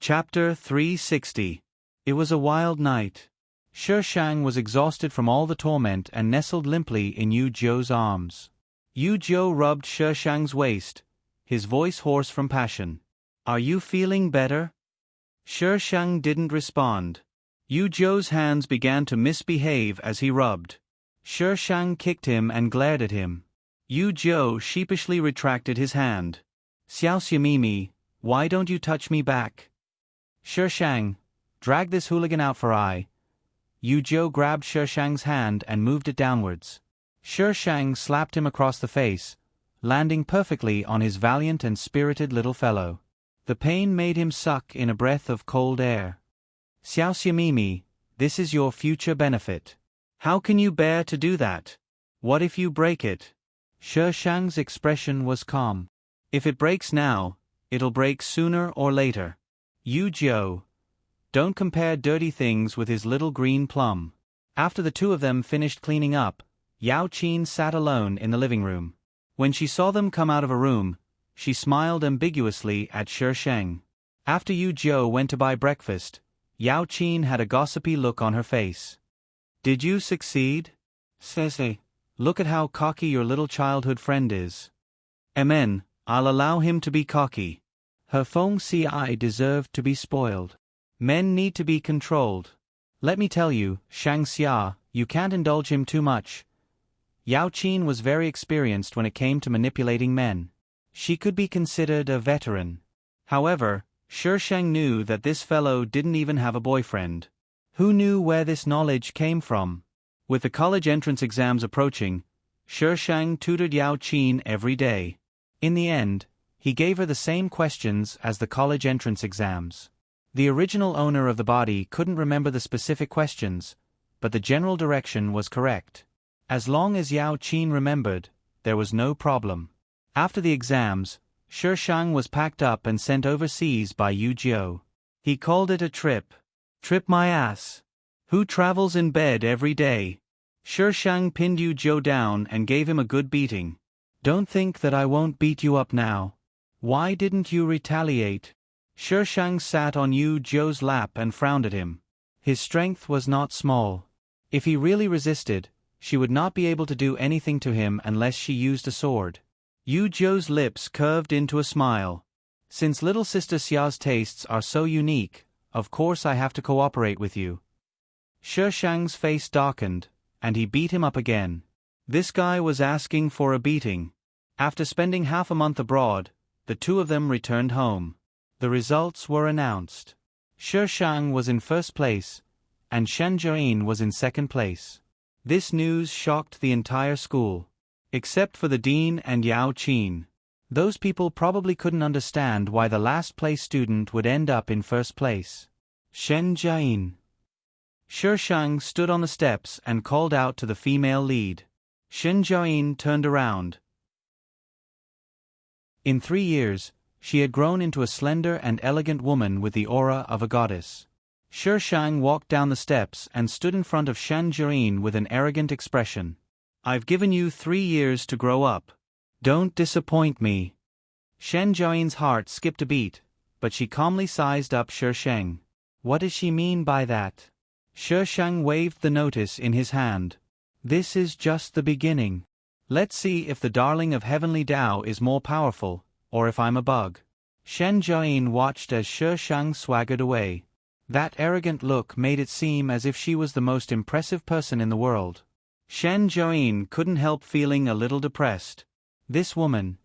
Chapter 360. It was a wild night. Shi Shang was exhausted from all the torment and nestled limply in Yu Zhou's arms. Yu Zhou rubbed Shi Shang's waist, his voice hoarse from passion. "Are you feeling better?" Shi Shang didn't respond. Yu Zhou's hands began to misbehave as he rubbed. Shi Shang kicked him and glared at him. Yu Zhou sheepishly retracted his hand. "Xiao Xiaomimi, why don't you touch me back?" "Shi Shang, drag this hooligan out for I." Yu Zhou grabbed Shi Shang's hand and moved it downwards. Shi Shang slapped him across the face, landing perfectly on his valiant and spirited little fellow. The pain made him suck in a breath of cold air. "Xiao Xiaomimi, this is your future benefit. How can you bear to do that? What if you break it?" Shi Shang's expression was calm. "If it breaks now, it'll break sooner or later. Yu Zhou, don't compare dirty things with his little green plum." After the two of them finished cleaning up, Yao Qin sat alone in the living room. When she saw them come out of a room, she smiled ambiguously at Shi Shang. After Yu Zhou went to buy breakfast, Yao Qin had a gossipy look on her face. "Did you succeed? Say, look at how cocky your little childhood friend is." "Amen, I'll allow him to be cocky. Her feng ci deserved to be spoiled. Men need to be controlled. Let me tell you, Shang Xia, you can't indulge him too much." Yao Qin was very experienced when it came to manipulating men. She could be considered a veteran. However, Shi Shang knew that this fellow didn't even have a boyfriend. Who knew where this knowledge came from? With the college entrance exams approaching, Shi Shang tutored Yao Qin every day. In the end, he gave her the same questions as the college entrance exams. The original owner of the body couldn't remember the specific questions, but the general direction was correct. As long as Yao Qin remembered, there was no problem. After the exams, Shi Shang was packed up and sent overseas by Yu Zhou. He called it a trip. "Trip my ass. Who travels in bed every day?" Shi Shang pinned Yu Zhou down and gave him a good beating. "Don't think that I won't beat you up now. Why didn't you retaliate?" Shi Shang sat on Yu Zhou's lap and frowned at him. His strength was not small. If he really resisted, she would not be able to do anything to him unless she used a sword. Yu Zhou's lips curved into a smile. "Since little sister Xia's tastes are so unique, of course I have to cooperate with you." Shi Shang's face darkened, and he beat him up again. This guy was asking for a beating. After spending half a month abroad, the two of them returned home. The results were announced. Shi Shang was in first place, and Shen Jiayin was in second place. This news shocked the entire school. Except for the dean and Yao Qin. Those people probably couldn't understand why the last place student would end up in first place. Shen Jiayin. Shi Shang stood on the steps and called out to the female lead. Shen Jiayin turned around. In 3 years, she had grown into a slender and elegant woman with the aura of a goddess. Shi Shang walked down the steps and stood in front of Shen Jiayin with an arrogant expression. "I've given you 3 years to grow up. Don't disappoint me." Shen Jiayin's heart skipped a beat, but she calmly sized up Shi Shang. What does she mean by that? Shi Shang waved the notice in his hand. "This is just the beginning. Let's see if the darling of heavenly Tao is more powerful, or if I'm a bug." Shen Jiayin watched as Shi Shang swaggered away. That arrogant look made it seem as if she was the most impressive person in the world. Shen Jiayin couldn't help feeling a little depressed. This woman.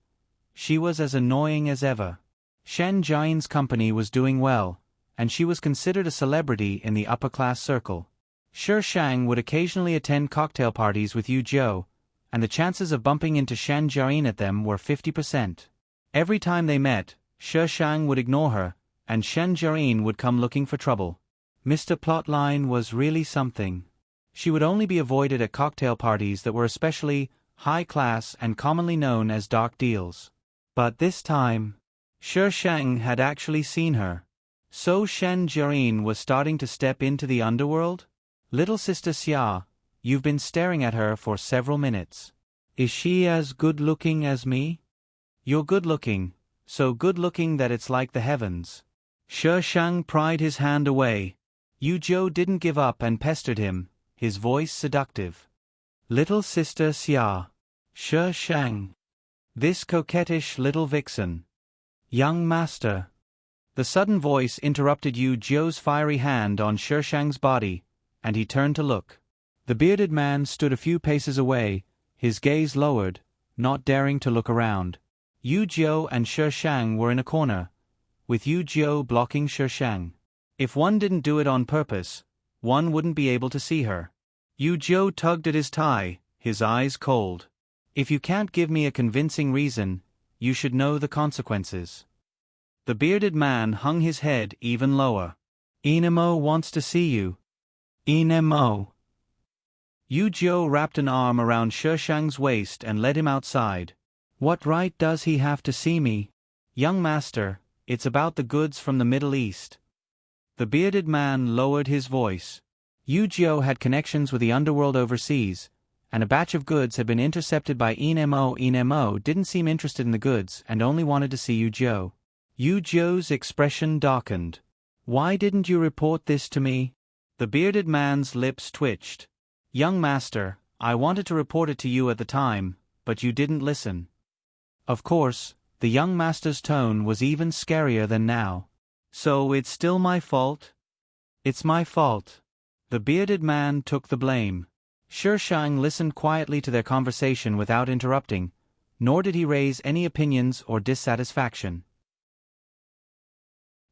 She was as annoying as ever. Shen Jiayin's company was doing well, and she was considered a celebrity in the upper-class circle. Shi Shang would occasionally attend cocktail parties with Yu Zhou, and the chances of bumping into Shen Jiayin at them were 50%. Every time they met, Shi Shang would ignore her, and Shen Jiayin would come looking for trouble. Mr. Plotline was really something. She would only be avoided at cocktail parties that were especially high-class and commonly known as dark deals. But this time, Shi Shang had actually seen her. So Shen Jiayin was starting to step into the underworld? "Little sister Xia, you've been staring at her for several minutes. Is she as good-looking as me?" "You're good-looking, so good-looking that it's like the heavens." Shi Shang pried his hand away. Yu Zhou didn't give up and pestered him, his voice seductive. Little sister Xia. Shi Shang. This coquettish little vixen. Young master. The sudden voice interrupted Yu Zhou's fiery hand on Shi Shang's body, and he turned to look. The bearded man stood a few paces away, his gaze lowered, not daring to look around. Yu Zhou and Shi Shang were in a corner, with Yu Zhou blocking Shi Shang. If one didn't do it on purpose, one wouldn't be able to see her. Yu Zhou tugged at his tie, his eyes cold. If you can't give me a convincing reason, you should know the consequences. The bearded man hung his head even lower. Inemo wants to see you. Inemo. Yu Zhou wrapped an arm around Shi Shang's waist and led him outside. What right does he have to see me? Young master, it's about the goods from the Middle East. The bearded man lowered his voice. Yu Zhou had connections with the underworld overseas, and a batch of goods had been intercepted by Inemo. Inemo didn't seem interested in the goods and only wanted to see Yu Zhou. Yu Zhou's expression darkened. Why didn't you report this to me? The bearded man's lips twitched. Young master, I wanted to report it to you at the time, but you didn't listen. Of course, the young master's tone was even scarier than now. So it's still my fault? It's my fault. The bearded man took the blame. Shi Shang listened quietly to their conversation without interrupting, nor did he raise any opinions or dissatisfaction.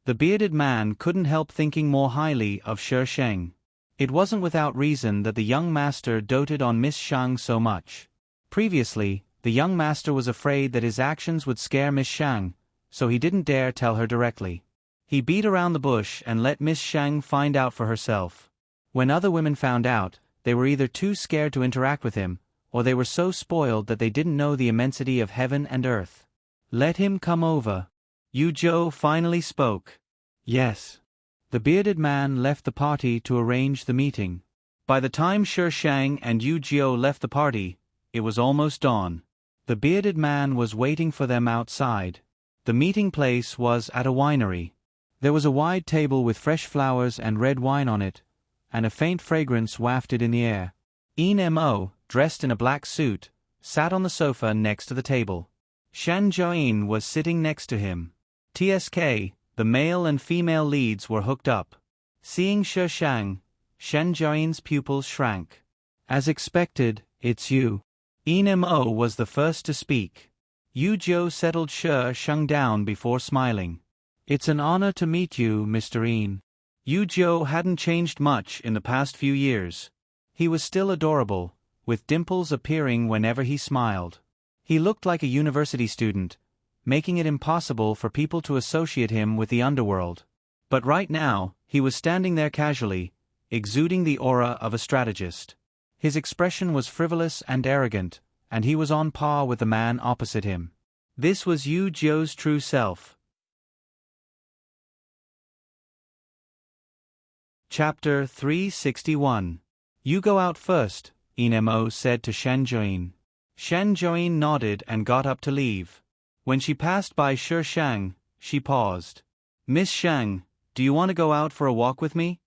The bearded man couldn't help thinking more highly of Shi Shang. It wasn't without reason that the young master doted on Miss Shang so much. Previously, the young master was afraid that his actions would scare Miss Shang, so he didn't dare tell her directly. He beat around the bush and let Miss Shang find out for herself. When other women found out, they were either too scared to interact with him, or they were so spoiled that they didn't know the immensity of heaven and earth. Let him come over. Yu Zhou finally spoke. Yes. The bearded man left the party to arrange the meeting. By the time Shi Shang and Yu Zhou left the party, it was almost dawn. The bearded man was waiting for them outside. The meeting place was at a winery. There was a wide table with fresh flowers and red wine on it, and a faint fragrance wafted in the air. Inemo, dressed in a black suit, sat on the sofa next to the table. Shan Jiayin was sitting next to him. TSK, the male and female leads were hooked up. Seeing Shi Shang, Shan Jiayin's pupils shrank. As expected, it's you. Inemo was the first to speak. Yu Zhou settled Shi Shang down before smiling. It's an honor to meet you, Mr. In. Yu Zhou hadn't changed much in the past few years. He was still adorable, with dimples appearing whenever he smiled. He looked like a university student, making it impossible for people to associate him with the underworld. But right now, he was standing there casually, exuding the aura of a strategist. His expression was frivolous and arrogant, and he was on par with the man opposite him. This was Yu Zhou's true self. Chapter 361. You go out first, Inemo said to Shan Jiayin. Shan Jiayin nodded and got up to leave. When she passed by Shi Shang, she paused. Miss Shang, do you want to go out for a walk with me?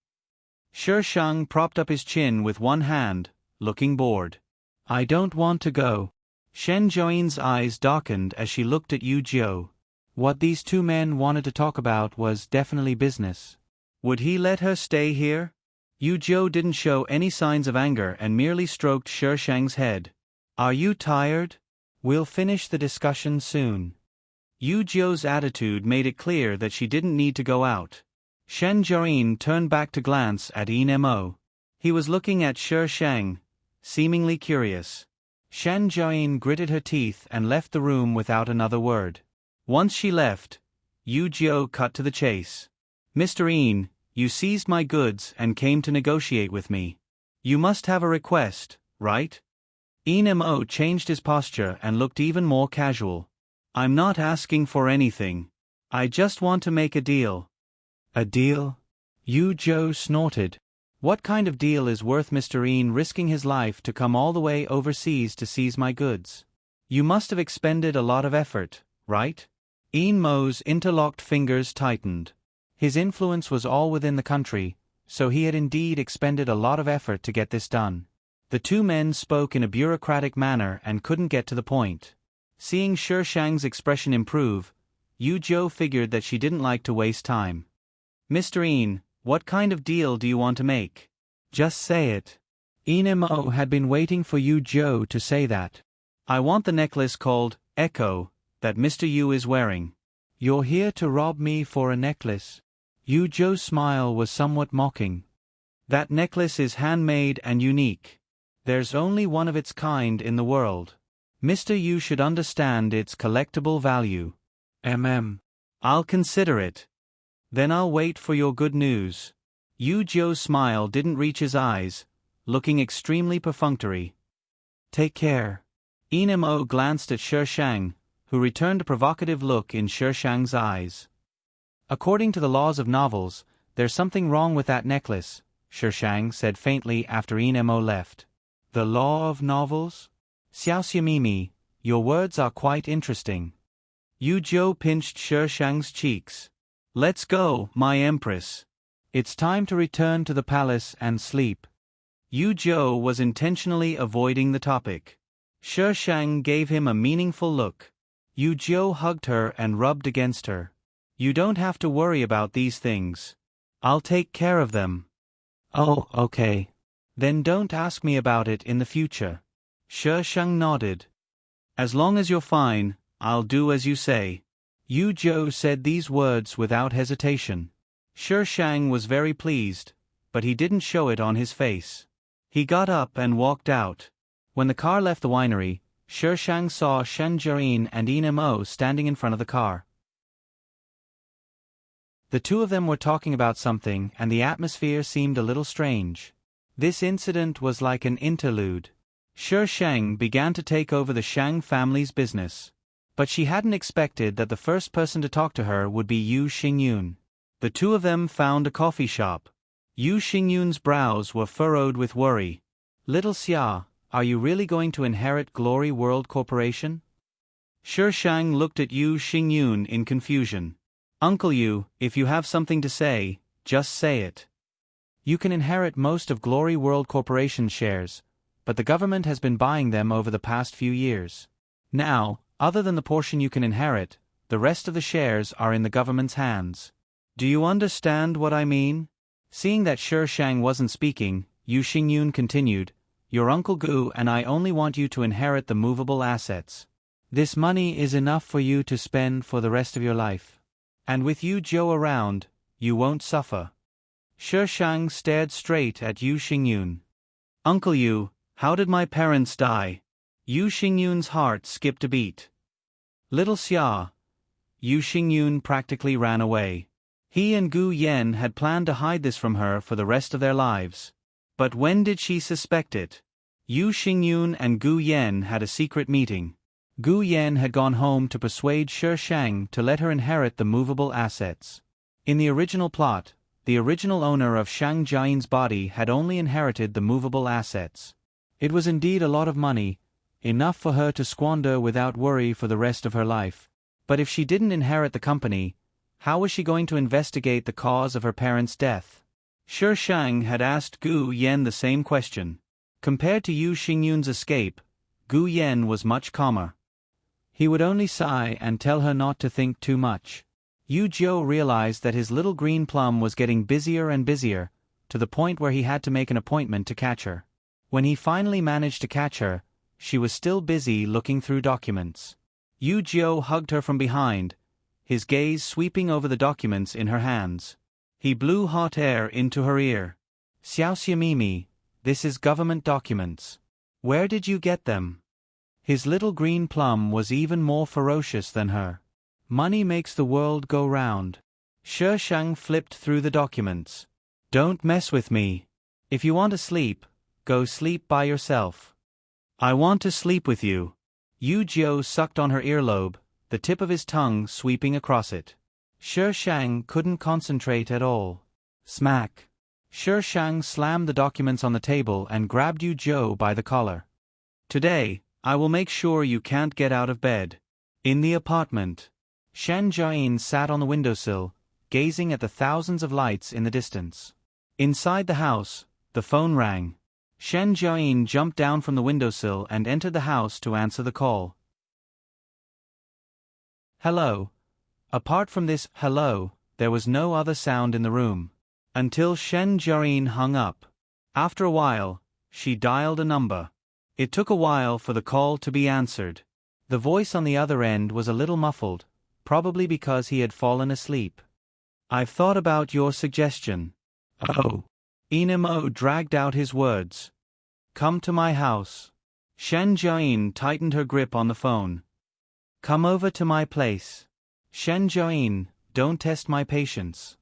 Shi Shang propped up his chin with one hand, looking bored. I don't want to go. Shan Jiayin's eyes darkened as she looked at Yu Zhou. What these two men wanted to talk about was definitely business. Would he let her stay here? Yu Zhou didn't show any signs of anger and merely stroked Shi Shang's head. Are you tired? We'll finish the discussion soon. Yu Zhou's attitude made it clear that she didn't need to go out. Shan Jiayin turned back to glance at Inemo. He was looking at Shi Shang, seemingly curious. Shan Jiayin gritted her teeth and left the room without another word. Once she left, Yu Zhou cut to the chase. Mr. In, you seized my goods and came to negotiate with me. You must have a request, right? Inemo changed his posture and looked even more casual. I'm not asking for anything. I just want to make a deal. A deal? Yu Zhou snorted. What kind of deal is worth Mr. In risking his life to come all the way overseas to seize my goods? You must have expended a lot of effort, right? Inemo's interlocked fingers tightened. His influence was all within the country, so he had indeed expended a lot of effort to get this done. The two men spoke in a bureaucratic manner and couldn't get to the point. Seeing Shi Shang's expression improve, Yu Zhou figured that she didn't like to waste time. "Mr. Yin, what kind of deal do you want to make? Just say it." Mo had been waiting for Yu Zhou to say that. "I want the necklace called Echo that Mr. Yu is wearing." "You're here to rob me for a necklace?" Yu Zhou's smile was somewhat mocking. "That necklace is handmade and unique. There's only one of its kind in the world. Mr. Yu should understand its collectible value." I'll consider it. Then I'll wait for your good news." Yu Zhou's smile didn't reach his eyes, looking extremely perfunctory. "Take care." Mo glanced at Shi Shang, who returned a provocative look in Shi Shang's eyes. "According to the laws of novels, there's something wrong with that necklace," Shi Shang said faintly after Mo left. "The law of novels? Xiaoxiamimi, your words are quite interesting." Yu Zhou pinched Shi Shang's cheeks. "Let's go, my empress. It's time to return to the palace and sleep." Yu Zhou was intentionally avoiding the topic. Shi Shang gave him a meaningful look. Yu Zhou hugged her and rubbed against her. "You don't have to worry about these things. I'll take care of them." "Oh, okay. Then don't ask me about it in the future." Shi Shang nodded. "As long as you're fine, I'll do as you say." Yu Zhou said these words without hesitation. Shi Shang was very pleased, but he didn't show it on his face. He got up and walked out. When the car left the winery, Shi Shang saw Shen Jiayin and Mo standing in front of the car. The two of them were talking about something, and the atmosphere seemed a little strange. This incident was like an interlude. Shi Shang began to take over the Shang family's business. But she hadn't expected that the first person to talk to her would be Yu Xingyun. The two of them found a coffee shop. Yu Xingyun's brows were furrowed with worry. "Little Xia, are you really going to inherit Glory World Corporation?" Shi Shang looked at Yu Xingyun in confusion. "Uncle Yu, if you have something to say, just say it. You can inherit most of Glory World Corporation's shares, but the government has been buying them over the past few years. Now, other than the portion you can inherit, the rest of the shares are in the government's hands. Do you understand what I mean?" Seeing that Shi Shang wasn't speaking, Yu Xingyun continued, "Your Uncle Gu and I only want you to inherit the movable assets. This money is enough for you to spend for the rest of your life. And with Yu Zhou around, you won't suffer." Shi Shang stared straight at Yu Xingyun. "Uncle Yu, how did my parents die?" Yu Xingyun's heart skipped a beat. "Little Xia." Yu Xingyun practically ran away. He and Gu Yan had planned to hide this from her for the rest of their lives. But when did she suspect it? Yu Xingyun and Gu Yan had a secret meeting. Gu Yan had gone home to persuade Shi Shang to let her inherit the movable assets. In the original plot, the original owner of Shang Jiayin's body had only inherited the movable assets. It was indeed a lot of money, enough for her to squander without worry for the rest of her life. But if she didn't inherit the company, how was she going to investigate the cause of her parents' death? Shi Shang had asked Gu Yan the same question. Compared to Yu Xingyun's escape, Gu Yan was much calmer. He would only sigh and tell her not to think too much. Yu Zhou realized that his little green plum was getting busier and busier, to the point where he had to make an appointment to catch her. When he finally managed to catch her, she was still busy looking through documents. Yu Zhou hugged her from behind, his gaze sweeping over the documents in her hands. He blew hot air into her ear. "Xiaoxiamimi, this is government documents. Where did you get them?" His little green plum was even more ferocious than her. "Money makes the world go round." Shi Shang flipped through the documents. "Don't mess with me. If you want to sleep, go sleep by yourself." "I want to sleep with you." Yu Zhou sucked on her earlobe, the tip of his tongue sweeping across it. Shi Shang couldn't concentrate at all. Smack. Shi Shang slammed the documents on the table and grabbed Yu Zhou by the collar. "Today, I will make sure you can't get out of bed." In the apartment, Shen Jiayin sat on the windowsill, gazing at the thousands of lights in the distance. Inside the house, the phone rang. Shen Jiayin jumped down from the windowsill and entered the house to answer the call. Hello. Apart from this hello, there was no other sound in the room. Until Shen Jiayin hung up. After a while, she dialed a number. It took a while for the call to be answered. The voice on the other end was a little muffled, probably because he had fallen asleep. I've thought about your suggestion. Oh. Inemo dragged out his words. Come to my house. Shen Jiayin tightened her grip on the phone. Come over to my place. Shen Jiayin, don't test my patience.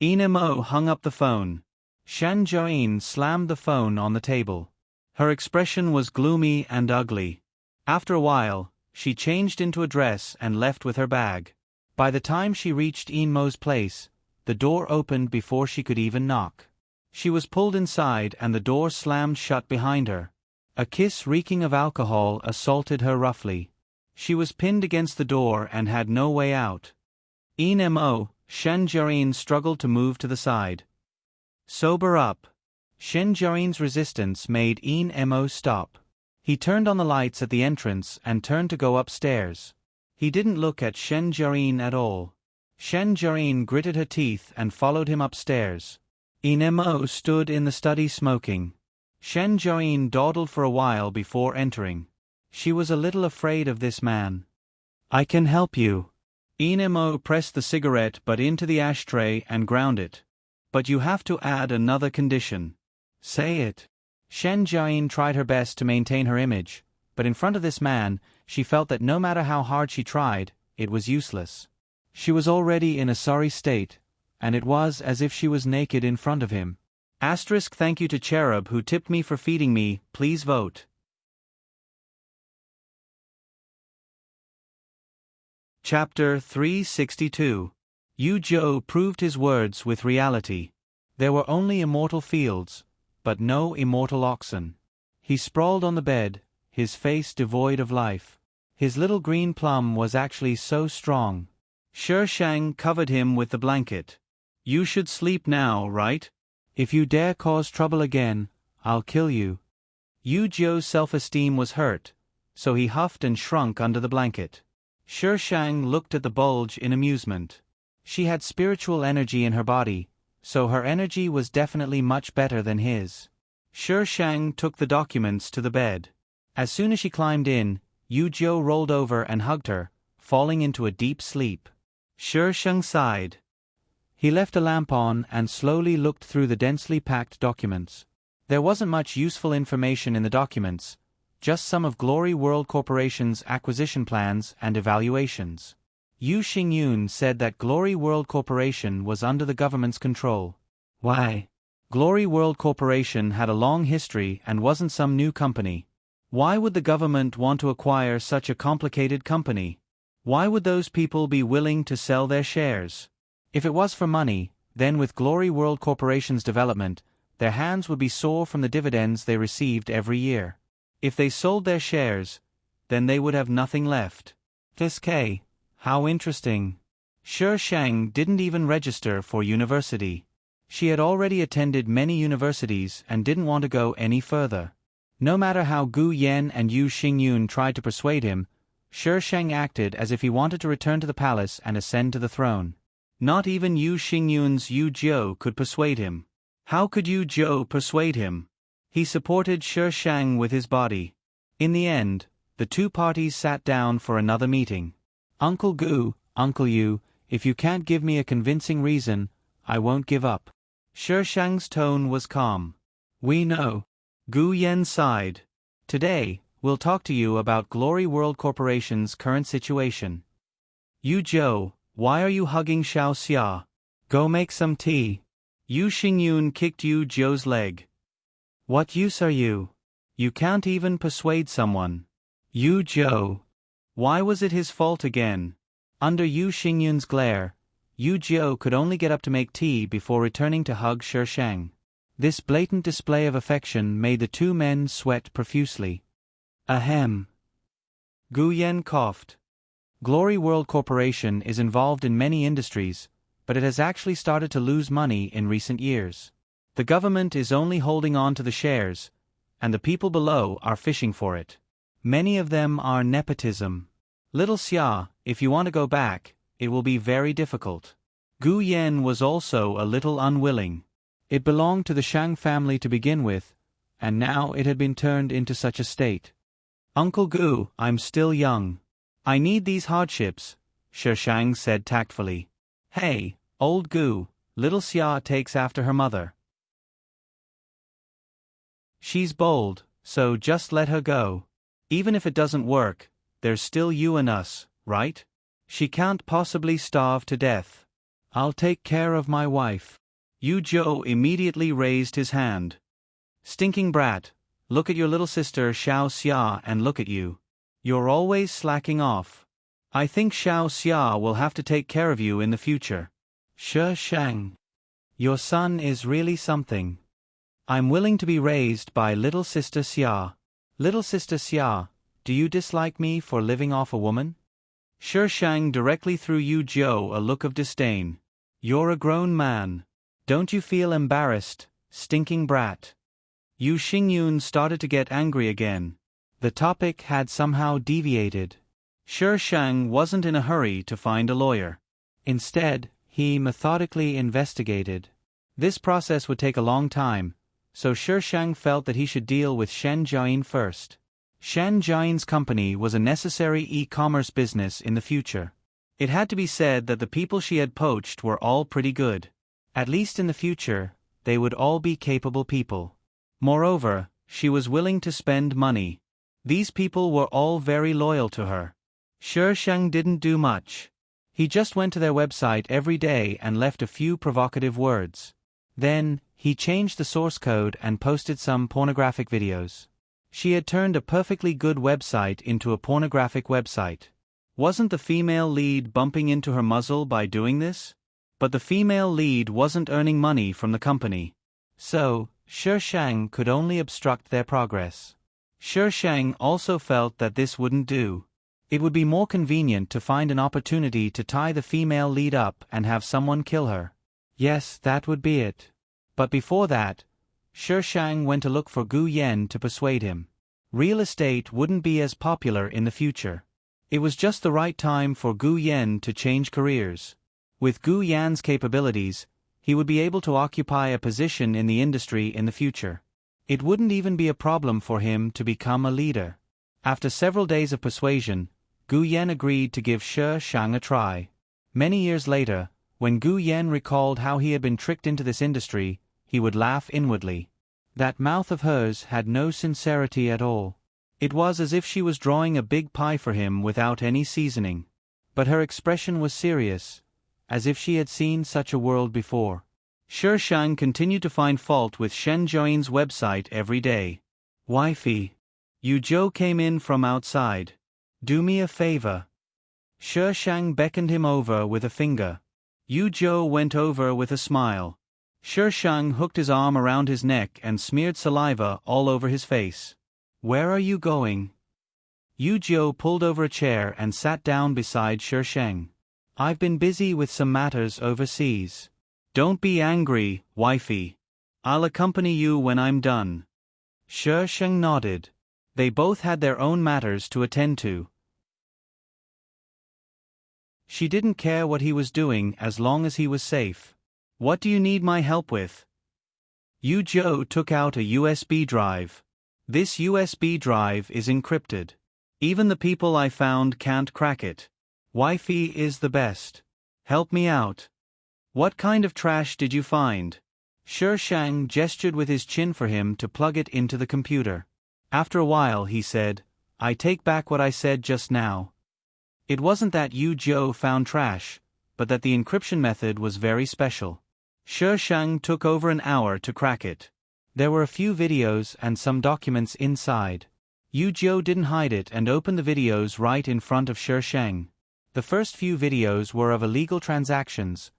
Inemo hung up the phone. Shen Jiayin slammed the phone on the table. Her expression was gloomy and ugly. After a while, she changed into a dress and left with her bag. By the time she reached Inmo's place, the door opened before she could even knock. She was pulled inside and the door slammed shut behind her. A kiss reeking of alcohol assaulted her roughly. She was pinned against the door and had no way out. Inmo, Shen Jiayin struggled to move to the side. Sober up. Shen Jiayin's resistance made Inmo stop. He turned on the lights at the entrance and turned to go upstairs. He didn't look at Shen Jiayin at all. Shen Jiayin gritted her teeth and followed him upstairs. Inmo stood in the study smoking. Shen Jiayin dawdled for a while before entering. She was a little afraid of this man. I can help you. Inmo pressed the cigarette butt into the ashtray and ground it. But you have to add another condition. Say it. Shen Jiayin tried her best to maintain her image, but in front of this man, she felt that no matter how hard she tried, it was useless. She was already in a sorry state, and it was as if she was naked in front of him. Thank you to Cherub who tipped me for feeding me, please vote. Chapter 362. Yu Zhou proved his words with reality. There were only immortal fields, but no immortal oxen. He sprawled on the bed, his face devoid of life. His little green plum was actually so strong. Shi Shang covered him with the blanket. You should sleep now, right? If you dare cause trouble again, I'll kill you. Yu Zhou's self-esteem was hurt, so he huffed and shrunk under the blanket. Shi Shang looked at the bulge in amusement. She had spiritual energy in her body, so her energy was definitely much better than his. Shi Shang took the documents to the bed. As soon as she climbed in, Yu Zhou rolled over and hugged her, falling into a deep sleep. Shi Shang sighed. He left a lamp on and slowly looked through the densely packed documents. There wasn't much useful information in the documents, just some of Glory World Corporation's acquisition plans and evaluations. Yu Xingyun said that Glory World Corporation was under the government's control. Why? Glory World Corporation had a long history and wasn't some new company. Why would the government want to acquire such a complicated company? Why would those people be willing to sell their shares? If it was for money, then with Glory World Corporation's development, their hands would be sore from the dividends they received every year. If they sold their shares, then they would have nothing left. How interesting. Shi Shang didn't even register for university. She had already attended many universities and didn't want to go any further. No matter how Gu Yan and Yu Xingyun tried to persuade him, Shi Shang acted as if he wanted to return to the palace and ascend to the throne. Not even Yu Xingyun's Yu Zhou could persuade him. How could Yu Zhou persuade him? He supported Shi Shang with his body. In the end, the two parties sat down for another meeting. Uncle Gu, Uncle Yu, if you can't give me a convincing reason, I won't give up. Shi Shang's tone was calm. We know. Gu Yan sighed. Today, we'll talk to you about Glory World Corporation's current situation. Yu Zhou, why are you hugging Xiao Xia? Go make some tea. Yu Xingyun kicked Yu Zhou's leg. What use are you? You can't even persuade someone. Yu Zhou. Why was it his fault again? Under Yu Xingyun's glare, Yu Zhou could only get up to make tea before returning to hug Shi Shang. This blatant display of affection made the two men sweat profusely. Ahem. Gu Yan coughed. Glory World Corporation is involved in many industries, but it has actually started to lose money in recent years. The government is only holding on to the shares, and the people below are fishing for it. Many of them are nepotism. Little Xia, if you want to go back, it will be very difficult. Gu Yan was also a little unwilling. It belonged to the Shang family to begin with, and now it had been turned into such a state. Uncle Gu, I'm still young. I need these hardships, Shi Shang said tactfully. Hey, old Gu, little Xia takes after her mother. She's bold, so just let her go. Even if it doesn't work, there's still you and us, right? She can't possibly starve to death. I'll take care of my wife. Yu Zhou immediately raised his hand. Stinking brat, look at your little sister Xiao Xia and look at you. You're always slacking off. I think Xiao Xia will have to take care of you in the future. Shi Shang. Your son is really something. I'm willing to be raised by little sister Xia. Little sister Xia, do you dislike me for living off a woman? Shi Shang directly threw Yu Zhou a look of disdain. You're a grown man. Don't you feel embarrassed, stinking brat? Yu Xingyun started to get angry again. The topic had somehow deviated. Shi Shang wasn't in a hurry to find a lawyer. Instead, he methodically investigated. This process would take a long time, so Shi Shang felt that he should deal with Shen Jiayin first. Shen Jiayin's company was a necessary e-commerce business in the future. It had to be said that the people she had poached were all pretty good. At least in the future, they would all be capable people. Moreover, she was willing to spend money. These people were all very loyal to her. Shi Shang didn't do much. He just went to their website every day and left a few provocative words. Then, he changed the source code and posted some pornographic videos. She had turned a perfectly good website into a pornographic website. Wasn't the female lead bumping into her muzzle by doing this? But the female lead wasn't earning money from the company. So, Shi Shang could only obstruct their progress. Shi Shang also felt that this wouldn't do. It would be more convenient to find an opportunity to tie the female lead up and have someone kill her. Yes, that would be it. But before that, Shi Shang went to look for Gu Yan to persuade him. Real estate wouldn't be as popular in the future. It was just the right time for Gu Yan to change careers. With Gu Yan's capabilities, he would be able to occupy a position in the industry in the future. It wouldn't even be a problem for him to become a leader. After several days of persuasion, Gu Yan agreed to give Shi Shang a try. Many years later, when Gu Yan recalled how he had been tricked into this industry, he would laugh inwardly. That mouth of hers had no sincerity at all. It was as if she was drawing a big pie for him without any seasoning. But her expression was serious, as if she had seen such a world before. Shi Shang continued to find fault with Shen Jiayin's website every day. Wifey. Yu Zhou came in from outside. Do me a favor. Shi Shang beckoned him over with a finger. Yu Zhou went over with a smile. Shi Shang hooked his arm around his neck and smeared saliva all over his face. Where are you going? Yu Zhou pulled over a chair and sat down beside Shi Shang. I've been busy with some matters overseas. Don't be angry, wifey. I'll accompany you when I'm done. Shi Shang nodded. They both had their own matters to attend to. She didn't care what he was doing as long as he was safe. What do you need my help with? Yu Zhou took out a USB drive. This USB drive is encrypted. Even the people I found can't crack it. Wifey is the best. Help me out. What kind of trash did you find? Shi Shang gestured with his chin for him to plug it into the computer. After a while he said, I take back what I said just now. It wasn't that Yu Zhou found trash, but that the encryption method was very special. Shi Shang took over an hour to crack it. There were a few videos and some documents inside. Yu Zhou didn't hide it and opened the videos right in front of Shi Shang. The first few videos were of illegal transactions,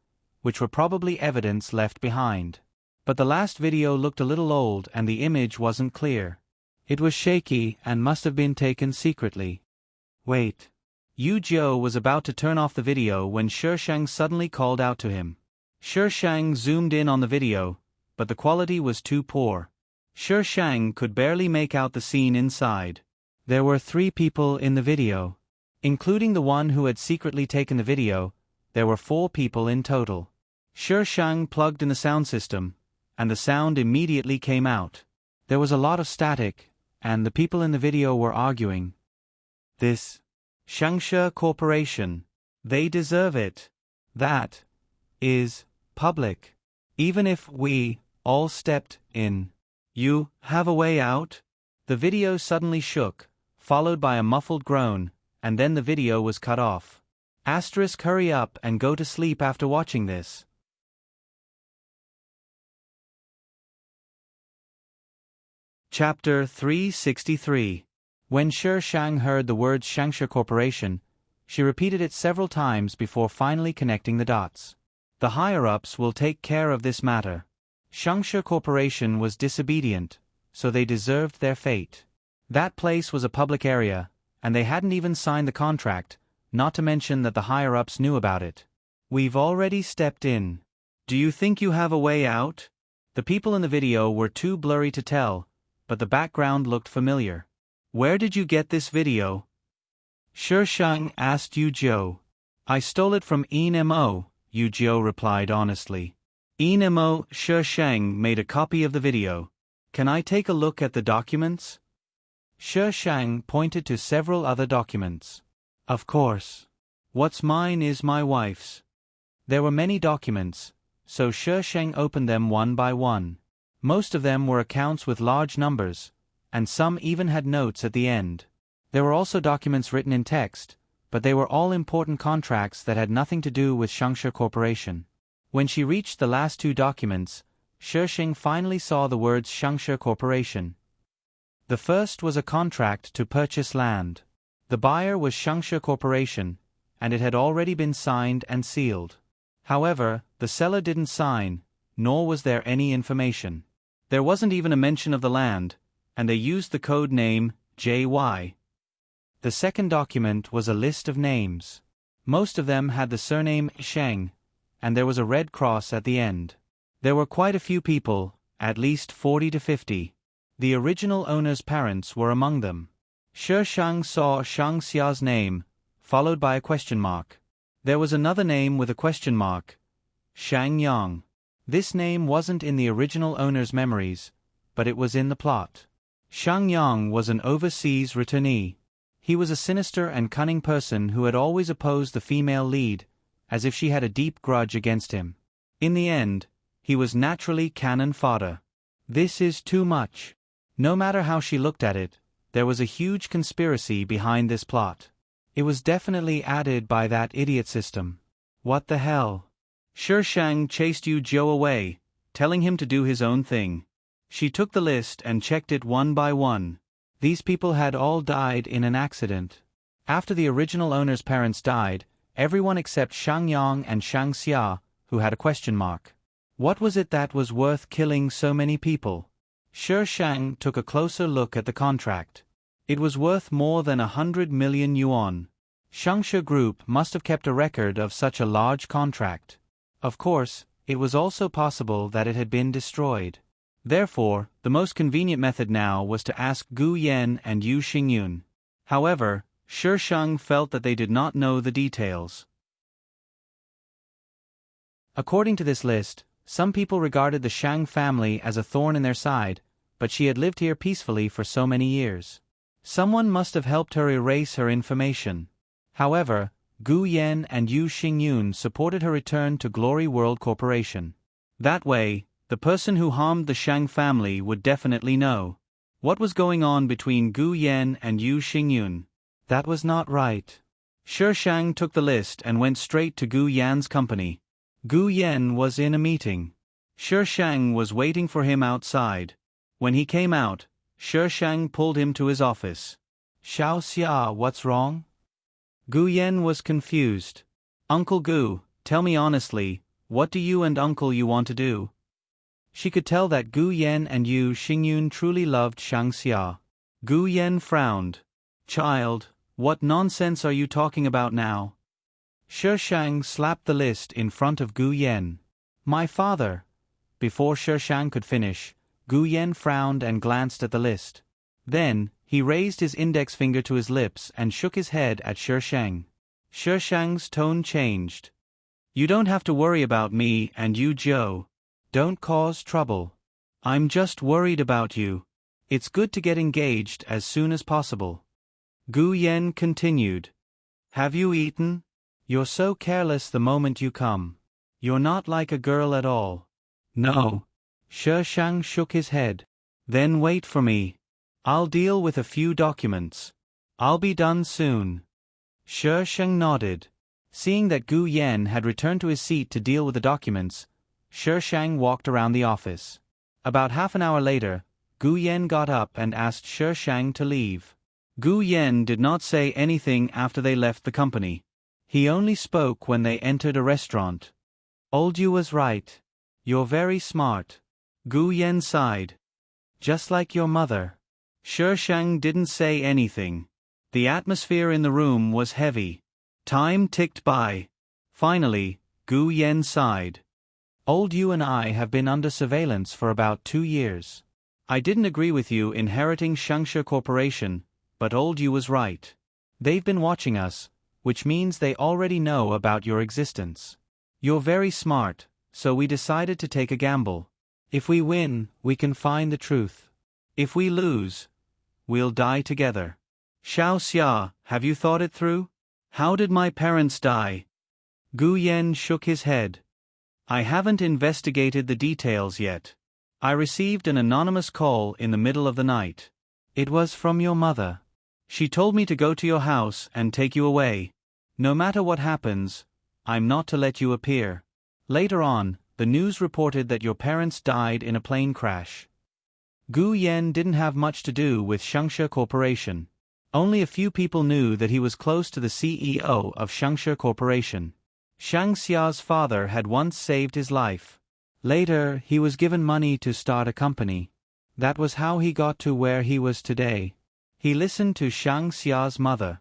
which were probably evidence left behind. But the last video looked a little old and the image wasn't clear. It was shaky and must have been taken secretly. Wait. Yu Zhou was about to turn off the video when Shi Shang suddenly called out to him. Shi Shang zoomed in on the video, but the quality was too poor. Shi Shang could barely make out the scene inside. There were 3 people in the video. Including the one who had secretly taken the video, there were 4 people in total. Shi Shang plugged in the sound system, and the sound immediately came out. There was a lot of static, and the people in the video were arguing. This Shangshe Corporation, they deserve it. That is public. Even if we all stepped in. You have a way out? The video suddenly shook, followed by a muffled groan, and then the video was cut off. Asterisk, hurry up and go to sleep after watching this. Chapter 363. When Shi Shang heard the words Shangshe Corporation, she repeated it several times before finally connecting the dots. The higher-ups will take care of this matter. Shangshe Corporation was disobedient, so they deserved their fate. That place was a public area, and they hadn't even signed the contract, not to mention that the higher-ups knew about it. We've already stepped in. Do you think you have a way out? The people in the video were too blurry to tell, but the background looked familiar. Where did you get this video? Shi Shang asked Yu Zhou. I stole it from Enmo, Yu Zhou replied honestly. Enmo, Shi Shang made a copy of the video. Can I take a look at the documents? Shi Shang pointed to several other documents. Of course. What's mine is my wife's. There were many documents, so Shi Shang opened them one by one. Most of them were accounts with large numbers, and some even had notes at the end. There were also documents written in text, but they were all important contracts that had nothing to do with Shangshe Corporation. When she reached the last 2 documents, Shi Shang finally saw the words Shangshe Corporation. The first was a contract to purchase land. The buyer was Shangshe Corporation, and it had already been signed and sealed. However, the seller didn't sign, nor was there any information. There wasn't even a mention of the land, and they used the code name JY. The second document was a list of names. Most of them had the surname Shang, and there was a red cross at the end. There were quite a few people, at least 40 to 50. The original owner's parents were among them. Shi Shang saw Shang Xia's name, followed by a question mark. There was another name with a question mark, Shang Yang. This name wasn't in the original owner's memories, but it was in the plot. Shang Yang was an overseas returnee. He was a sinister and cunning person who had always opposed the female lead, as if she had a deep grudge against him. In the end, he was naturally cannon fodder. This is too much. No matter how she looked at it, there was a huge conspiracy behind this plot. It was definitely added by that idiot system. What the hell? Shi Shang chased Yu Zhou away, telling him to do his own thing. She took the list and checked it one by one. These people had all died in an accident. After the original owner's parents died, everyone except Shang Yang and Shang Xia, who had a question mark. What was it that was worth killing so many people? Shi Shang took a closer look at the contract. It was worth more than 100 million yuan. Shangshe Group must have kept a record of such a large contract. Of course, it was also possible that it had been destroyed. Therefore, the most convenient method now was to ask Gu Yan and Yu Xingyun. However, Shi Shang felt that they did not know the details. According to this list, some people regarded the Shang family as a thorn in their side, but she had lived here peacefully for so many years. Someone must have helped her erase her information. However, Gu Yan and Yu Xingyun supported her return to Glory World Corporation. That way, the person who harmed the Shang family would definitely know. What was going on between Gu Yan and Yu Xingyun? That was not right. Shi Shang took the list and went straight to Gu Yan's company. Gu Yan was in a meeting. Shi Shang was waiting for him outside. When he came out, Shi Shang pulled him to his office. Xiao Xia, what's wrong? Gu Yan was confused. Uncle Gu, tell me honestly, what do you and Uncle Yu want to do? She could tell that Gu Yan and Yu Xingyun truly loved Shang Xia. Gu Yan frowned. Child, what nonsense are you talking about now? Shi Shang slapped the list in front of Gu Yan. My father. Before Shang could finish, Gu Yen frowned and glanced at the list. Then, he raised his index finger to his lips and shook his head at Shang. Shang's tone changed. You don't have to worry about me and you, Joe. Don't cause trouble. I'm just worried about you. It's good to get engaged as soon as possible. Gu Yen continued. Have you eaten? You're so careless the moment you come. You're not like a girl at all. No. Shang shook his head. Then wait for me. I'll deal with a few documents. I'll be done soon. Shang nodded. Seeing that Gu Yen had returned to his seat to deal with the documents, Shang walked around the office. About half an hour later, Gu Yen got up and asked Shang to leave. Gu Yen did not say anything after they left the company. He only spoke when they entered a restaurant. Old Yu was right. You're very smart. Gu Yen sighed. Just like your mother. Shang didn't say anything. The atmosphere in the room was heavy. Time ticked by. Finally, Gu Yen sighed. Old Yu and I have been under surveillance for about 2 years. I didn't agree with you inheriting Shangshe Corporation, but Old Yu was right. They've been watching us, which means they already know about your existence. You're very smart, so we decided to take a gamble. If we win, we can find the truth. If we lose, we'll die together. Xiao Xia, have you thought it through? How did my parents die? Gu Yen shook his head. I haven't investigated the details yet. I received an anonymous call in the middle of the night. It was from your mother. She told me to go to your house and take you away. No matter what happens, I'm not to let you appear. Later on, the news reported that your parents died in a plane crash. Gu Yen didn't have much to do with Shangshe Corporation. Only a few people knew that he was close to the CEO of Shangshe Corporation. Shang Xia's father had once saved his life. Later, he was given money to start a company. That was how he got to where he was today. He listened to Shang Xia's mother.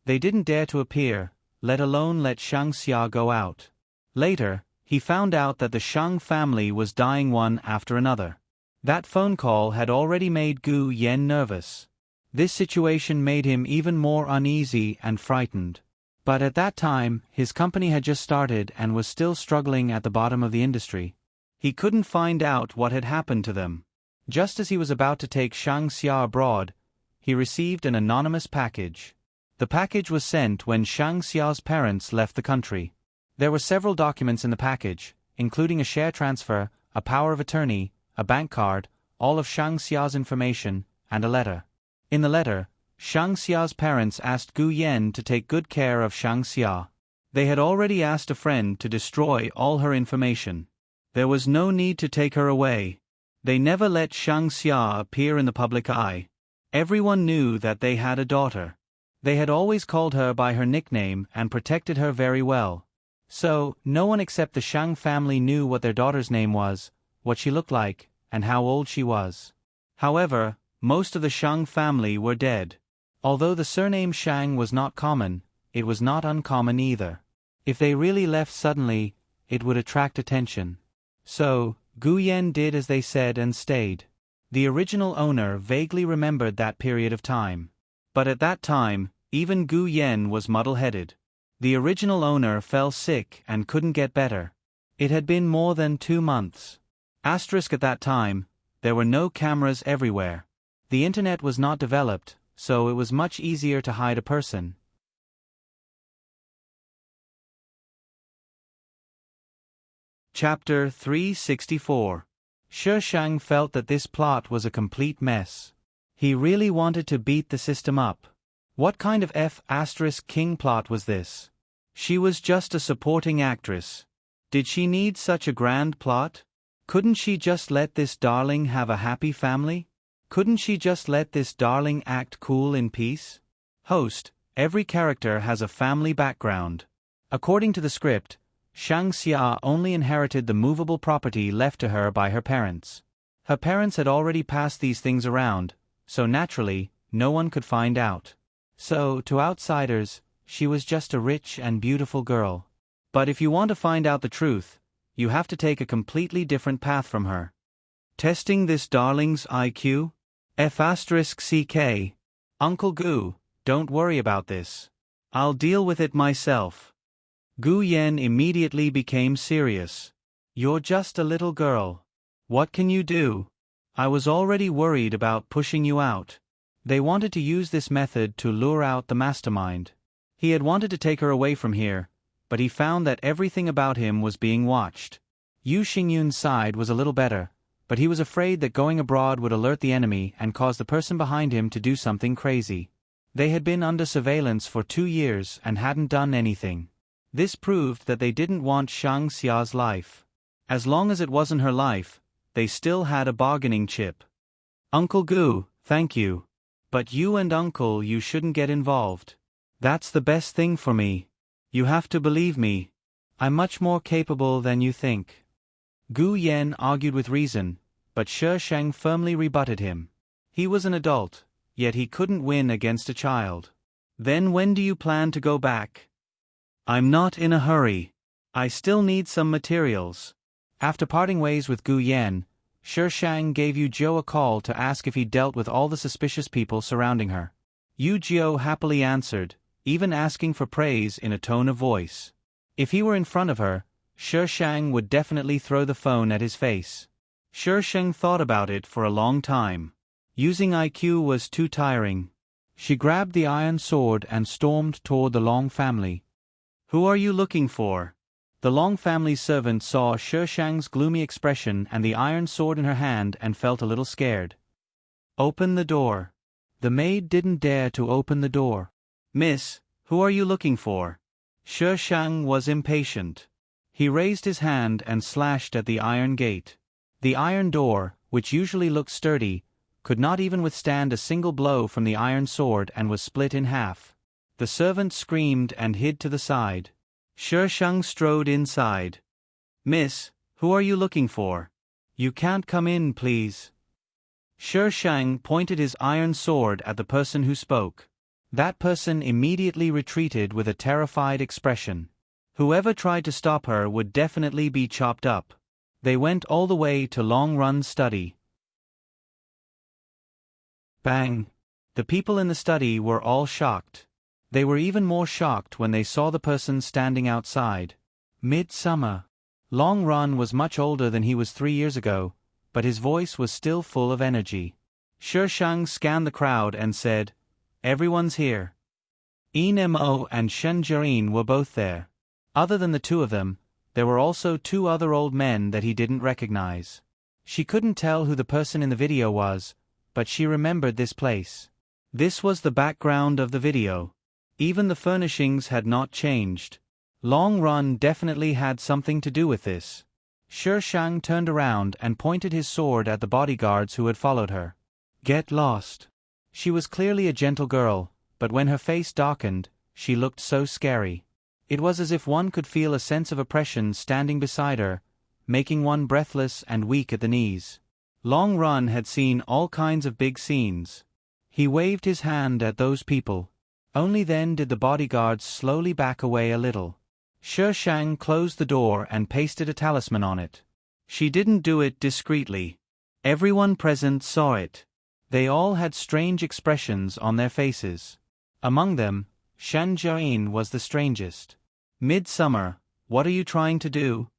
They didn't dare to appear, let alone let Shang Xia go out. Later, he found out that the Shang family was dying one after another. That phone call had already made Gu Yen nervous. This situation made him even more uneasy and frightened. But at that time, his company had just started and was still struggling at the bottom of the industry. He couldn't find out what had happened to them. Just as he was about to take Shang Xia abroad, he received an anonymous package. The package was sent when Shang Xia's parents left the country. There were several documents in the package, including a share transfer, a power of attorney, a bank card, all of Shang Xia's information, and a letter. In the letter, Shang Xia's parents asked Gu Yen to take good care of Shang Xia. They had already asked a friend to destroy all her information. There was no need to take her away. They never let Shang Xia appear in the public eye. Everyone knew that they had a daughter. They had always called her by her nickname and protected her very well. So, no one except the Shang family knew what their daughter's name was, what she looked like, and how old she was. However, most of the Shang family were dead. Although the surname Shang was not common, it was not uncommon either. If they really left suddenly, it would attract attention. So, Gu Yen did as they said and stayed. The original owner vaguely remembered that period of time. But at that time, even Gu Yen was muddle-headed. The original owner fell sick and couldn't get better. It had been more than 2 months. At that time, there were no cameras everywhere. The internet was not developed, so it was much easier to hide a person. Chapter 364. Shang felt that this plot was a complete mess. He really wanted to beat the system up. What kind of F***king plot was this? She was just a supporting actress. Did she need such a grand plot? Couldn't she just let this darling have a happy family? Couldn't she just let this darling act cool in peace? Host, every character has a family background. According to the script, Shang Xia only inherited the movable property left to her by her parents. Her parents had already passed these things around, so naturally, no one could find out. So, to outsiders, she was just a rich and beautiful girl. But if you want to find out the truth, you have to take a completely different path from her. Testing this darling's IQ? F***CK. Uncle Gu, don't worry about this. I'll deal with it myself. Gu Yen immediately became serious. You're just a little girl. What can you do? I was already worried about pushing you out. They wanted to use this method to lure out the mastermind. He had wanted to take her away from here, but he found that everything about him was being watched. Yu Xingyun's side was a little better, but he was afraid that going abroad would alert the enemy and cause the person behind him to do something crazy. They had been under surveillance for 2 years and hadn't done anything. This proved that they didn't want Shang Xia's life. As long as it wasn't her life, they still had a bargaining chip. Uncle Gu, thank you. But you and Uncle you shouldn't get involved. That's the best thing for me. You have to believe me. I'm much more capable than you think. Gu Yen argued with reason, but Shi Shang firmly rebutted him. He was an adult, yet he couldn't win against a child. Then when do you plan to go back? I'm not in a hurry. I still need some materials. After parting ways with Gu Yen, Shi Shang gave Yu Zhou a call to ask if he dealt with all the suspicious people surrounding her. Yu Zhou happily answered, even asking for praise in a tone of voice. If he were in front of her, Shi Shang would definitely throw the phone at his face. Shi Shang thought about it for a long time. Using IQ was too tiring. She grabbed the iron sword and stormed toward the Long family. Who are you looking for? The Long family's servant saw Shi Shang's gloomy expression and the iron sword in her hand and felt a little scared. Open the door. The maid didn't dare to open the door. Miss, who are you looking for? Shi Shang was impatient. He raised his hand and slashed at the iron gate. The iron door, which usually looked sturdy, could not even withstand a single blow from the iron sword and was split in half. The servant screamed and hid to the side. Shi Shang strode inside. Miss, who are you looking for? You can't come in, please. Shi Shang pointed his iron sword at the person who spoke. That person immediately retreated with a terrified expression. Whoever tried to stop her would definitely be chopped up. They went all the way to Long Run's study. Bang! The people in the study were all shocked. They were even more shocked when they saw the person standing outside. Midsummer. Long Run was much older than he was 3 years ago, but his voice was still full of energy. Shi Shang scanned the crowd and said, Everyone's here. Mo and Shen Jirin were both there. Other than the two of them, there were also 2 other old men that he didn't recognize. She couldn't tell who the person in the video was, but she remembered this place. This was the background of the video. Even the furnishings had not changed. Long Run definitely had something to do with this. Shi Shang turned around and pointed his sword at the bodyguards who had followed her. Get lost. She was clearly a gentle girl, but when her face darkened, she looked so scary. It was as if one could feel a sense of oppression standing beside her, making one breathless and weak at the knees. Long Run had seen all kinds of big scenes. He waved his hand at those people. Only then did the bodyguards slowly back away a little. Shi Shang closed the door and pasted a talisman on it. She didn't do it discreetly. Everyone present saw it. They all had strange expressions on their faces. Among them, Shen Jirin was the strangest. Midsummer, what are you trying to do?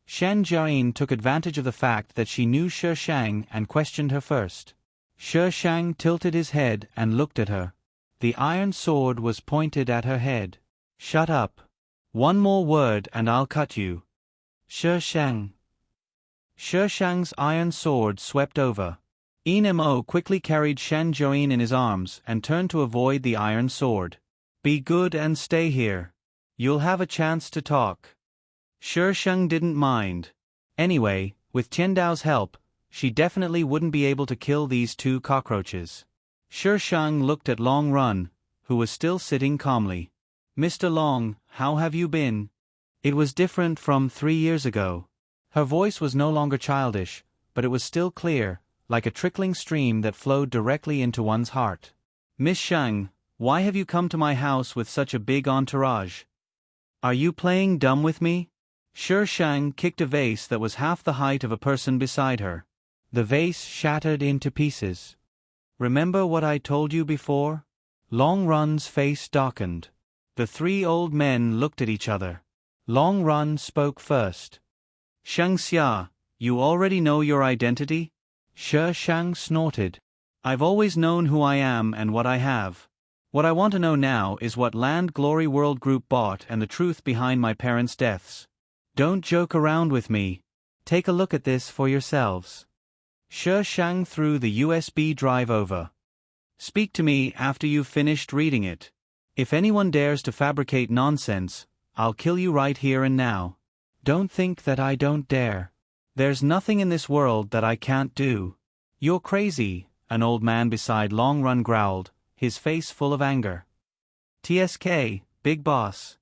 Shen Jirin took advantage of the fact that she knew Shi Shang and questioned her first. Shi Shang tilted his head and looked at her. The iron sword was pointed at her head. Shut up. One more word and I'll cut you. Shi Shang. Shi Shang's iron sword swept over. Mo quickly carried Shen Jirin in his arms and turned to avoid the iron sword. Be good and stay here. You'll have a chance to talk. Shi Shang didn't mind. Anyway, with Tiandao's help, she definitely wouldn't be able to kill these 2 cockroaches. Shi Shang looked at Long Run, who was still sitting calmly. Mr. Long, how have you been? It was different from 3 years ago. Her voice was no longer childish, but it was still clear, like a trickling stream that flowed directly into one's heart. Miss Shang, why have you come to my house with such a big entourage? Are you playing dumb with me? Sher Shang kicked a vase that was half the height of a person beside her. The vase shattered into pieces. Remember what I told you before? Long Run's face darkened. The three old men looked at each other. Long Run spoke first. Shang Xia, you already know your identity? Sher Shang snorted. I've always known who I am and what I have. What I want to know now is what Land Glory World Group bought and the truth behind my parents' deaths. Don't joke around with me. Take a look at this for yourselves. Sher Shang threw the USB drive over. Speak to me after you've finished reading it. If anyone dares to fabricate nonsense, I'll kill you right here and now. Don't think that I don't dare. There's nothing in this world that I can't do. You're crazy, an old man beside Long Run growled, his face full of anger. TSK, big boss.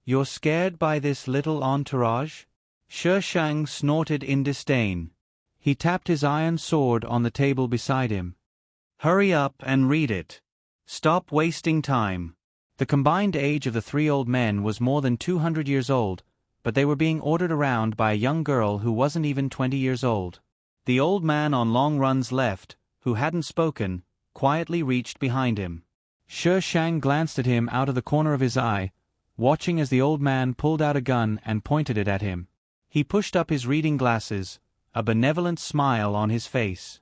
You're scared by this little entourage? Sher Shang snorted in disdain. He tapped his iron sword on the table beside him. Hurry up and read it. Stop wasting time. The combined age of the three old men was more than 200 years old, but they were being ordered around by a young girl who wasn't even 20 years old. The old man on Long Run's left, who hadn't spoken, quietly reached behind him. Sher Shang glanced at him out of the corner of his eye, watching as the old man pulled out a gun and pointed it at him. He pushed up his reading glasses, a benevolent smile on his face.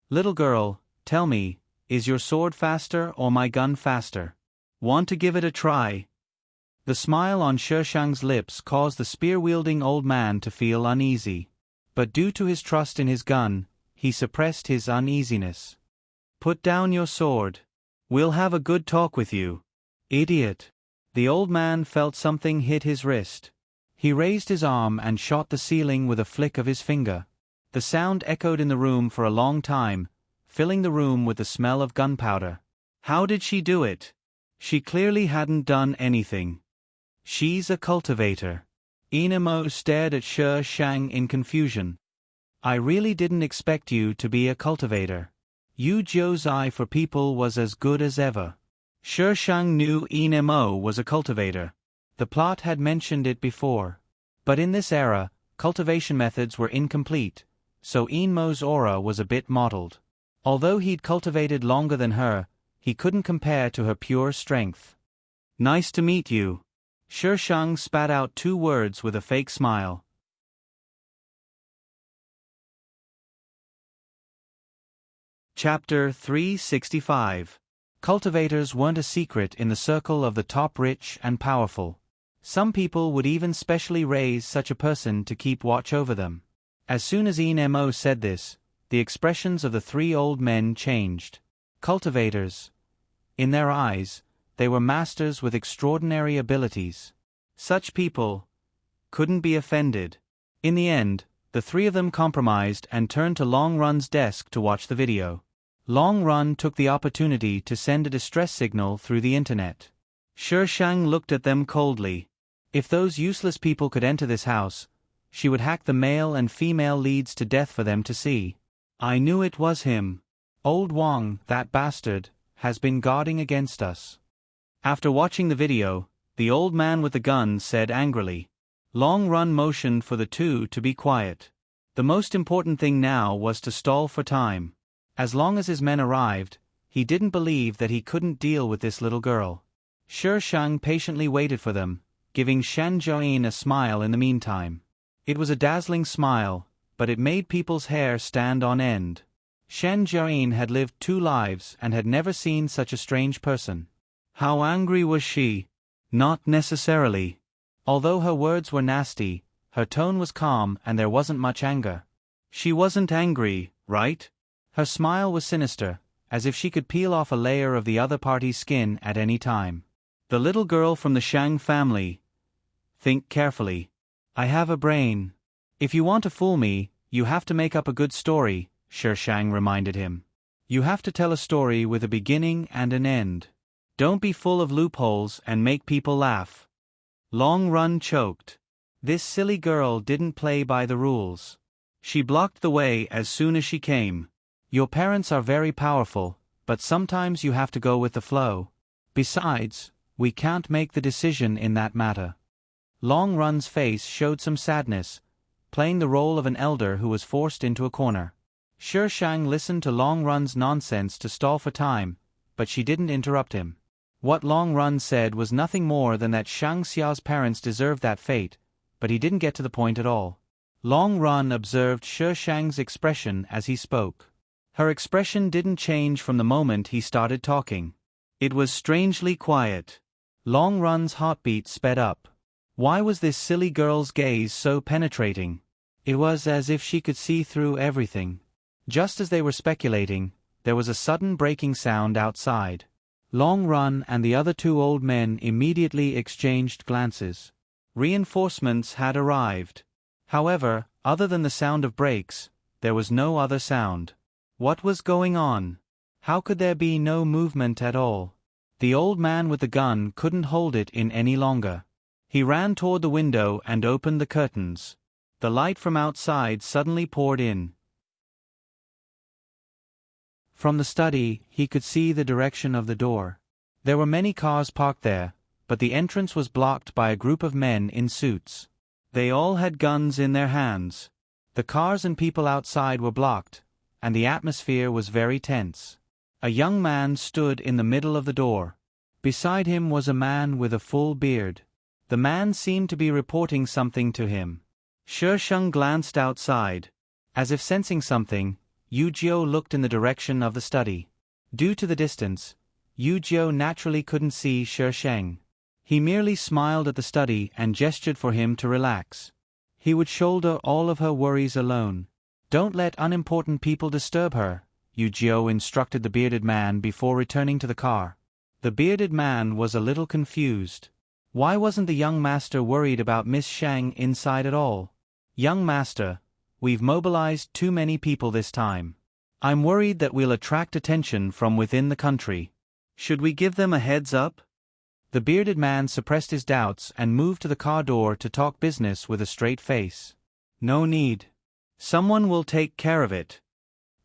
Little girl, tell me, is your sword faster or my gun faster? Want to give it a try? The smile on Sher Shang's lips caused the spear-wielding old man to feel uneasy. But due to his trust in his gun, he suppressed his uneasiness. Put down your sword. We'll have a good talk with you. Idiot. The old man felt something hit his wrist. He raised his arm and shot the ceiling with a flick of his finger. The sound echoed in the room for a long time, filling the room with the smell of gunpowder. How did she do it? She clearly hadn't done anything. She's a cultivator. Inamo stared at Sher Shang in confusion. I really didn't expect you to be a cultivator. Yu Zhou's eye for people was as good as ever. Sher Shang knew Inamo was a cultivator. The plot had mentioned it before. But in this era, cultivation methods were incomplete, so Inmo's aura was a bit mottled. Although he'd cultivated longer than her, he couldn't compare to her pure strength. Nice to meet you. Sher Shang spat out 2 words with a fake smile. Chapter 365. Cultivators weren't a secret in the circle of the top rich and powerful. Some people would even specially raise such a person to keep watch over them. As soon as Inmo said this, the expressions of the 3 old men changed. Cultivators. In their eyes, they were masters with extraordinary abilities. Such people couldn't be offended. In the end, the 3 of them compromised and turned to Long Run's desk to watch the video. Long Run took the opportunity to send a distress signal through the internet. Sher Shang looked at them coldly. If those useless people could enter this house, she would hack the male and female leads to death for them to see. I knew it was him. Old Wang, that bastard, has been guarding against us. After watching the video, the old man with the gun said angrily. Long Run motioned for the 2 to be quiet. The most important thing now was to stall for time. As long as his men arrived, he didn't believe that he couldn't deal with this little girl. Sher Shang patiently waited for them, giving Shan Jiayin a smile in the meantime. It was a dazzling smile, but it made people's hair stand on end. Shan Jiayin had lived 2 lives and had never seen such a strange person. How angry was she? Not necessarily. Although her words were nasty, her tone was calm and there wasn't much anger. She wasn't angry, right? Her smile was sinister, as if she could peel off a layer of the other party's skin at any time. The little girl from the Shang family. Think carefully. I have a brain. If you want to fool me, you have to make up a good story, Sher Shang reminded him. You have to tell a story with a beginning and an end. Don't be full of loopholes and make people laugh. Long Run choked. This silly girl didn't play by the rules. She blocked the way as soon as she came. Your parents are very powerful, but sometimes you have to go with the flow. Besides, We can't make the decision in that matter. Long Run's face showed some sadness, playing the role of an elder who was forced into a corner. Sher Shang listened to Long Run's nonsense to stall for time, but she didn't interrupt him. What Long Run said was nothing more than that Shang Xiao's parents deserved that fate, but he didn't get to the point at all. Long Run observed Sher Shang's expression as he spoke. Her expression didn't change from the moment he started talking. It was strangely quiet. Long Run's heartbeat sped up. Why was this silly girl's gaze so penetrating? It was as if she could see through everything. Just as they were speculating, there was a sudden breaking sound outside. Long Run and the other two old men immediately exchanged glances. Reinforcements had arrived. However, other than the sound of brakes, there was no other sound. What was going on? How could there be no movement at all? The old man with the gun couldn't hold it in any longer. He ran toward the window and opened the curtains. The light from outside suddenly poured in. From the study, he could see the direction of the door. There were many cars parked there, but the entrance was blocked by a group of men in suits. They all had guns in their hands. The cars and people outside were blocked, and the atmosphere was very tense. A young man stood in the middle of the door. Beside him was a man with a full beard. The man seemed to be reporting something to him. Sher Shang glanced outside. As if sensing something, Yu Jiu looked in the direction of the study. Due to the distance, Yu Jiu naturally couldn't see Sher Shang. He merely smiled at the study and gestured for him to relax. He would shoulder all of her worries alone. Don't let unimportant people disturb her, Yu Jiu instructed the bearded man before returning to the car. The bearded man was a little confused. Why wasn't the young master worried about Miss Shang inside at all? Young master, we've mobilized too many people this time. I'm worried that we'll attract attention from within the country. Should we give them a heads up? The bearded man suppressed his doubts and moved to the car door to talk business with a straight face. No need. Someone will take care of it.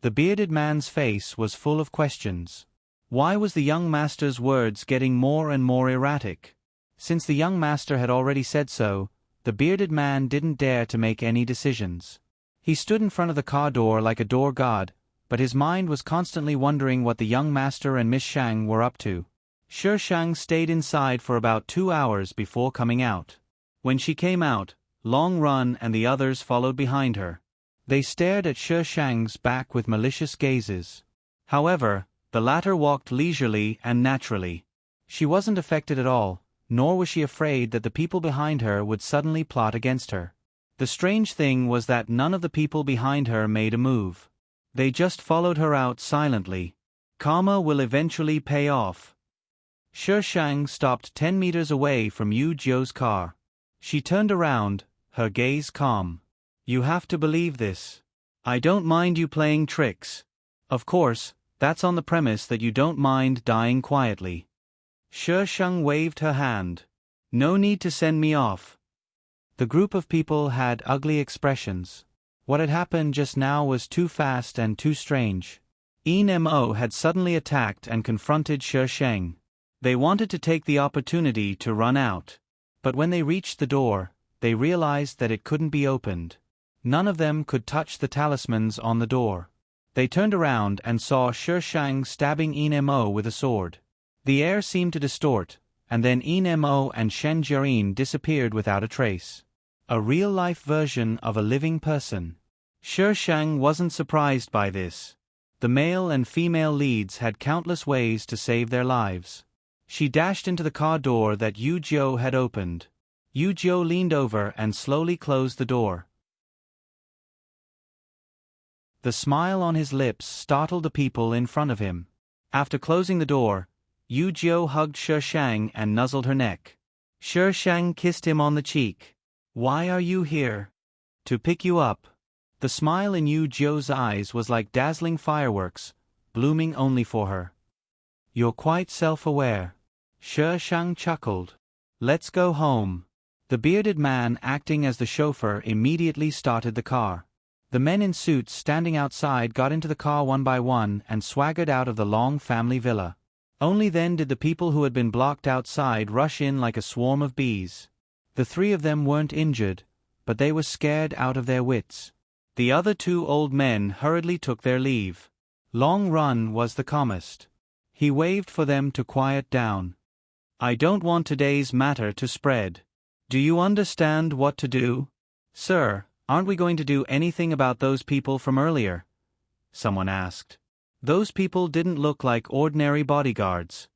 The bearded man's face was full of questions. Why was the young master's words getting more and more erratic? Since the young master had already said so, the bearded man didn't dare to make any decisions. He stood in front of the car door like a door guard, but his mind was constantly wondering what the young master and Miss Shang were up to. Sher Shang stayed inside for about 2 hours before coming out. When she came out, Long Run and the others followed behind her. They stared at Sher Shang's back with malicious gazes. However, the latter walked leisurely and naturally. She wasn't affected at all, nor was she afraid that the people behind her would suddenly plot against her. The strange thing was that none of the people behind her made a move. They just followed her out silently. Karma will eventually pay off. Sher Shang stopped 10 meters away from Yu Jiu's car. She turned around, her gaze calm. You have to believe this. I don't mind you playing tricks. Of course, that's on the premise that you don't mind dying quietly. Sher Shang waved her hand. No need to send me off. The group of people had ugly expressions. What had happened just now was too fast and too strange. Mo had suddenly attacked and confronted Sher Shang. They wanted to take the opportunity to run out. But when they reached the door, they realized that it couldn't be opened. None of them could touch the talismans on the door. They turned around and saw Sher Shang stabbing Mo with a sword. The air seemed to distort, and then Mo and Shen Jiayin disappeared without a trace. A real-life version of a living person. Sher Shang wasn't surprised by this. The male and female leads had countless ways to save their lives. She dashed into the car door that Yu Jiu had opened. Yu Jiu leaned over and slowly closed the door. The smile on his lips startled the people in front of him. After closing the door, Yu Jiu hugged Sher Shang and nuzzled her neck. Sher Shang kissed him on the cheek. Why are you here? To pick you up. The smile in Yu Jiu's eyes was like dazzling fireworks, blooming only for her. You're quite self-aware. Sher Shang chuckled. Let's go home. The bearded man acting as the chauffeur immediately started the car. The men in suits standing outside got into the car one by one and swaggered out of the Long family villa. Only then did the people who had been blocked outside rush in like a swarm of bees. The 3 of them weren't injured, but they were scared out of their wits. The other 2 old men hurriedly took their leave. Long Run was the calmest. He waved for them to quiet down. "I don't want today's matter to spread. Do you understand what to do?" "Sir, aren't we going to do anything about those people from earlier?" someone asked. "Those people didn't look like ordinary bodyguards.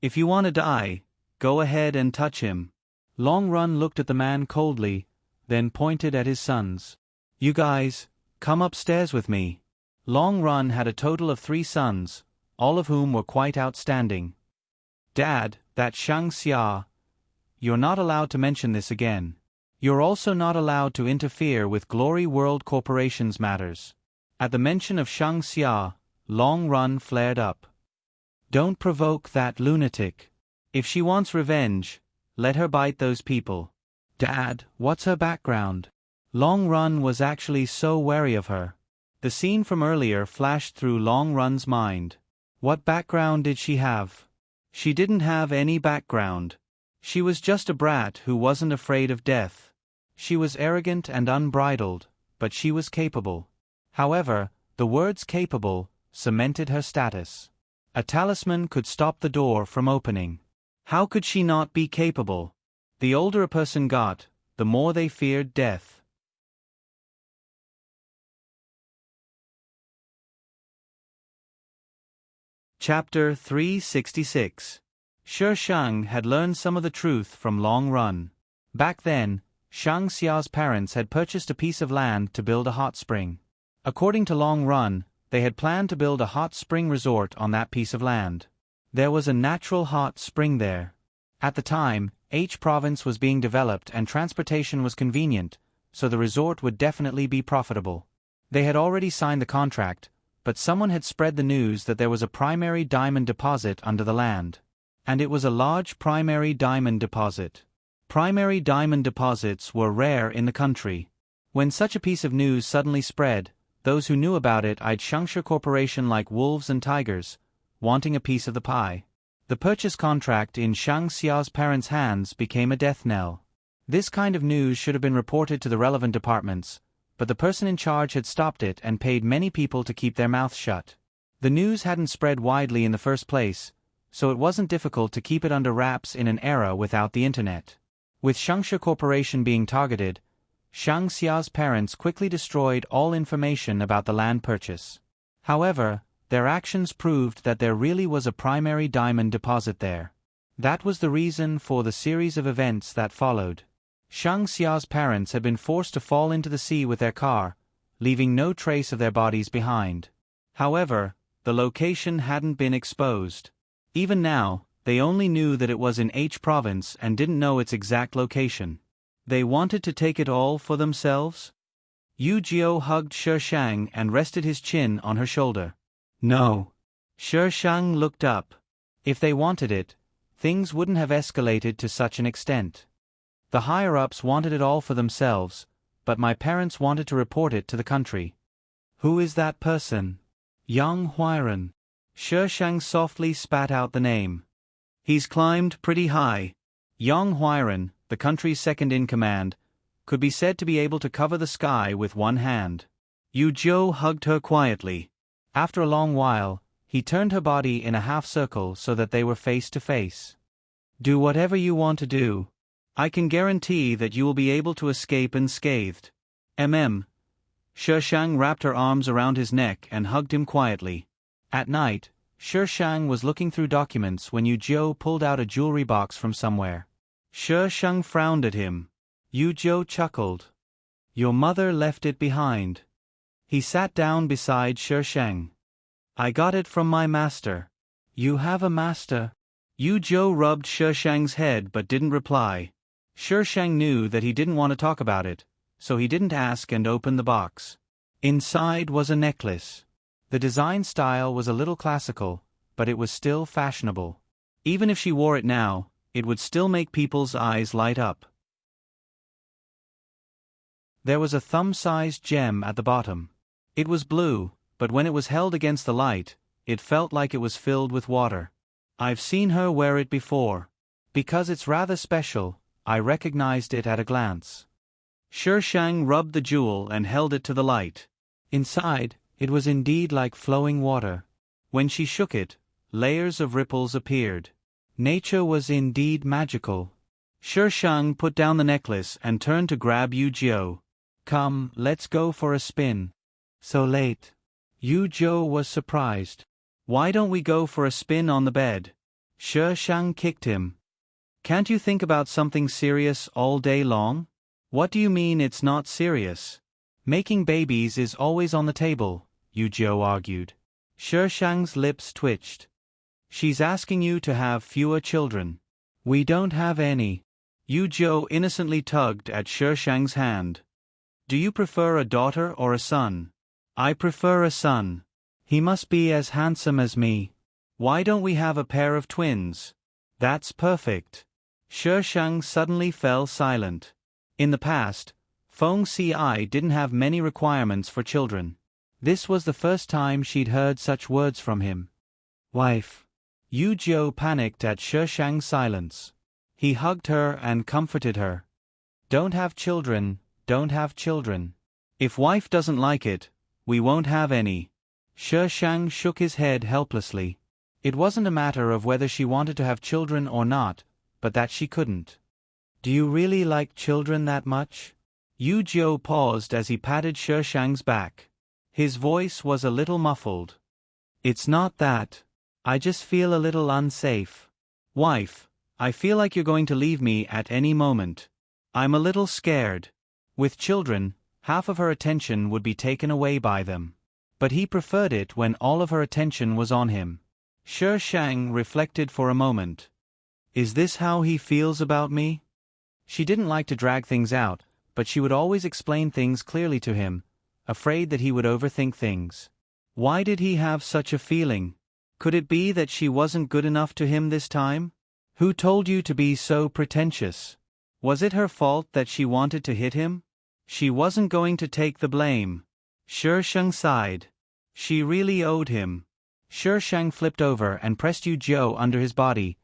If you want to die, go ahead and touch him." Long Run looked at the man coldly, then pointed at his sons. "You guys, come upstairs with me." Long Run had a total of 3 sons, all of whom were quite outstanding. "Dad, that Shang Xia. You're not allowed to mention this again. You're also not allowed to interfere with Glory World Corporation's matters." At the mention of Shang Xia, Long Run flared up. "Don't provoke that lunatic. If she wants revenge, let her bite those people." "Dad, what's her background?" Long Run was actually so wary of her. The scene from earlier flashed through Long Run's mind. What background did she have? She didn't have any background. She was just a brat who wasn't afraid of death. She was arrogant and unbridled, but she was capable. However, the words capable cemented her status. A talisman could stop the door from opening. How could she not be capable? The older a person got, the more they feared death. Chapter 366. Shi Shang had learned some of the truth from Long Run. Back then, Shang Xia's parents had purchased a piece of land to build a hot spring. According to Long Run, they had planned to build a hot spring resort on that piece of land. There was a natural hot spring there. At the time, H province was being developed and transportation was convenient, so the resort would definitely be profitable. They had already signed the contract, but someone had spread the news that there was a primary diamond deposit under the land. And it was a large primary diamond deposit. Primary diamond deposits were rare in the country. When such a piece of news suddenly spread, those who knew about it eyed Shangsha Corporation like wolves and tigers, wanting a piece of the pie. The purchase contract in Shang Xia's parents' hands became a death knell. This kind of news should have been reported to the relevant departments, but the person in charge had stopped it and paid many people to keep their mouths shut. The news hadn't spread widely in the first place, so it wasn't difficult to keep it under wraps in an era without the internet. With Shangsha Corporation being targeted, Shang Xia's parents quickly destroyed all information about the land purchase. However, their actions proved that there really was a primary diamond deposit there. That was the reason for the series of events that followed. Shang Xia's parents had been forced to fall into the sea with their car, leaving no trace of their bodies behind. However, the location hadn't been exposed. Even now, they only knew that it was in H province and didn't know its exact location. They wanted to take it all for themselves? Yu Jiao hugged Shi Shang and rested his chin on her shoulder. No. Shi Shang looked up. If they wanted it, things wouldn't have escalated to such an extent. The higher-ups wanted it all for themselves, but my parents wanted to report it to the country. Who is that person? Yang Huairan. Shi Shang softly spat out the name. He's climbed pretty high. Yang Huairan, the country's second-in-command, could be said to be able to cover the sky with one hand. Yu Zhou hugged her quietly. After a long while, he turned her body in a half-circle so that they were face to face. Do whatever you want to do. I can guarantee that you will be able to escape unscathed. Shi Shang wrapped her arms around his neck and hugged him quietly. At night, Shi Shang was looking through documents when Yu Zhou pulled out a jewelry box from somewhere. Shi Shang frowned at him. Yu Zhou chuckled. Your mother left it behind. He sat down beside Shi Shang. I got it from my master. You have a master? Yu Zhou rubbed Shi Shang's head but didn't reply. Shi Shang knew that he didn't want to talk about it, so he didn't ask and opened the box. Inside was a necklace. The design style was a little classical, but it was still fashionable. Even if she wore it now, it would still make people's eyes light up. There was a thumb-sized gem at the bottom. It was blue, but when it was held against the light, it felt like it was filled with water. I've seen her wear it before. Because it's rather special, I recognized it at a glance. Shang rubbed the jewel and held it to the light. Inside, it was indeed like flowing water. When she shook it, layers of ripples appeared. Nature was indeed magical. Shang put down the necklace and turned to grab Yu Jiu. Come, let's go for a spin. So late. Yu Jiu was surprised. Why don't we go for a spin on the bed? Shang kicked him. Can't you think about something serious all day long? What do you mean it's not serious? Making babies is always on the table, Yu Jiu argued. Shang's lips twitched. She's asking you to have fewer children. We don't have any. Yu Jiu innocently tugged at Shang's hand. Do you prefer a daughter or a son? I prefer a son. He must be as handsome as me. Why don't we have a pair of twins? That's perfect. Shang suddenly fell silent. In the past, Feng Ci didn't have many requirements for children. This was the first time she'd heard such words from him. Wife. Yu Jiu panicked at Shang's silence. He hugged her and comforted her. Don't have children, don't have children. If wife doesn't like it, we won't have any. Shang shook his head helplessly. It wasn't a matter of whether she wanted to have children or not, but that she couldn't. Do you really like children that much? Yu Jiu paused as he patted Shang's back. His voice was a little muffled. It's not that. I just feel a little unsafe. Wife, I feel like you're going to leave me at any moment. I'm a little scared. With children, half of her attention would be taken away by them. But he preferred it when all of her attention was on him. Shang reflected for a moment. Is this how he feels about me? She didn't like to drag things out, but she would always explain things clearly to him, afraid that he would overthink things. Why did he have such a feeling? Could it be that she wasn't good enough to him this time? Who told you to be so pretentious? Was it her fault that she wanted to hit him? She wasn't going to take the blame. Shang sighed. She really owed him. Shang flipped over and pressed Yu Jiu under his body,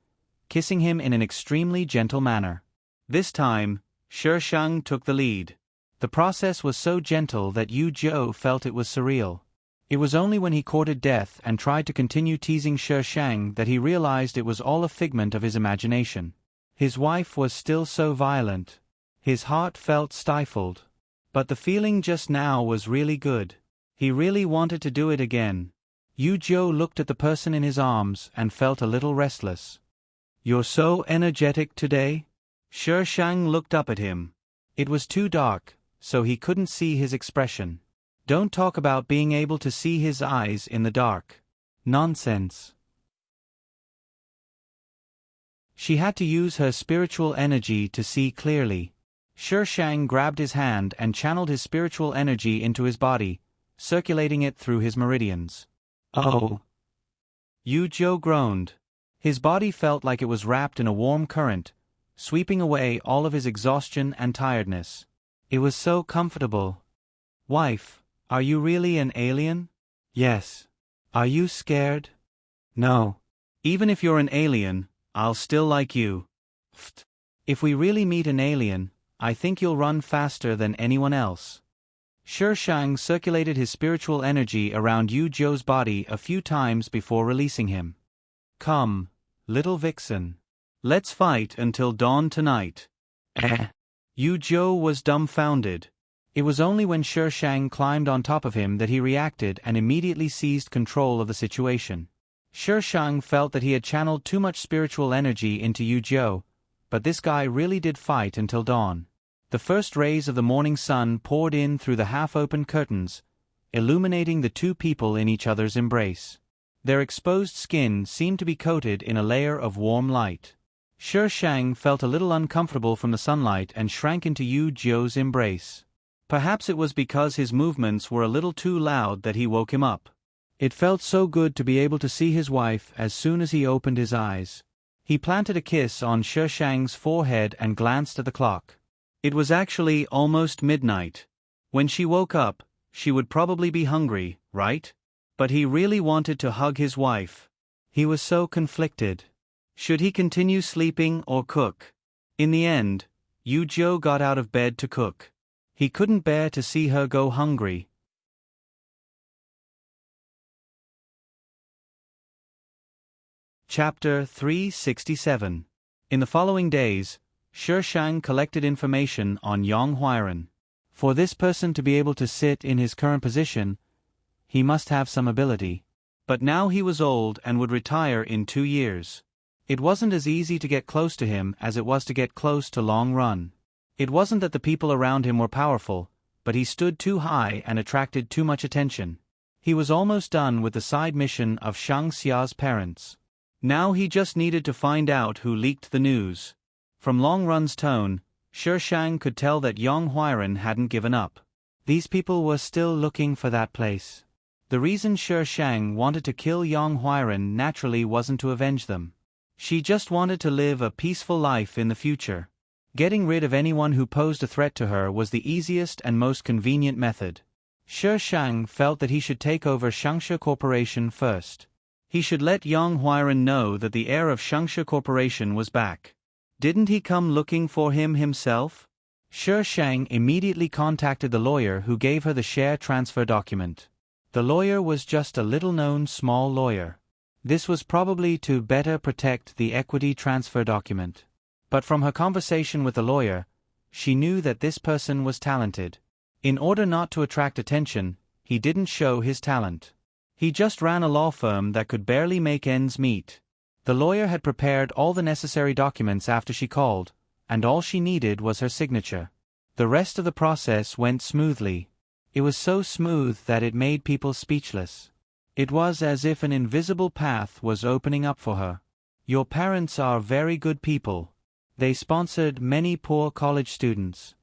kissing him in an extremely gentle manner. This time, Shang took the lead. The process was so gentle that Yu Jiu felt it was surreal. It was only when he courted death and tried to continue teasing Shang that he realized it was all a figment of his imagination. His wife was still so violent. His heart felt stifled. But the feeling just now was really good. He really wanted to do it again. Yu Jiu looked at the person in his arms and felt a little restless. You're so energetic today? Shang looked up at him. It was too dark, so he couldn't see his expression. Don't talk about being able to see his eyes in the dark. Nonsense. She had to use her spiritual energy to see clearly. Shang grabbed his hand and channeled his spiritual energy into his body, circulating it through his meridians. Oh. Yu Jiu groaned. His body felt like it was wrapped in a warm current, sweeping away all of his exhaustion and tiredness. It was so comfortable. Wife, are you really an alien? Yes. Are you scared? No. Even if you're an alien, I'll still like you. Pfft. If we really meet an alien, I think you'll run faster than anyone else. Shang circulated his spiritual energy around Yu Jiu's body a few times before releasing him. Come, little vixen. Let's fight until dawn tonight. Yu Jiu was dumbfounded. It was only when Shang climbed on top of him that he reacted and immediately seized control of the situation. Shang felt that he had channeled too much spiritual energy into Yu Jiu, but this guy really did fight until dawn. The first rays of the morning sun poured in through the half-opened curtains, illuminating the two people in each other's embrace. Their exposed skin seemed to be coated in a layer of warm light. Shang felt a little uncomfortable from the sunlight and shrank into Yu Jiu's embrace. Perhaps it was because his movements were a little too loud that he woke him up. It felt so good to be able to see his wife as soon as he opened his eyes. He planted a kiss on Shang's forehead and glanced at the clock. It was actually almost midnight. When she woke up, she would probably be hungry, right? But he really wanted to hug his wife. He was so conflicted. Should he continue sleeping or cook? In the end, Yu Zhou got out of bed to cook. He couldn't bear to see her go hungry. Chapter 367. In the following days, Shi Shang collected information on Yang Huairan. For this person to be able to sit in his current position, he must have some ability. But now he was old and would retire in 2 years. It wasn't as easy to get close to him as it was to get close to Long Run. It wasn't that the people around him were powerful, but he stood too high and attracted too much attention. He was almost done with the side mission of Shang Xia's parents. Now he just needed to find out who leaked the news. From Long Run's tone, Shi Shang could tell that Yang Huairan hadn't given up. These people were still looking for that place. The reason Shi Shang wanted to kill Yang Huairan naturally wasn't to avenge them. She just wanted to live a peaceful life in the future. Getting rid of anyone who posed a threat to her was the easiest and most convenient method. Shi Shang felt that he should take over Shangsha Corporation first. He should let Yang Huairan know that the heir of Shangsha Corporation was back. Didn't he come looking for him himself? Shi Shang immediately contacted the lawyer who gave her the share transfer document. The lawyer was just a little-known small lawyer. This was probably to better protect the equity transfer document. But from her conversation with the lawyer, she knew that this person was talented. In order not to attract attention, he didn't show his talent. He just ran a law firm that could barely make ends meet. The lawyer had prepared all the necessary documents after she called, and all she needed was her signature. The rest of the process went smoothly. It was so smooth that it made people speechless. It was as if an invisible path was opening up for her. Your parents are very good people. They sponsored many poor college students.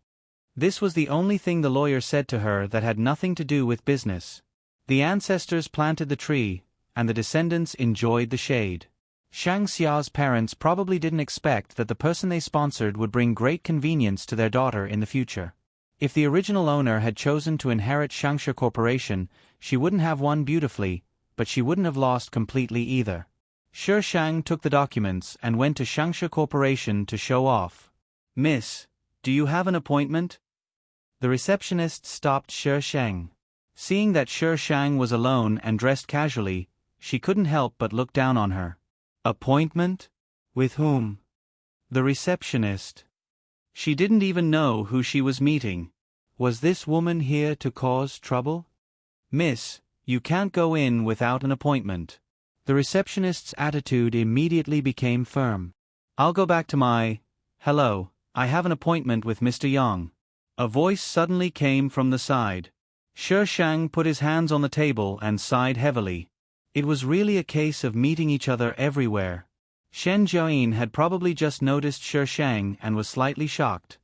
This was the only thing the lawyer said to her that had nothing to do with business. The ancestors planted the tree, and the descendants enjoyed the shade. Shang Xia's parents probably didn't expect that the person they sponsored would bring great convenience to their daughter in the future. If the original owner had chosen to inherit Shangsha Corporation, she wouldn't have won beautifully, but she wouldn't have lost completely either. Shi Shang took the documents and went to Shangsha Corporation to show off. "Miss, do you have an appointment?" The receptionist stopped Shi Shang. Seeing that Shi Shang was alone and dressed casually, she couldn't help but look down on her. Appointment? With whom? The receptionist. She didn't even know who she was meeting. Was this woman here to cause trouble? "Miss, you can't go in without an appointment." The receptionist's attitude immediately became firm. "I'll go back to my... Hello, I have an appointment with Mr. Yang." A voice suddenly came from the side. Shi Shang put his hands on the table and sighed heavily. It was really a case of meeting each other everywhere. Shen Jiayin had probably just noticed Shi Shang and was slightly shocked.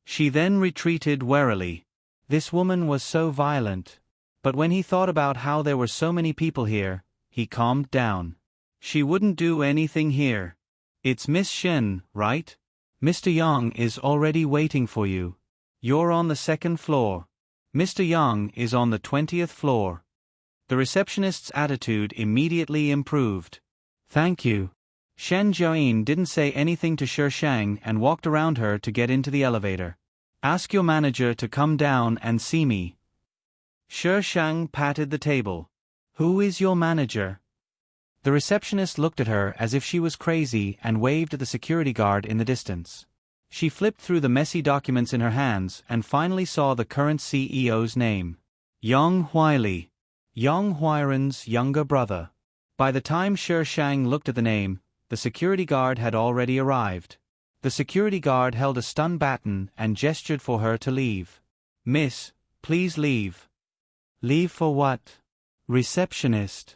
She then retreated warily. This woman was so violent. But when he thought about how there were so many people here, he calmed down. She wouldn't do anything here. "It's Miss Shen, right? Mr. Yang is already waiting for you. You're on the 2nd floor. Mr. Yang is on the 20th floor." The receptionist's attitude immediately improved. "Thank you." Shen Jiayin didn't say anything to Shi Shang and walked around her to get into the elevator. "Ask your manager to come down and see me." Shi Shang patted the table. "Who is your manager?" The receptionist looked at her as if she was crazy and waved at the security guard in the distance. She flipped through the messy documents in her hands and finally saw the current CEO's name. Yang Huaili. Yang Huairan's younger brother. By the time Shi Shang looked at the name, the security guard had already arrived. The security guard held a stun baton and gestured for her to leave. "Miss, please leave." "Leave for what?" "Receptionist."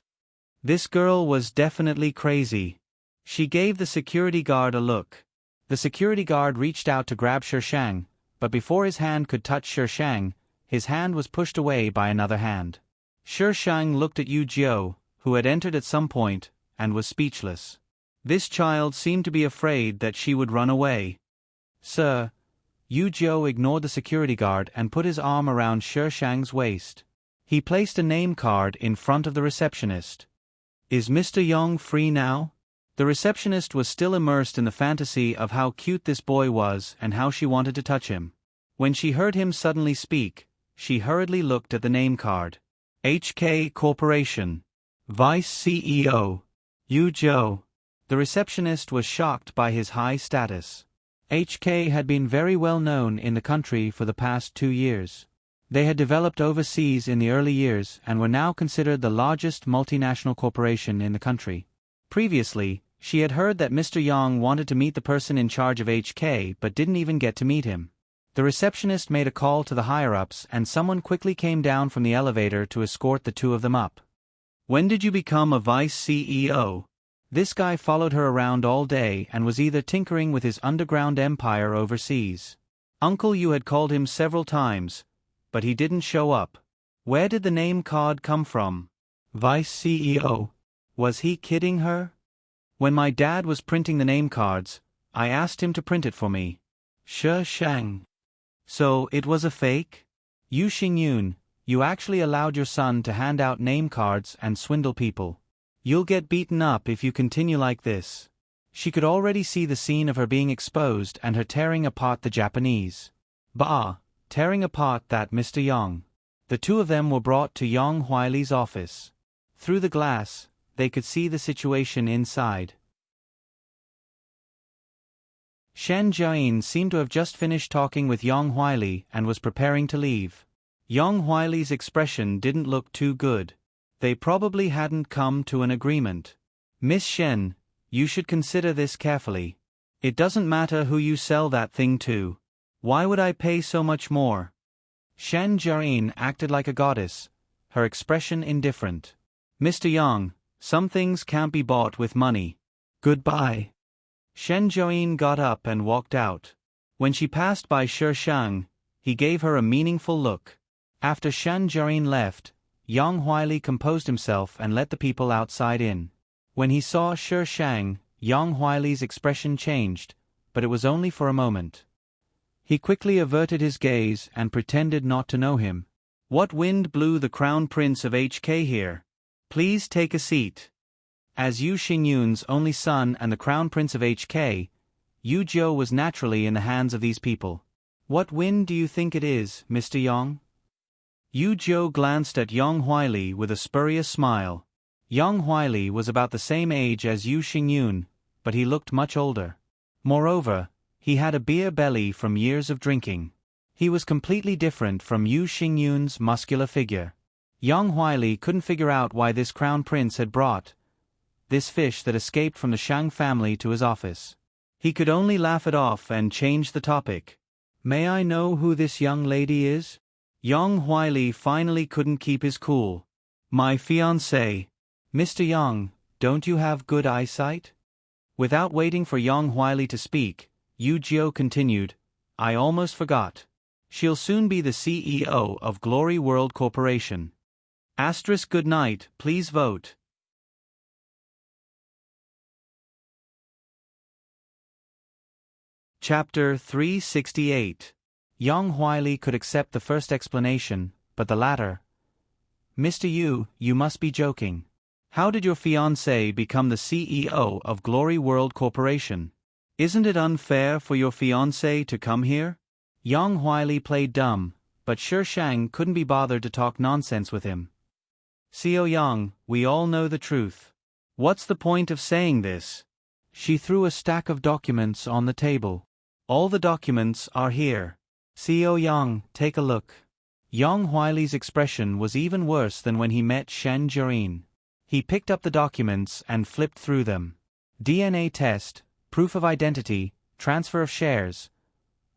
This girl was definitely crazy. She gave the security guard a look. The security guard reached out to grab Shi Shang, but before his hand could touch Shi Shang, his hand was pushed away by another hand. Shi Shang looked at Yu Zhou, who had entered at some point, and was speechless. This child seemed to be afraid that she would run away. "Sir." Yu Zhou ignored the security guard and put his arm around Shi Shang's waist. He placed a name card in front of the receptionist. "Is Mr. Young free now?" The receptionist was still immersed in the fantasy of how cute this boy was and how she wanted to touch him. When she heard him suddenly speak, she hurriedly looked at the name card. HK Corporation. Vice CEO. Yu Zhou. The receptionist was shocked by his high status. HK had been very well known in the country for the past 2 years. They had developed overseas in the early years and were now considered the largest multinational corporation in the country. Previously, she had heard that Mr. Yang wanted to meet the person in charge of HK but didn't even get to meet him. The receptionist made a call to the higher-ups and someone quickly came down from the elevator to escort the two of them up. "When did you become a vice CEO?" This guy followed her around all day and was either tinkering with his underground empire overseas. Uncle Yu had called him several times, but he didn't show up. Where did the name card come from? Vice CEO. Was he kidding her? When my dad was printing the name cards, I asked him to print it for me. Shi Shang. So, it was a fake? Yu Xingyun, you actually allowed your son to hand out name cards and swindle people. You'll get beaten up if you continue like this. She could already see the scene of her being exposed and her tearing apart the Japanese. Bah! Tearing apart that Mr. Yang. The two of them were brought to Yang Huaili's office. Through the glass, they could see the situation inside. Shen Jiayin seemed to have just finished talking with Yang Huaili and was preparing to leave. Yang Huaili's expression didn't look too good. They probably hadn't come to an agreement. "Miss Shen, you should consider this carefully. It doesn't matter who you sell that thing to. Why would I pay so much more?" Shen Jiayin acted like a goddess, her expression indifferent. "Mr. Yang, some things can't be bought with money. Goodbye." Shen Jiayin got up and walked out. When she passed by Shi Shang, he gave her a meaningful look. After Shen Jiayin left, Yang Huaili composed himself and let the people outside in. When he saw Shi Shang, Yang Huaili's expression changed, but it was only for a moment. He quickly averted his gaze and pretended not to know him. "What wind blew the crown prince of HK here? Please take a seat." As Yu Xingyun's only son and the crown prince of HK, Yu Zhou was naturally in the hands of these people. "What wind do you think it is, Mr. Yang?" Yu Zhou glanced at Yang Huaili with a spurious smile. Yang Huaili was about the same age as Yu Xingyun, but he looked much older. Moreover, he had a beer belly from years of drinking. He was completely different from Yu Xingyun's muscular figure. Yang Huaili couldn't figure out why this crown prince had brought this fish that escaped from the Shang family to his office. He could only laugh it off and change the topic. "May I know who this young lady is?" Yang Huaili finally couldn't keep his cool. "My fiancé." "Mr. Yang, don't you have good eyesight?" Without waiting for Yang Huaili to speak, Yu Zhou continued, "I almost forgot. She'll soon be the CEO of Glory World Corporation. Good night, please vote." Chapter 368. Yang Huaili could accept the first explanation, but the latter. "Mr. Yu, you must be joking. How did your fiancé become the CEO of Glory World Corporation? Isn't it unfair for your fiancé to come here?" Yang Huaili played dumb, but Shi Shang couldn't be bothered to talk nonsense with him. "Xiao Yang, we all know the truth. What's the point of saying this?" She threw a stack of documents on the table. "All the documents are here. Xiao Yang, take a look." Yang Huaili's expression was even worse than when he met Shen Jiayin. He picked up the documents and flipped through them. DNA test, proof of identity, transfer of shares.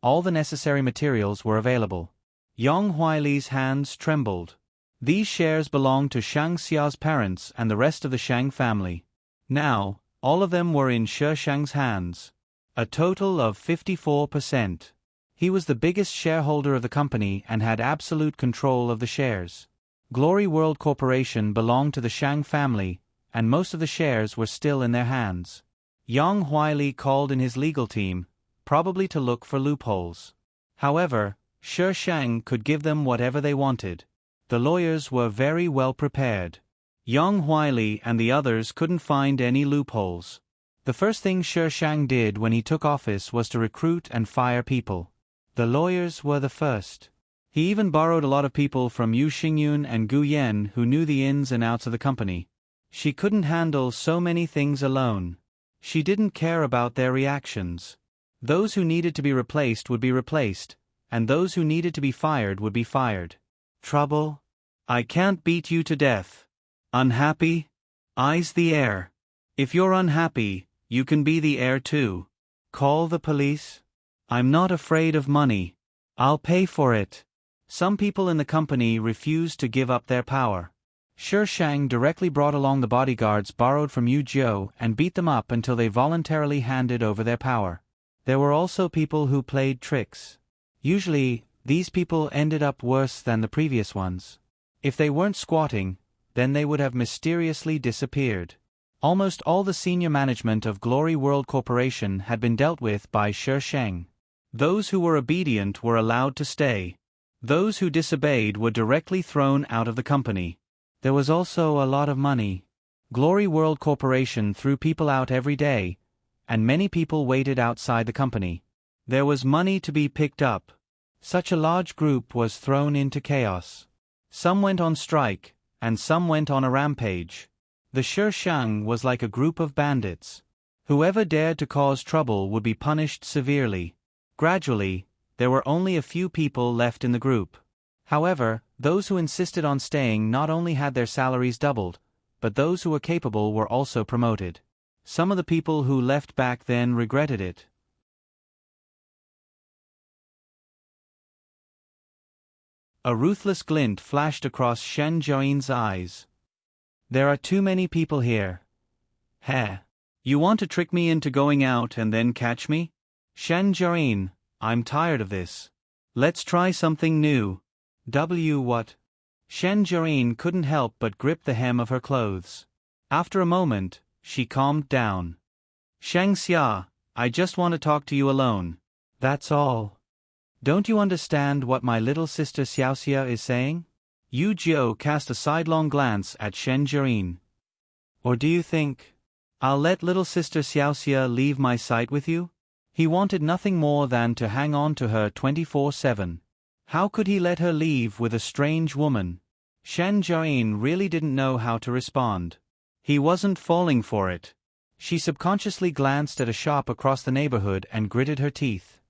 All the necessary materials were available. Yang Huaili's hands trembled. These shares belonged to Shang Xia's parents and the rest of the Shang family. Now, all of them were in Shi Shang's hands. A total of 54%. He was the biggest shareholder of the company and had absolute control of the shares. Glory World Corporation belonged to the Shang family, and most of the shares were still in their hands. Yang Huaili called in his legal team, probably to look for loopholes. However, Shi Shang could give them whatever they wanted. The lawyers were very well prepared. Yang Huili and the others couldn't find any loopholes. The first thing Shi Shang did when he took office was to recruit and fire people. The lawyers were the first. He even borrowed a lot of people from Yu Xingyun and Gu Yan who knew the ins and outs of the company. She couldn't handle so many things alone. She didn't care about their reactions. Those who needed to be replaced would be replaced, and those who needed to be fired would be fired. Trouble? I can't beat you to death. Unhappy? I's the heir. If you're unhappy, you can be the heir too. Call the police? I'm not afraid of money. I'll pay for it. Some people in the company refused to give up their power. Shi Shang directly brought along the bodyguards borrowed from Yu Jiu and beat them up until they voluntarily handed over their power. There were also people who played tricks. Usually, these people ended up worse than the previous ones. If they weren't squatting, then they would have mysteriously disappeared. Almost all the senior management of Glory World Corporation had been dealt with by Shi Shang. Those who were obedient were allowed to stay. Those who disobeyed were directly thrown out of the company. There was also a lot of money. Glory World Corporation threw people out every day, and many people waited outside the company. There was money to be picked up. Such a large group was thrown into chaos. Some went on strike, and some went on a rampage. The Shi Shang was like a group of bandits. Whoever dared to cause trouble would be punished severely. Gradually, there were only a few people left in the group. However, those who insisted on staying not only had their salaries doubled, but those who were capable were also promoted. Some of the people who left back then regretted it. A ruthless glint flashed across Shen Jiaoyin's eyes. There are too many people here. Heh. You want to trick me into going out and then catch me? Shen Jiaoyin, I'm tired of this. Let's try something new. What? Shen Jiaoyin couldn't help but grip the hem of her clothes. After a moment, she calmed down. Shang Xia, I just want to talk to you alone. That's all. Don't you understand what my little sister Xiaoxia is saying? Yu Jiu cast a sidelong glance at Shen Jiaoyin. Or do you think I'll let little sister Xiaoxia leave my sight with you? He wanted nothing more than to hang on to her 24/7. How could he let her leave with a strange woman? Shen Jiaoyin really didn't know how to respond. He wasn't falling for it. She subconsciously glanced at a shop across the neighborhood and gritted her teeth.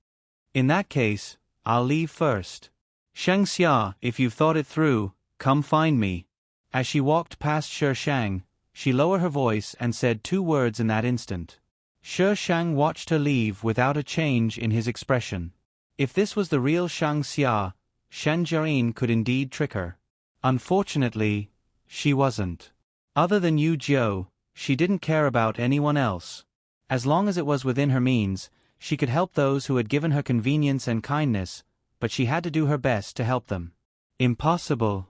In that case, I'll leave first. Shang Xia, if you've thought it through, come find me. As she walked past Shi Shang, she lowered her voice and said 2 words in that instant. Shi Shang watched her leave without a change in his expression. If this was the real Shang Xia, Shen Jiaoyin could indeed trick her. Unfortunately, she wasn't. Other than Yu Jiu, she didn't care about anyone else. As long as it was within her means, she could help those who had given her convenience and kindness, but she had to do her best to help them. Impossible.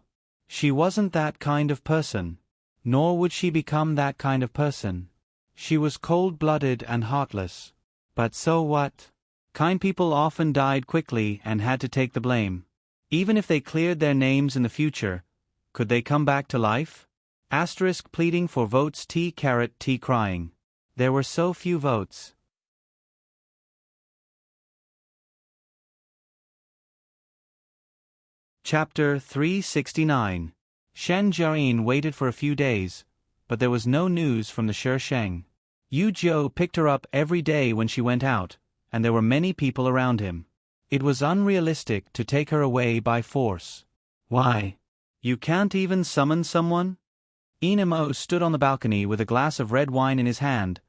She wasn't that kind of person. Nor would she become that kind of person. She was cold-blooded and heartless. But so what? Kind people often died quickly and had to take the blame. Even if they cleared their names in the future, could they come back to life? Asterisk pleading for votes T crying. There were so few votes. Chapter 369. Shen Jiaoyin waited for a few days, but there was no news from the Shi Shang. Yu Jiu picked her up every day when she went out, and there were many people around him. It was unrealistic to take her away by force. Why? You can't even summon someone? Enemo stood on the balcony with a glass of red wine in his hand,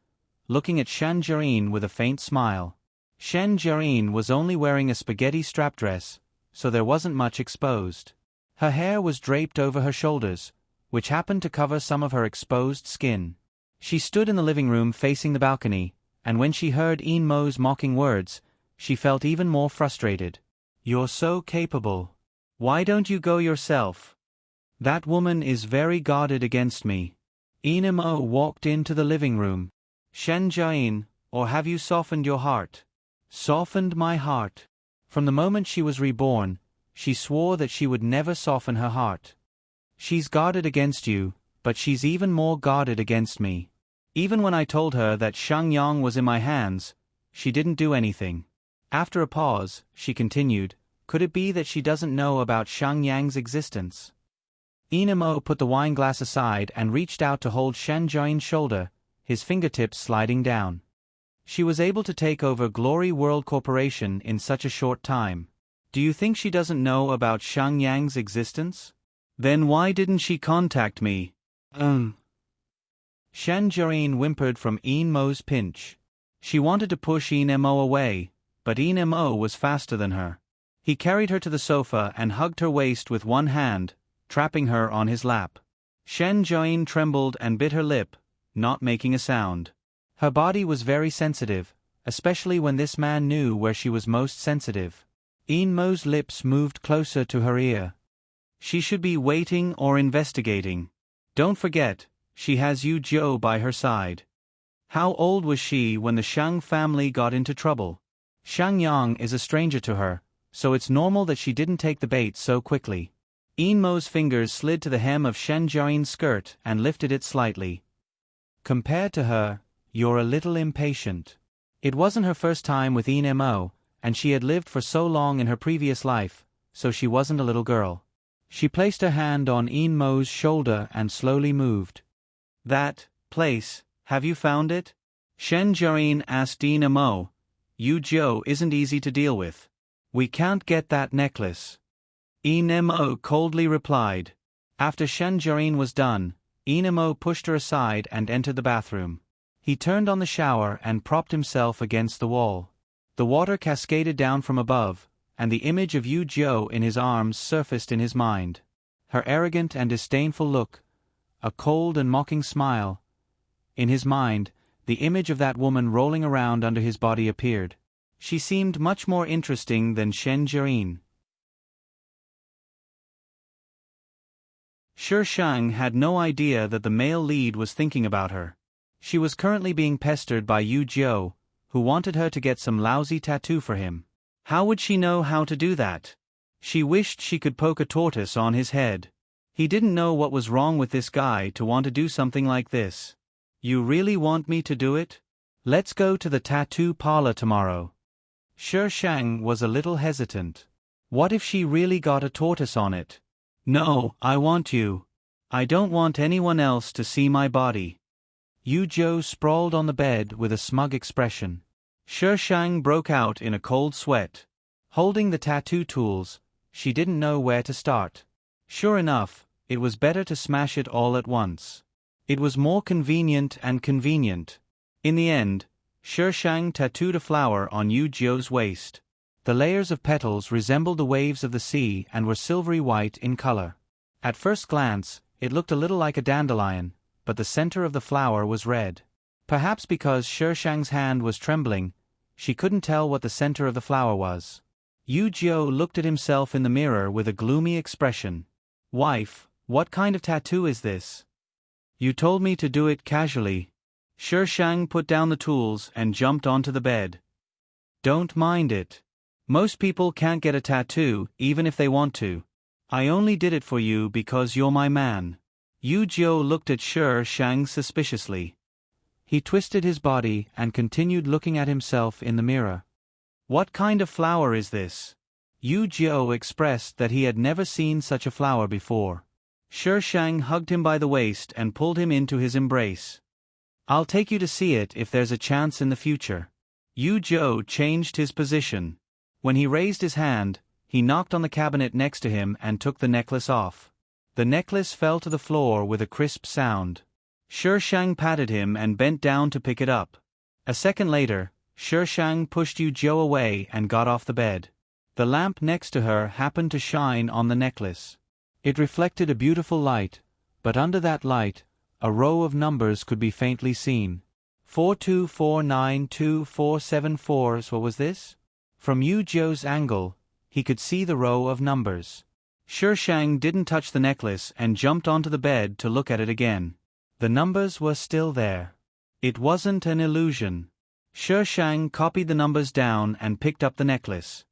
looking at Shen Jiaoyin with a faint smile. Shen Jiaoyin was only wearing a spaghetti strap dress, so there wasn't much exposed. Her hair was draped over her shoulders, which happened to cover some of her exposed skin. She stood in the living room facing the balcony, and when she heard Enmo's mocking words, she felt even more frustrated. You're so capable. Why don't you go yourself? That woman is very guarded against me. Enemo walked into the living room. Shen Jiaoyin, or have you softened your heart? Softened my heart. From the moment she was reborn, she swore that she would never soften her heart. She's guarded against you, but she's even more guarded against me. Even when I told her that Shangyang was in my hands, she didn't do anything. After a pause, she continued, could it be that she doesn't know about Shangyang's existence? Inamo put the wine glass aside and reached out to hold Shen Jiaoyin's shoulder, his fingertips sliding down. She was able to take over Glory World Corporation in such a short time. Do you think she doesn't know about Shangyang's existence? Then why didn't she contact me? Shen Jiaoyin whimpered from Inmo's pinch. She wanted to push Inmo away, but Inmo was faster than her. He carried her to the sofa and hugged her waist with one hand, trapping her on his lap. Shen Jiaoyin trembled and bit her lip, not making a sound. Her body was very sensitive, especially when this man knew where she was most sensitive. Inmo's lips moved closer to her ear. She should be waiting or investigating. Don't forget, she has Yu Jiu by her side. How old was she when the Shang family got into trouble? Shangyang is a stranger to her, so it's normal that she didn't take the bait so quickly. Inmo's fingers slid to the hem of Shen Jiaoyin's skirt and lifted it slightly. Compared to her, you're a little impatient. It wasn't her first time with Inmo, and she had lived for so long in her previous life, so she wasn't a little girl. She placed her hand on Inmo's shoulder and slowly moved. That place, have you found it? Shen Jiaoyin asked Inmo. Yu Jiu isn't easy to deal with. We can't get that necklace. Inmo coldly replied. After Shen Jiaoyin was done, Inmo pushed her aside and entered the bathroom. He turned on the shower and propped himself against the wall. The water cascaded down from above, and the image of Yu Jiu in his arms surfaced in his mind. Her arrogant and disdainful look, a cold and mocking smile. In his mind, the image of that woman rolling around under his body appeared. She seemed much more interesting than Shen Jiaoyin. Shi Shang had no idea that the male lead was thinking about her. She was currently being pestered by Yu Jiu, who wanted her to get some lousy tattoo for him. How would she know how to do that? She wished she could poke a tortoise on his head. He didn't know what was wrong with this guy to want to do something like this. You really want me to do it? Let's go to the tattoo parlor tomorrow. Shi Shang was a little hesitant. What if she really got a tortoise on it? No, I want you. I don't want anyone else to see my body. Yu Jiu sprawled on the bed with a smug expression. Shi Shang broke out in a cold sweat. Holding the tattoo tools, she didn't know where to start. Sure enough, it was better to smash it all at once. It was more convenient and convenient. In the end, Shi Shang tattooed a flower on Yu Jiu's waist. The layers of petals resembled the waves of the sea and were silvery white in color. At first glance, it looked a little like a dandelion, but the center of the flower was red. Perhaps because Shi Shang's hand was trembling, she couldn't tell what the center of the flower was. Yu Jiu looked at himself in the mirror with a gloomy expression. Wife, what kind of tattoo is this? You told me to do it casually. Shi Shang put down the tools and jumped onto the bed. Don't mind it. Most people can't get a tattoo, even if they want to. I only did it for you because you're my man. Yu Jiu looked at Shi Shang suspiciously. He twisted his body and continued looking at himself in the mirror. What kind of flower is this? Yu Jiu expressed that he had never seen such a flower before. Shi Shang hugged him by the waist and pulled him into his embrace. I'll take you to see it if there's a chance in the future. Yu Jiu changed his position. When he raised his hand, he knocked on the cabinet next to him and took the necklace off. The necklace fell to the floor with a crisp sound. Shi Shang patted him and bent down to pick it up. A second later, Shi Shang pushed Yu Jiu away and got off the bed. The lamp next to her happened to shine on the necklace. It reflected a beautiful light, but under that light, a row of numbers could be faintly seen. 42492474. What was this? From Yu Jiu's angle, he could see the row of numbers. Shi Shang didn't touch the necklace and jumped onto the bed to look at it again. The numbers were still there. It wasn't an illusion. Shi Shang copied the numbers down and picked up the necklace.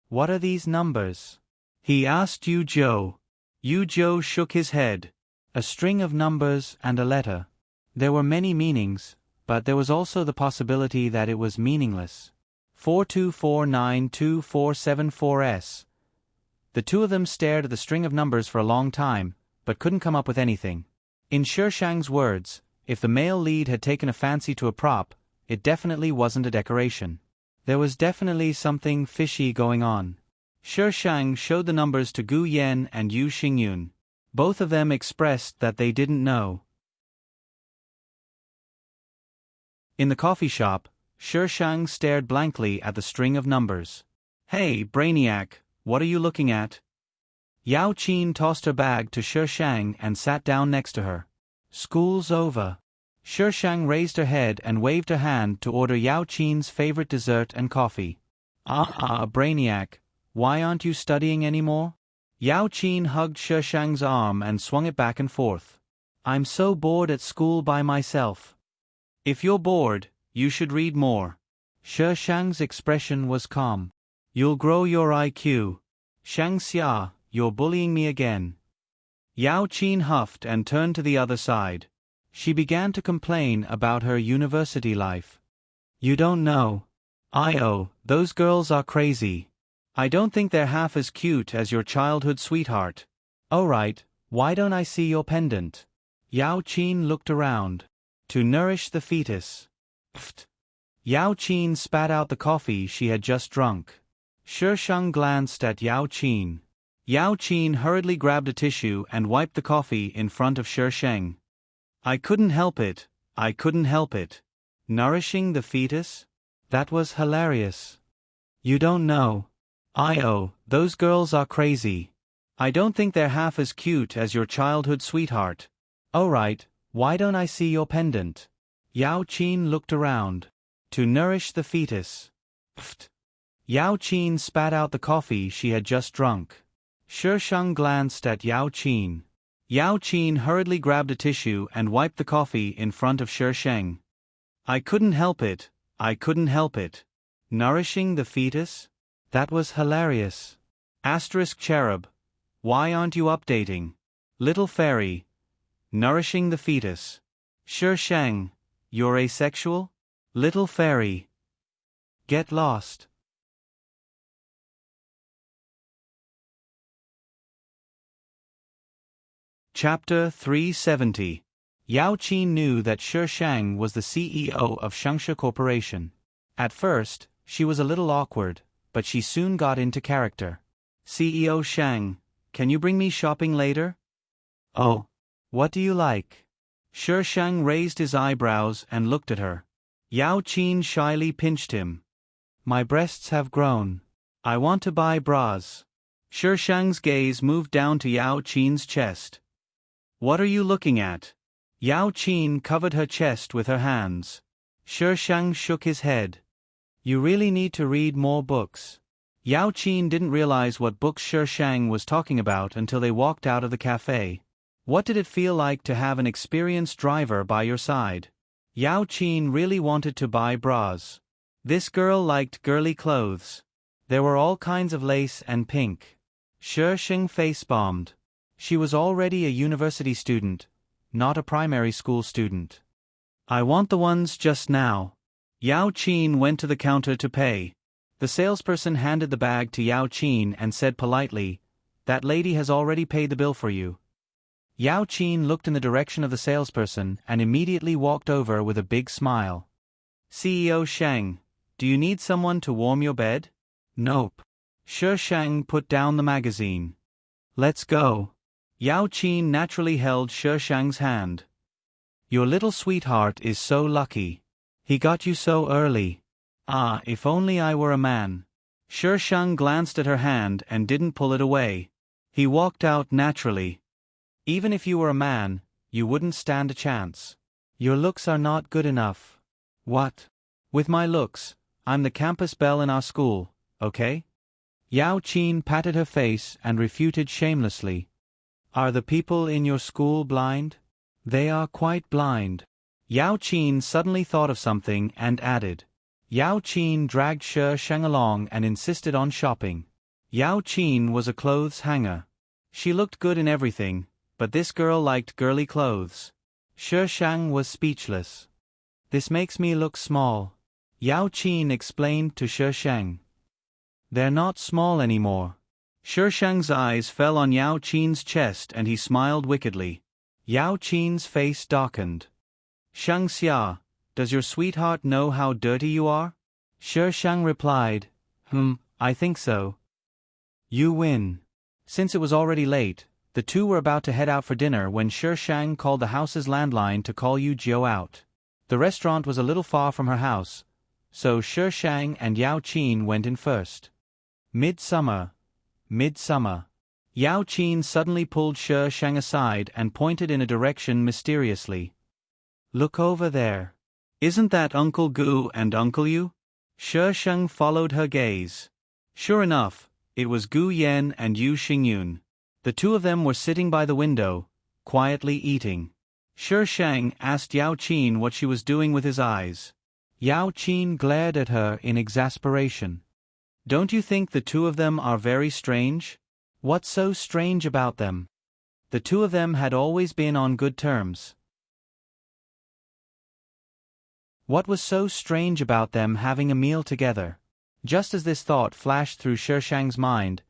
What are these numbers? he asked Yu Zhou. Yu Zhou shook his head. A string of numbers and a letter. There were many meanings, but there was also the possibility that it was meaningless. 42492474S. The two of them stared at the string of numbers for a long time, but couldn't come up with anything. In Shishang's words, if the male lead had taken a fancy to a prop, it definitely wasn't a decoration. There was definitely something fishy going on. Shishang showed the numbers to Gu Yan and Yu Xingyun. Both of them expressed that they didn't know. In the coffee shop, Shishang stared blankly at the string of numbers. Hey, Brainiac, what are you looking at? Yao Qin tossed her bag to Shishang and sat down next to her. School's over. Shishang raised her head and waved her hand to order Yao Qin's favorite dessert and coffee. Brainiac, why aren't you studying anymore? Yao Qin hugged Shishang's arm and swung it back and forth. I'm so bored at school by myself. If you're bored, you should read more. Shishang's expression was calm. You'll grow your IQ. Shangxia, you're bullying me again. Yao Qin huffed and turned to the other side. She began to complain about her university life. You don't know. Those girls are crazy. I don't think they're half as cute as your childhood sweetheart. Alright, why don't I see your pendant? Yao Qin looked around. To nourish the fetus. Pfft. Yao Qin spat out the coffee she had just drunk. Shishang glanced at Yao Qin. Yao Qin hurriedly grabbed a tissue and wiped the coffee in front of Shishang. I couldn't help it. Nourishing the fetus? That was hilarious. You don't know. Those girls are crazy. I don't think they're half as cute as your childhood sweetheart. Alright, why don't I see your pendant? Yao Qin looked around. To nourish the fetus. Pfft. Yao Qin spat out the coffee she had just drunk. Shishang glanced at Yao Qin. Yao Qin hurriedly grabbed a tissue and wiped the coffee in front of Shishang. I couldn't help it. Nourishing the fetus? That was hilarious. *Cherub. Why aren't you updating? Little fairy. Nourishing the fetus. Shishang. You're asexual? Little fairy. Get lost. Chapter 370. Yao Qin knew that Shishang was the CEO of Shangsha Corporation. At first, she was a little awkward, but she soon got into character. CEO Shang, can you bring me shopping later? Oh. What do you like? Shishang raised his eyebrows and looked at her. Yao Qin shyly pinched him. My breasts have grown. I want to buy bras. Shishang's gaze moved down to Yao Qin's chest. What are you looking at? Yao Qin covered her chest with her hands. Shishang shook his head. You really need to read more books. Yao Qin didn't realize what books Shishang was talking about until they walked out of the cafe. What did it feel like to have an experienced driver by your side? Yao Qin really wanted to buy bras. This girl liked girly clothes. There were all kinds of lace and pink. Shishang face-bombed. She was already a university student, not a primary school student. I want the ones just now. Yao Qin went to the counter to pay. The salesperson handed the bag to Yao Qin and said politely, That lady has already paid the bill for you. Yao Qin looked in the direction of the salesperson and immediately walked over with a big smile. CEO Shang, do you need someone to warm your bed? Nope. Shishang put down the magazine. Let's go. Yao Qin naturally held Shishang's hand. Your little sweetheart is so lucky. He got you so early. If only I were a man. Shishang glanced at her hand and didn't pull it away. He walked out naturally. Even if you were a man, you wouldn't stand a chance. Your looks are not good enough. What? With my looks, I'm the campus belle in our school, okay? Yao Qin patted her face and refuted shamelessly. Are the people in your school blind? They are quite blind. Yao Qin suddenly thought of something and added. Yao Qin dragged Shishang along and insisted on shopping. Yao Qin was a clothes hanger. She looked good in everything, but this girl liked girly clothes. Shi Shang was speechless. This makes me look small, Yao Qin explained to Shi Shang. They're not small anymore. Shi Shang's eyes fell on Yao Qin's chest and he smiled wickedly. Yao Qin's face darkened. Shang Xia, does your sweetheart know how dirty you are? Shi Shang replied, I think so. You win. Since it was already late, the two were about to head out for dinner when Shi Shang called the house's landline to call Yu Jiu out. The restaurant was a little far from her house, so Shi Shang and Yao Qin went in first. Midsummer. Midsummer. Yao Qin suddenly pulled Shi Shang aside and pointed in a direction mysteriously. Look over there. Isn't that Uncle Gu and Uncle Yu? Shi Shang followed her gaze. Sure enough, it was Gu Yan and Yu Xingyun. The two of them were sitting by the window, quietly eating. Shi Shang asked Yao Qin what she was doing with his eyes. Yao Qin glared at her in exasperation. Don't you think the two of them are very strange? What's so strange about them? The two of them had always been on good terms. What was so strange about them having a meal together? Just as this thought flashed through Shi Shang's mind,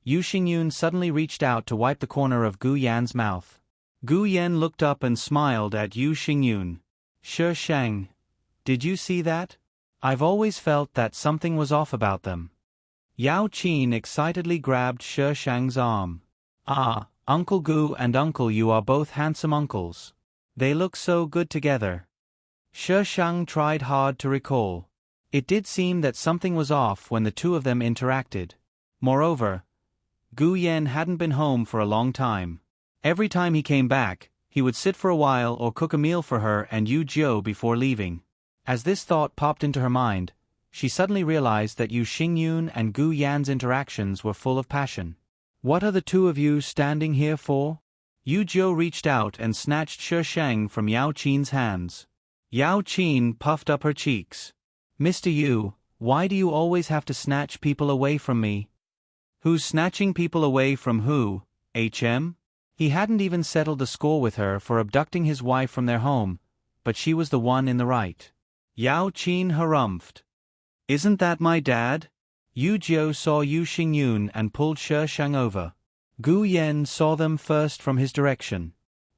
Yu Xingyun suddenly reached out to wipe the corner of Gu Yan's mouth. Gu Yan looked up and smiled at Yu Xingyun. Shi Shang, did you see that? I've always felt that something was off about them. Yao Qin excitedly grabbed Shi Shang's arm. Ah, Uncle Gu and Uncle Yu are both handsome uncles. They look so good together. Shi Shang tried hard to recall. It did seem that something was off when the two of them interacted. Moreover, Gu Yan hadn't been home for a long time. Every time he came back, he would sit for a while or cook a meal for her and Yu Jiu before leaving. As this thought popped into her mind, she suddenly realized that Yu Xingyun and Gu Yan's interactions were full of passion. What are the two of you standing here for? Yu Jiu reached out and snatched Shi Shang from Yao Qin's hands. Yao Qin puffed up her cheeks. Mr. Yu, why do you always have to snatch people away from me? Who's snatching people away from who, HM? He hadn't even settled the score with her for abducting his wife from their home, but she was the one in the right. Yao Qin harumphed. Isn't that my dad? Yu Jiu saw Yu Xingyun and pulled Shi Shang over. Gu Yan saw them first from his direction.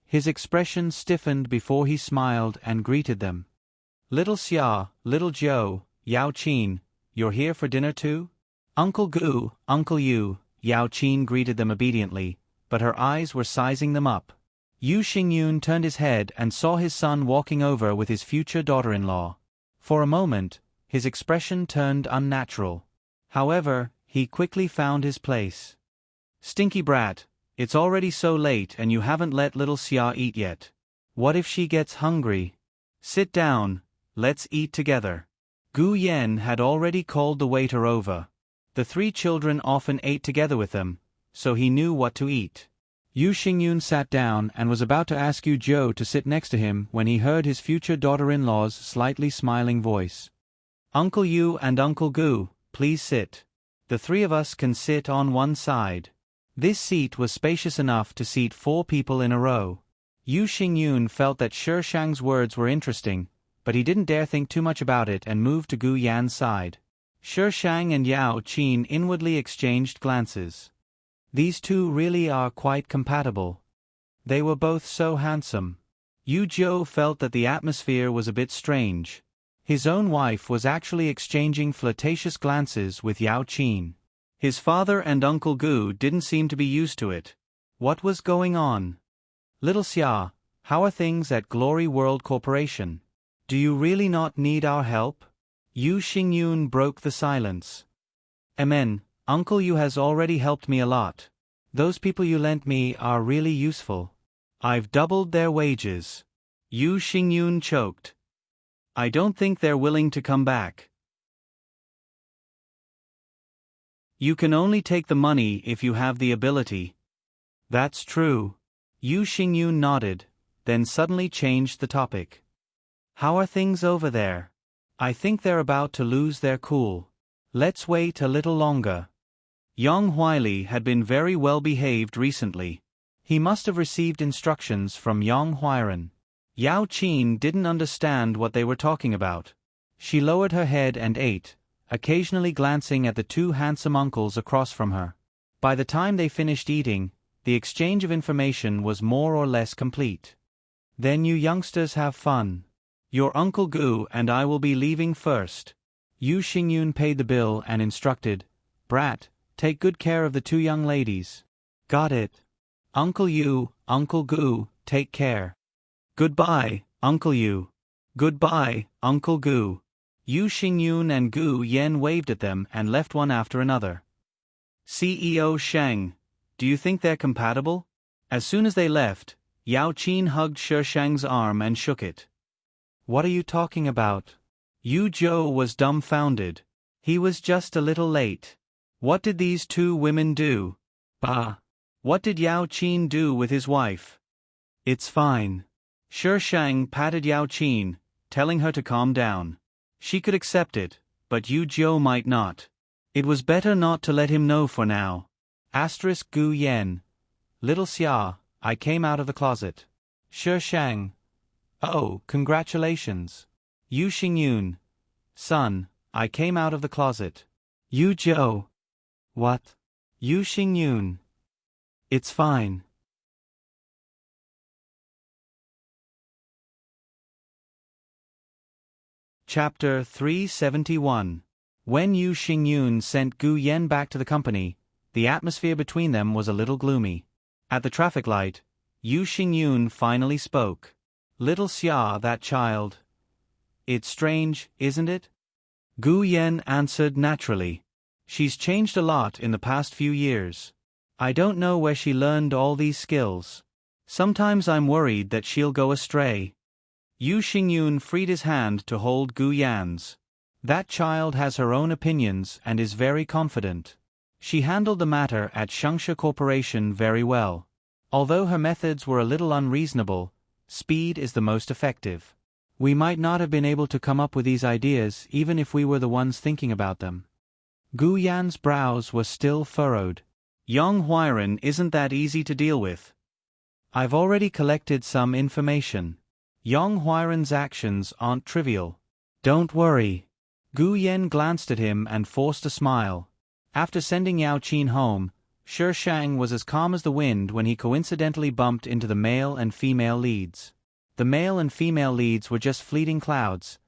His expression stiffened before he smiled and greeted them. Little Xia, Little Jiu, Yao Qin, you're here for dinner too? Uncle Gu, Uncle Yu, Yao Qin greeted them obediently, but her eyes were sizing them up. Yu Xingyun turned his head and saw his son walking over with his future daughter-in-law. For a moment, his expression turned unnatural. However, he quickly found his place. Stinky brat, it's already so late and you haven't let little Xia eat yet. What if she gets hungry? Sit down, let's eat together. Gu Yan had already called the waiter over. The three children often ate together with them, so he knew what to eat. Yu Xingyun sat down and was about to ask Yu Jiu to sit next to him when he heard his future daughter-in-law's slightly smiling voice. Uncle Yu and Uncle Gu, please sit. The three of us can sit on one side. This seat was spacious enough to seat 4 people in a row. Yu Xingyun felt that Shi Shang's words were interesting, but he didn't dare think too much about it and moved to Gu Yan's side. Shi Shang and Yao Qin inwardly exchanged glances. These two really are quite compatible. They were both so handsome. Yu Jiu felt that the atmosphere was a bit strange. His own wife was actually exchanging flirtatious glances with Yao Qin. His father and Uncle Gu didn't seem to be used to it. What was going on? Little Xia, how are things at Glory World Corporation? Do you really not need our help? Yu Xingyun broke the silence. Amen, Uncle Yu has already helped me a lot. Those people you lent me are really useful. I've doubled their wages. Yu Xingyun choked. I don't think they're willing to come back. You can only take the money if you have the ability. That's true. Yu Xingyun nodded, then suddenly changed the topic. How are things over there? I think they're about to lose their cool. Let's wait a little longer. Yang Huili had been very well behaved recently. He must have received instructions from Yang Huiran. Yao Qin didn't understand what they were talking about. She lowered her head and ate, occasionally glancing at the two handsome uncles across from her. By the time they finished eating, the exchange of information was more or less complete. Then you youngsters have fun. Your Uncle Gu and I will be leaving first. Yu Xingyun paid the bill and instructed, Brat, take good care of the two young ladies. Got it. Uncle Yu, Uncle Gu, take care. Goodbye, Uncle Yu. Goodbye, Uncle Gu. Yu Xingyun and Gu Yen waved at them and left one after another. CEO Shang, do you think they're compatible? As soon as they left, Yao Qin hugged Shi Shang's arm and shook it. What are you talking about? Yu Zhou was dumbfounded. He was just a little late. What did these two women do? Bah! What did Yao Qin do with his wife? It's fine. Shi Shang patted Yao Qin, telling her to calm down. She could accept it, but Yu Zhou might not. It was better not to let him know for now. Gu Yen. Little Xia, I came out of the closet. Shi Shang. Oh, congratulations. Yu Xingyun. Son, I came out of the closet. Yu Zhou. What? Yu Xingyun. It's fine. Chapter 371. When Yu Xingyun sent Gu Yen back to the company, the atmosphere between them was a little gloomy. At the traffic light, Yu Xingyun finally spoke. Little Xia, that child. It's strange, isn't it? Gu Yen answered naturally. She's changed a lot in the past few years. I don't know where she learned all these skills. Sometimes I'm worried that she'll go astray. Yu Xingyun freed his hand to hold Gu Yan's. That child has her own opinions and is very confident. She handled the matter at Shengsha Corporation very well. Although her methods were a little unreasonable, speed is the most effective. We might not have been able to come up with these ideas even if we were the ones thinking about them. Gu Yan's brows were still furrowed. Yang Huiran isn't that easy to deal with. I've already collected some information. Yang Huiran's actions aren't trivial. Don't worry. Gu Yen glanced at him and forced a smile. After sending Yao Qin home, Shi Shang was as calm as the wind when he coincidentally bumped into the male and female leads. The male and female leads were just fleeting clouds.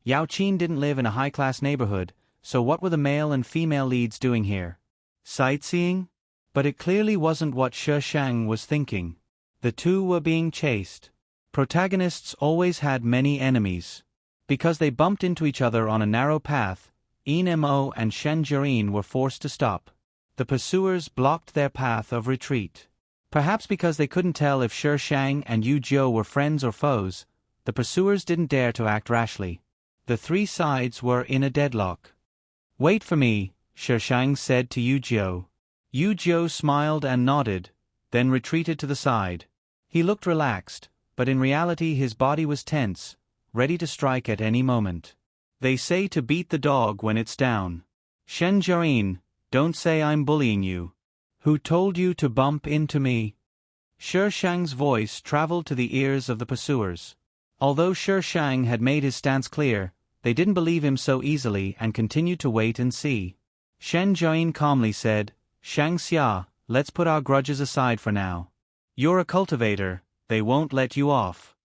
Yao Qin didn't live in a high-class neighborhood, so what were the male and female leads doing here? Sightseeing? But it clearly wasn't what Shi Shang was thinking. The two were being chased. Protagonists always had many enemies. Because they bumped into each other on a narrow path, Mo and Shen Jirin were forced to stop. The pursuers blocked their path of retreat. Perhaps because they couldn't tell if Shi Shang and Yu Zhou were friends or foes, the pursuers didn't dare to act rashly. The three sides were in a deadlock. Wait for me, Shi Shang said to Yu Zhou. Yu Zhou smiled and nodded, then retreated to the side. He looked relaxed, but in reality his body was tense, ready to strike at any moment. They say to beat the dog when it's down. Shen Jirin, don't say I'm bullying you. Who told you to bump into me? Shi Shang's voice traveled to the ears of the pursuers. Although Shi Shang had made his stance clear, they didn't believe him so easily and continued to wait and see. Shen Jirin calmly said, Shang Xia, let's put our grudges aside for now. You're a cultivator, they won't let you off.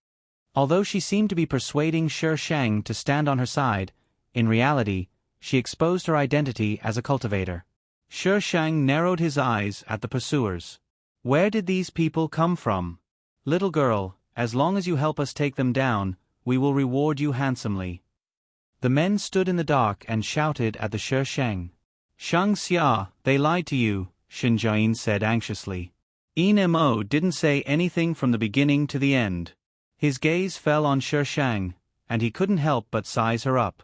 Although she seemed to be persuading Shi Shang to stand on her side, in reality, she exposed her identity as a cultivator. Shi Shang narrowed his eyes at the pursuers. Where did these people come from? Little girl, as long as you help us take them down, we will reward you handsomely. The men stood in the dark and shouted at the Shi Shang. Shang Xia, they lied to you, Shen Jian said anxiously. Mo didn't say anything from the beginning to the end. His gaze fell on Shi Shang, and he couldn't help but size her up.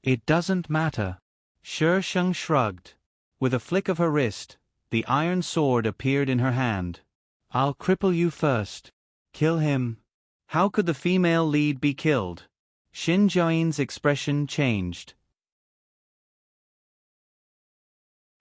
It doesn't matter. Shi Shang shrugged. With a flick of her wrist, the iron sword appeared in her hand. I'll cripple you first. Kill him. How could the female lead be killed? Shen Jian's expression changed.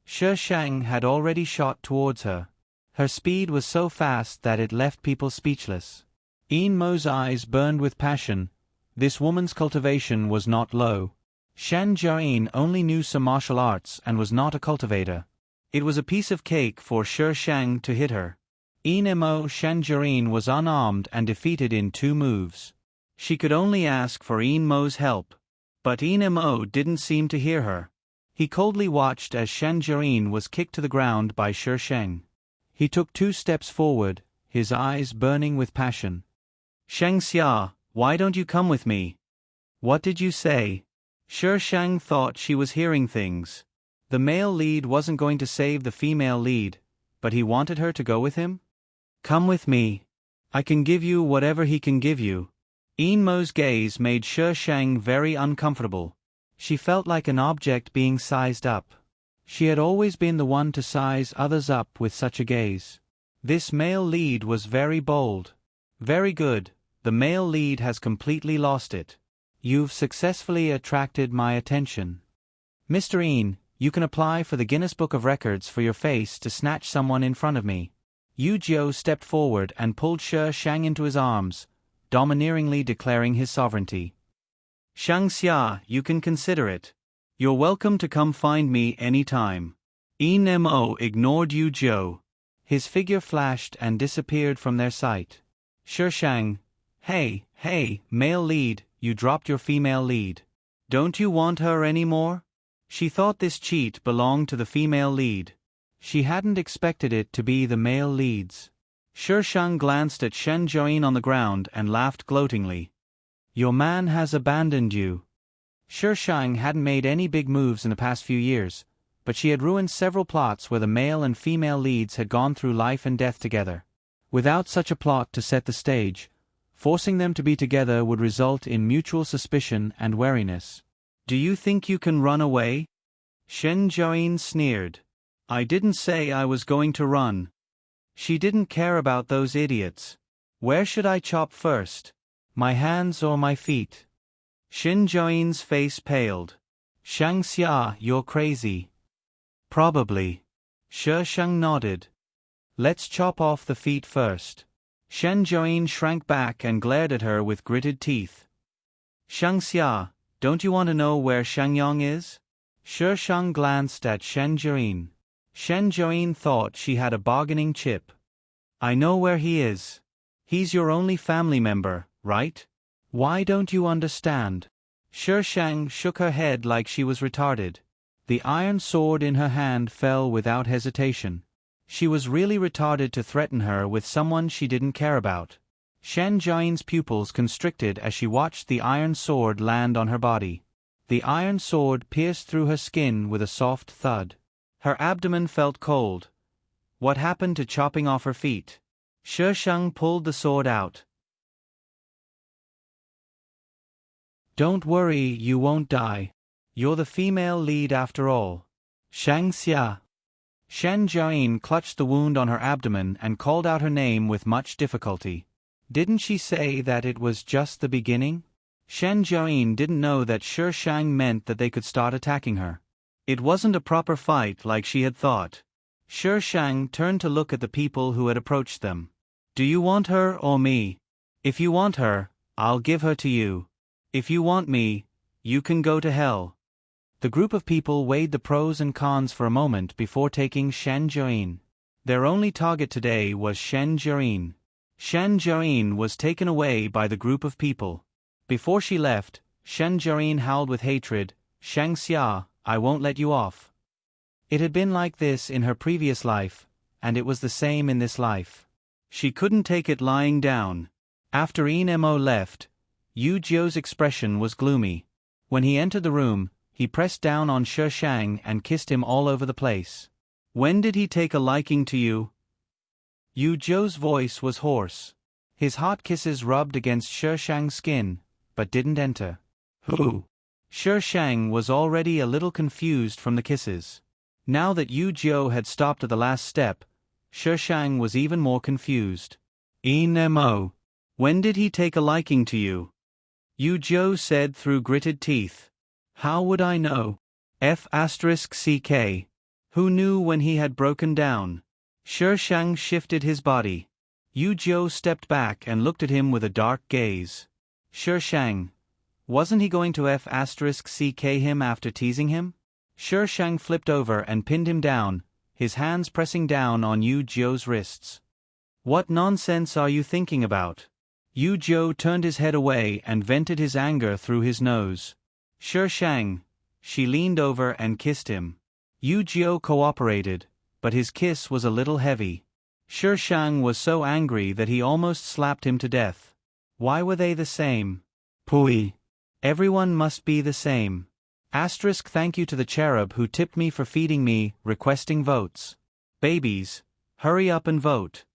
Shi Shang had already shot towards her. Her speed was so fast that it left people speechless. Yin Mo's eyes burned with passion. This woman's cultivation was not low. Shan Jiayin only knew some martial arts and was not a cultivator. It was a piece of cake for Shi Shang to hit her. Yin Mo Shan Jiayin was unarmed and defeated in 2 moves. She could only ask for Yin Mo's help. But Yin Mo didn't seem to hear her. He coldly watched as Shan Jiayin was kicked to the ground by Shi Shang. He took 2 steps forward, his eyes burning with passion. Shang Xia, why don't you come with me? What did you say? Shi Shang thought she was hearing things. The male lead wasn't going to save the female lead, but he wanted her to go with him? Come with me. I can give you whatever he can give you. Yin Mo's gaze made Shi Shang very uncomfortable. She felt like an object being sized up. She had always been the one to size others up with such a gaze. This male lead was very bold. Very good, the male lead has completely lost it. You've successfully attracted my attention. Mr. Yin, you can apply for the Guinness Book of Records for your face to snatch someone in front of me. Yu Jiu stepped forward and pulled Shi Shang into his arms, domineeringly declaring his sovereignty. Shang Xia, you can consider it. You're welcome to come find me any time. Yin Mo ignored Yu Jiu. His figure flashed and disappeared from their sight. Shi Shang, hey, male lead, you dropped your female lead. Don't you want her anymore? She thought this cheat belonged to the female lead. She hadn't expected it to be the male leads. Shi Shang glanced at Shen Jiayin on the ground and laughed gloatingly. Your man has abandoned you. Shi Shang hadn't made any big moves in the past few years, but she had ruined several plots where the male and female leads had gone through life and death together. Without such a plot to set the stage, forcing them to be together would result in mutual suspicion and wariness. Do you think you can run away? Shen Jiayin sneered. I didn't say I was going to run. She didn't care about those idiots. Where should I chop first? My hands or my feet? Shen Jiayin's face paled. Shang Xia, you're crazy. Probably. Shi Shang nodded. Let's chop off the feet first. Shen Jiayin shrank back and glared at her with gritted teeth. Shang Xia, don't you want to know where Shangyang is? Shi Shang glanced at Shen Jiayin. Shen Jiayin thought she had a bargaining chip. I know where he is. He's your only family member, right? Why don't you understand? Shi Shang shook her head like she was retarded. The iron sword in her hand fell without hesitation. She was really retarded to threaten her with someone she didn't care about. Shen Jiayin's pupils constricted as she watched the iron sword land on her body. The iron sword pierced through her skin with a soft thud. Her abdomen felt cold. What happened to chopping off her feet? Shi Shang pulled the sword out. Don't worry, you won't die. You're the female lead after all. Shang Xia. Shen Jiayin clutched the wound on her abdomen and called out her name with much difficulty. Didn't she say that it was just the beginning? Shen Jiayin didn't know that Shi Shang meant that they could start attacking her. It wasn't a proper fight like she had thought. Shi Shang turned to look at the people who had approached them. Do you want her or me? If you want her, I'll give her to you. If you want me, you can go to hell. The group of people weighed the pros and cons for a moment before taking Shen Jiayin. Their only target today was Shen Jiayin. Shen Jiayin was taken away by the group of people. Before she left, Shen Jiayin howled with hatred, Shang Xia, I won't let you off. It had been like this in her previous life, and it was the same in this life. She couldn't take it lying down. After Yin Mo left, Yu Jiu's expression was gloomy. When he entered the room, he pressed down on Shi Shang and kissed him all over the place. When did he take a liking to you? Yu Jiu's voice was hoarse. His hot kisses rubbed against Shi Shang's skin, but didn't enter. Who? Shi Shang was already a little confused from the kisses. Now that Yu Jiu had stopped at the last step, Shi Shang was even more confused. Yin Mo. When did he take a liking to you? Yu Jiu said through gritted teeth. How would I know? F***ck. Who knew when he had broken down? Shi Shang shifted his body. Yu Jiu stepped back and looked at him with a dark gaze. Shi Shang. Wasn't he going to *CK him after teasing him? Shi Shang flipped over and pinned him down, his hands pressing down on Yu Jiu's wrists. What nonsense are you thinking about? Yu Jiu turned his head away and vented his anger through his nose. Shi Shang. She leaned over and kissed him. Yu Jiu cooperated, but his kiss was a little heavy. Shi Shang was so angry that he almost slapped him to death. Why were they the same? Pui. Everyone must be the same. Thank you to the cherub who tipped me for feeding me, requesting votes. Babies, hurry up and vote.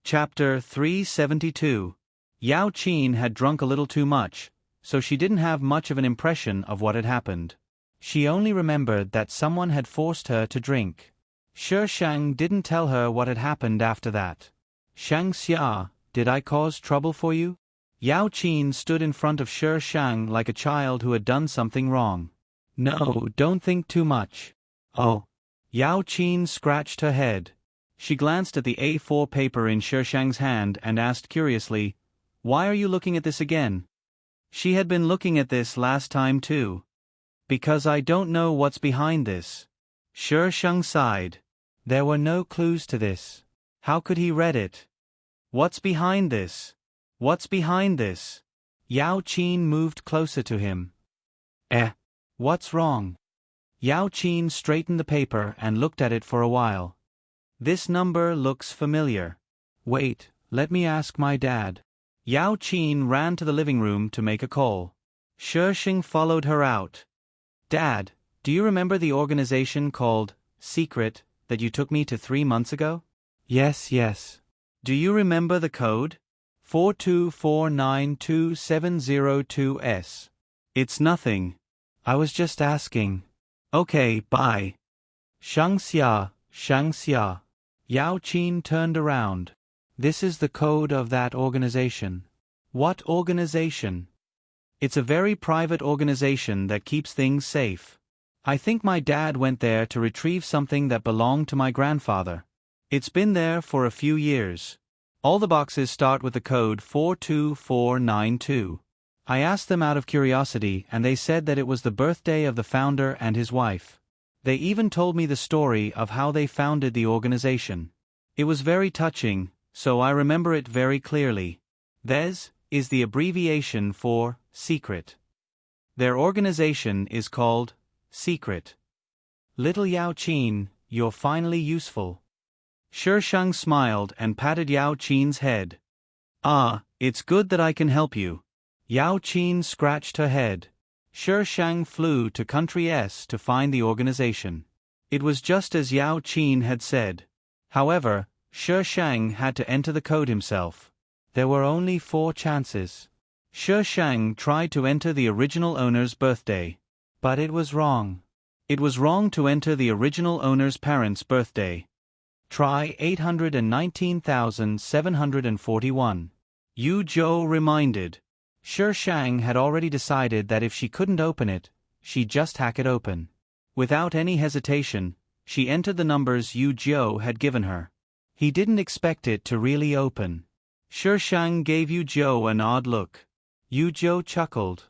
Chapter 372. Yao Qin had drunk a little too much, so she didn't have much of an impression of what had happened. She only remembered that someone had forced her to drink. Shi Shang didn't tell her what had happened after that. Shang Xia, did I cause trouble for you? Yao Qin stood in front of Shi Shang like a child who had done something wrong. No, don't think too much. Oh. Yao Qin scratched her head. She glanced at the A4 paper in Shi Shang's hand and asked curiously, Why are you looking at this again? She had been looking at this last time too. Because I don't know what's behind this. Shi Shang sighed. There were no clues to this. How could he read it? What's behind this? What's behind this? Yao Qin moved closer to him. What's wrong? Yao Qin straightened the paper and looked at it for a while. This number looks familiar. Wait, let me ask my dad. Yao Qin ran to the living room to make a call. Shi Shang followed her out. Dad, do you remember the organization called Secret that you took me to 3 months ago? Yes. Do you remember the code? 4249270 It's nothing. I was just asking. Okay, bye. Shang Xia. Yao Qin turned around. This is the code of that organization. What organization? It's a very private organization that keeps things safe. I think my dad went there to retrieve something that belonged to my grandfather. It's been there for a few years. All the boxes start with the code 42492. I asked them out of curiosity and they said that it was the birthday of the founder and his wife. They even told me the story of how they founded the organization. It was very touching, so I remember it very clearly. THES is the abbreviation for Secret. Their organization is called Secret. Little Yao Qin, you're finally useful. Shi Shang smiled and patted Yao Qin's head. It's good that I can help you. Yao Qin scratched her head. Shi Shang flew to Country S to find the organization. It was just as Yao Qin had said. However, Shi Shang had to enter the code himself. There were only 4 chances. Shi Shang tried to enter the original owner's birthday. But it was wrong. It was wrong to enter the original owner's parents' birthday. Try 819,741. Yu Jiu reminded. Shi Shang had already decided that if she couldn't open it, she'd just hack it open. Without any hesitation, she entered the numbers Yu Jiu had given her. He didn't expect it to really open. Shi Shang gave Yu Jiu an odd look. Yu Jiu chuckled.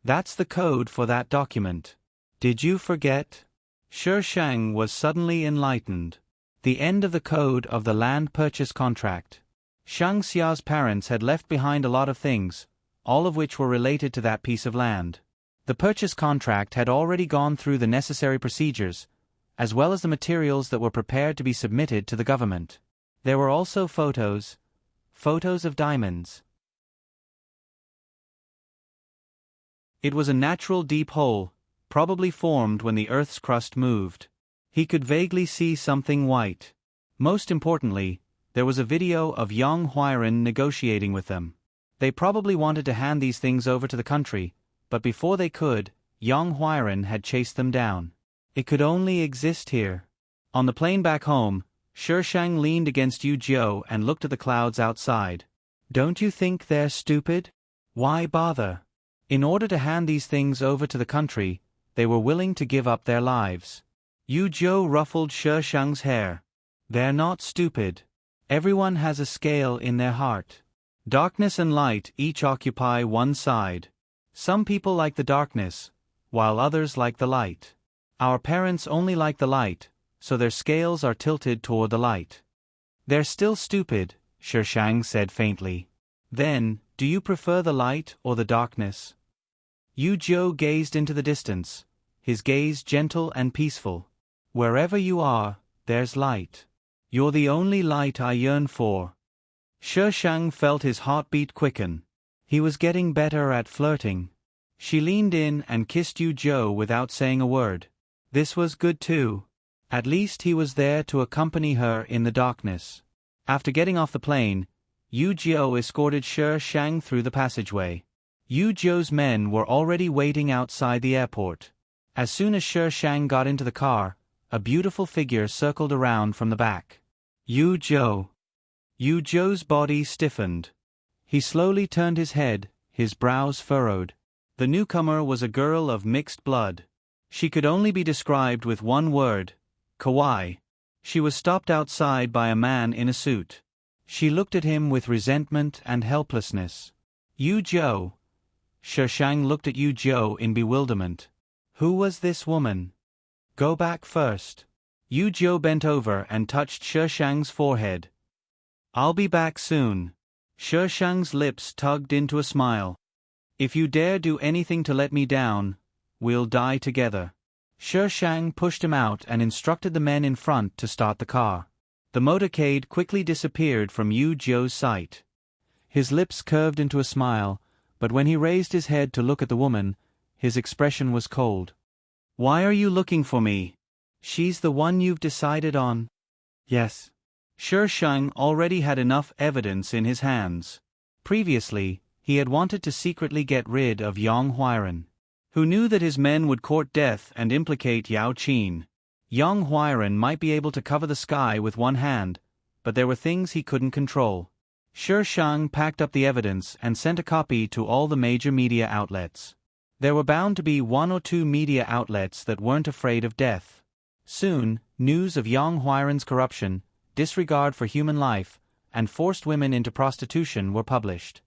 That's the code for that document. Did you forget? Shi Shang was suddenly enlightened. The end of the code of the land purchase contract. Shang Xia's parents had left behind a lot of things, all of which were related to that piece of land. The purchase contract had already gone through the necessary procedures, as well as the materials that were prepared to be submitted to the government. There were also photos of diamonds. It was a natural deep hole, probably formed when the Earth's crust moved. He could vaguely see something white. Most importantly, there was a video of Yang Huairan negotiating with them. They probably wanted to hand these things over to the country, but before they could, Yang Huairan had chased them down. It could only exist here. On the plane back home, Shi Shang leaned against Yu Jiu and looked at the clouds outside. Don't you think they're stupid? Why bother? In order to hand these things over to the country, they were willing to give up their lives. Yu Zhou ruffled Shi Shang's hair. They're not stupid. Everyone has a scale in their heart. Darkness and light each occupy one side. Some people like the darkness, while others like the light. Our parents only like the light, so their scales are tilted toward the light. They're still stupid, Shi Shang said faintly. Then, do you prefer the light or the darkness? Yu Zhou gazed into the distance, his gaze gentle and peaceful. Wherever you are, there's light. You're the only light I yearn for. Shi Shang felt his heartbeat quicken. He was getting better at flirting. She leaned in and kissed Yu Zhou without saying a word. This was good too. At least he was there to accompany her in the darkness. After getting off the plane, Yu Zhou escorted Shi Shang through the passageway. Yu Zhou's men were already waiting outside the airport. As soon as Shi Shang got into the car, a beautiful figure circled around from the back. Yu Zhou. Yu Zhou's body stiffened. He slowly turned his head, his brows furrowed. The newcomer was a girl of mixed blood. She could only be described with one word: kawaii. She was stopped outside by a man in a suit. She looked at him with resentment and helplessness. Yu Zhou. Shi Shang looked at Yu Zhou in bewilderment. Who was this woman? Go back first. Yu Zhou bent over and touched Shi Shang's forehead. I'll be back soon. Shi Shang's lips tugged into a smile. If you dare do anything to let me down, we'll die together. Shi Shang pushed him out and instructed the men in front to start the car. The motorcade quickly disappeared from Yu Zhou's sight. His lips curved into a smile, but when he raised his head to look at the woman, his expression was cold. Why are you looking for me? She's the one you've decided on? Yes. Shi Shang already had enough evidence in his hands. Previously, he had wanted to secretly get rid of Yang Huairan, who knew that his men would court death and implicate Yao Qin. Yang Huairan might be able to cover the sky with one hand, but there were things he couldn't control. Shi Shang packed up the evidence and sent a copy to all the major media outlets. There were bound to be one or two media outlets that weren't afraid of death. Soon, news of Yang Huairan's corruption, disregard for human life, and forced women into prostitution were published.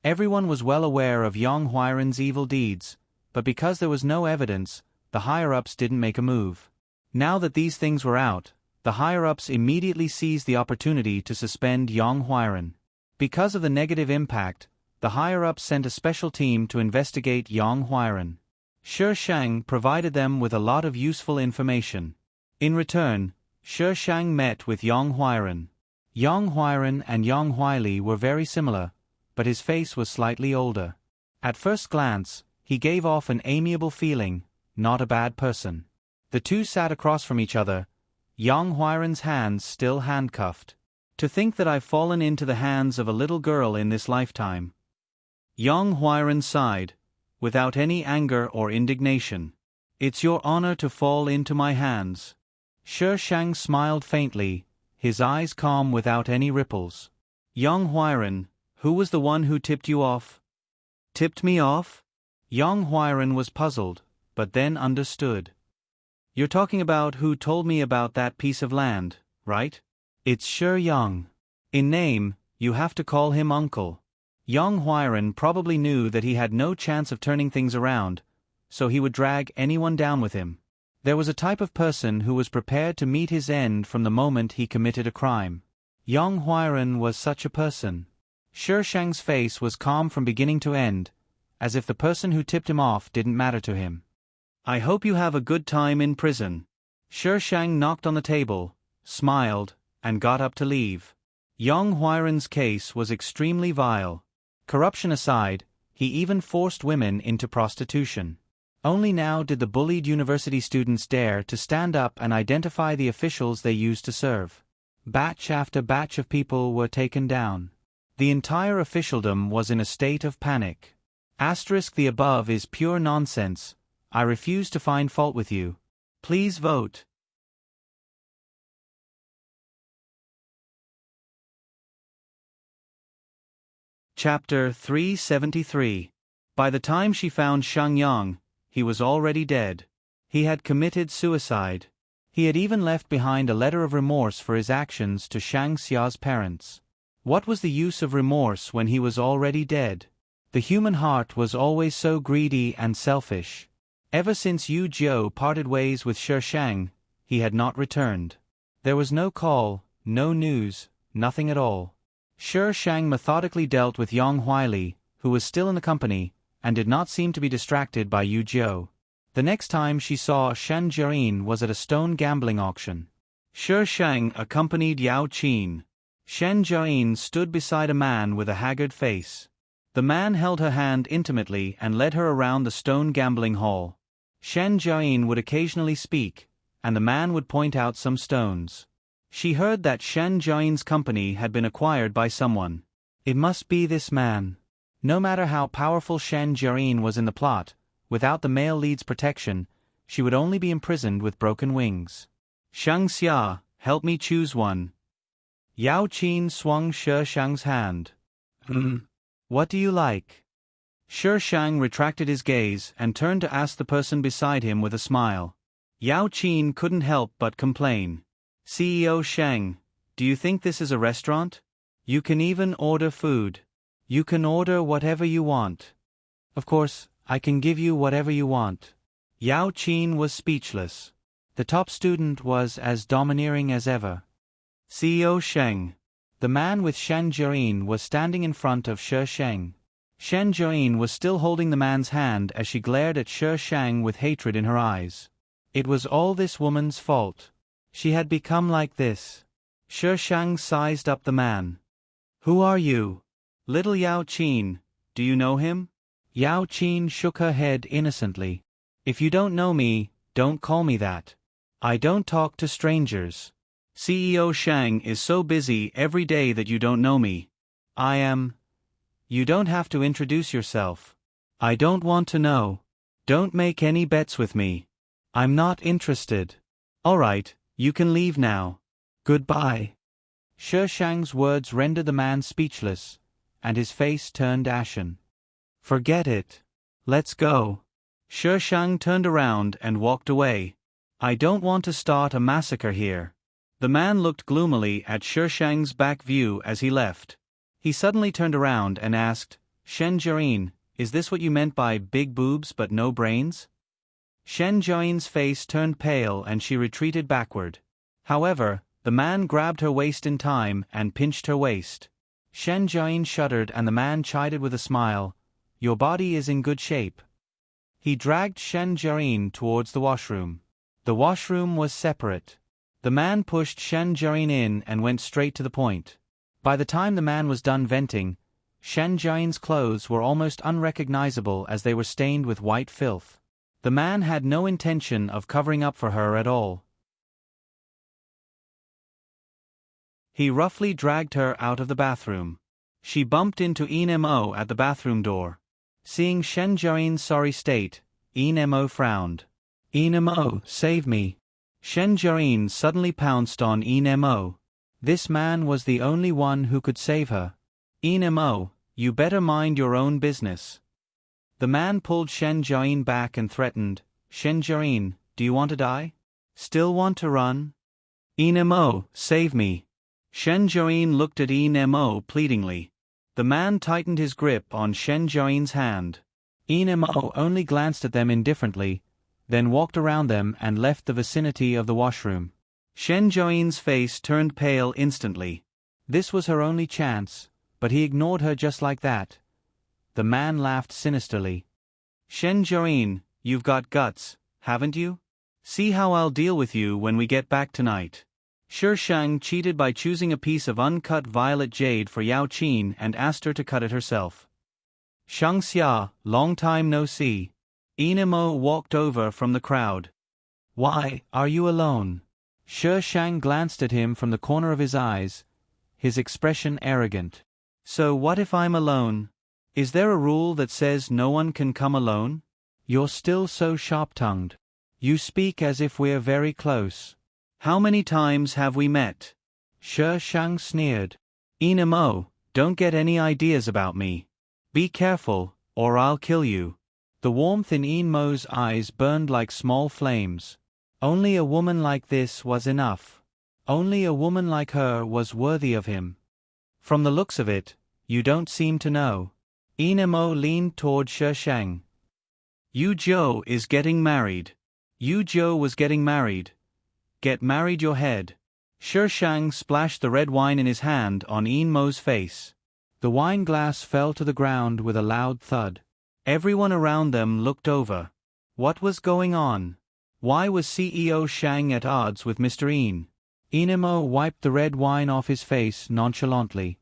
Everyone was well aware of Yang Huairan's evil deeds, but because there was no evidence, the higher-ups didn't make a move. Now that these things were out, the higher-ups immediately seized the opportunity to suspend Yang Huairan. Because of the negative impact, the higher-ups sent a special team to investigate Yang Huairan. Shi Shang provided them with a lot of useful information. In return, Shi Shang met with Yang Huairan. Yang Huairan and Yang Huaili were very similar, but his face was slightly older. At first glance, he gave off an amiable feeling, not a bad person. The two sat across from each other, Yang Huairan's hands still handcuffed. To think that I've fallen into the hands of a little girl in this lifetime. Yang Huairan sighed, without any anger or indignation. It's your honor to fall into my hands. Shi Shang smiled faintly, his eyes calm without any ripples. Yang Huairan, who was the one who tipped you off? Tipped me off? Yang Huairan was puzzled, but then understood. You're talking about who told me about that piece of land, right? It's Shi Yang. In name, you have to call him uncle. Yang Huairan probably knew that he had no chance of turning things around, so he would drag anyone down with him. There was a type of person who was prepared to meet his end from the moment he committed a crime. Yang Huairan was such a person. Shi Shang's face was calm from beginning to end, as if the person who tipped him off didn't matter to him. I hope you have a good time in prison. Shi Shang knocked on the table, smiled, and got up to leave. Yang Huairan's case was extremely vile. Corruption aside, he even forced women into prostitution. Only now did the bullied university students dare to stand up and identify the officials they used to serve. Batch after batch of people were taken down. The entire officialdom was in a state of panic. The above is pure nonsense. I refuse to find fault with you. Please vote. Chapter 373. By the time she found Shang Yang, he was already dead. He had committed suicide. He had even left behind a letter of remorse for his actions to Shang Xia's parents. What was the use of remorse when he was already dead? The human heart was always so greedy and selfish. Ever since Yu Jiu parted ways with Shi Shang, he had not returned. There was no call, no news, nothing at all. Shi Shang methodically dealt with Yang Huili, who was still in the company, and did not seem to be distracted by Yu Jiu. The next time she saw Shen Jiayin was at a stone gambling auction. Shi Shang accompanied Yao Qin. Shen Jiayin stood beside a man with a haggard face. The man held her hand intimately and led her around the stone gambling hall. Shen Jiayin would occasionally speak, and the man would point out some stones. She heard that Shen Jiayin's company had been acquired by someone. It must be this man. No matter how powerful Shen Jiayin was in the plot, without the male lead's protection, she would only be imprisoned with broken wings. Shang Xia, help me choose one. Yao Qin swung Shi Shang's hand. What do you like? Shi Shang retracted his gaze and turned to ask the person beside him with a smile. Yao Qin couldn't help but complain. CEO Shang, do you think this is a restaurant? You can even order food. You can order whatever you want. Of course, I can give you whatever you want. Yao Qin was speechless. The top student was as domineering as ever. CEO Sheng. The man with Shen Jiayin was standing in front of Shi Sheng. Shen Jiayin was still holding the man's hand as she glared at Shi Shang with hatred in her eyes. It was all this woman's fault. She had become like this. Shi Shang sized up the man. Who are you? Little Yao Qin, do you know him? Yao Qin shook her head innocently. If you don't know me, don't call me that. I don't talk to strangers. CEO Shang is so busy every day that you don't know me. I am. You don't have to introduce yourself. I don't want to know. Don't make any bets with me. I'm not interested. All right, you can leave now. Goodbye. Shi Shang's words rendered the man speechless, and his face turned ashen. Forget it. Let's go. Shi Shang turned around and walked away. I don't want to start a massacre here. The man looked gloomily at Shi Shang's back view as he left. He suddenly turned around and asked, Shen Jiayin, is this what you meant by big boobs but no brains? Shen Jiayin's face turned pale and she retreated backward. However, the man grabbed her waist in time and pinched her waist. Shen Jiayin shuddered and the man chided with a smile, Your body is in good shape. He dragged Shen Jiayin towards the washroom. The washroom was separate. The man pushed Shen Jiayin in and went straight to the point. By the time the man was done venting, Shen Jiayin's clothes were almost unrecognizable as they were stained with white filth. The man had no intention of covering up for her at all. He roughly dragged her out of the bathroom. She bumped into Mo at the bathroom door. Seeing Shen Jiayin's sorry state, Mo frowned. Mo, save me. Shen Jiayin suddenly pounced on Mo. This man was the only one who could save her. Mo, you better mind your own business. The man pulled Shen Jiayin back and threatened, Shen Jiayin, do you want to die? Still want to run? Mo, save me. Shen Jiayin looked at Mo pleadingly. The man tightened his grip on Shen Jiayin's hand. Mo only glanced at them indifferently, then walked around them and left the vicinity of the washroom. Shen Jiayin's face turned pale instantly. This was her only chance, but he ignored her just like that. The man laughed sinisterly. Shen Jiayin, you've got guts, haven't you? See how I'll deal with you when we get back tonight. Shi Shang cheated by choosing a piece of uncut violet jade for Yao Qin and asked her to cut it herself. Shang Xia, long time no see. Mo walked over from the crowd. Why, are you alone? Shi Shang glanced at him from the corner of his eyes, his expression arrogant. So what if I'm alone? Is there a rule that says no one can come alone? You're still so sharp-tongued. You speak as if we're very close. How many times have we met? Shi Shang sneered. Mo, Don't get any ideas about me. Be careful, or I'll kill you. The warmth in Ian Mo's eyes burned like small flames. Only a woman like this was enough. Only a woman like her was worthy of him. From the looks of it, you don't seem to know. Ian Mo leaned toward Shi Shang. Yu Zhou is getting married. Yu Zhou was getting married. Get married your head. Shi Shang splashed the red wine in his hand on Ian Mo's face. The wine glass fell to the ground with a loud thud. Everyone around them looked over. What was going on? Why was CEO Shang at odds with Mr. Ian? Ian Mo wiped the red wine off his face nonchalantly.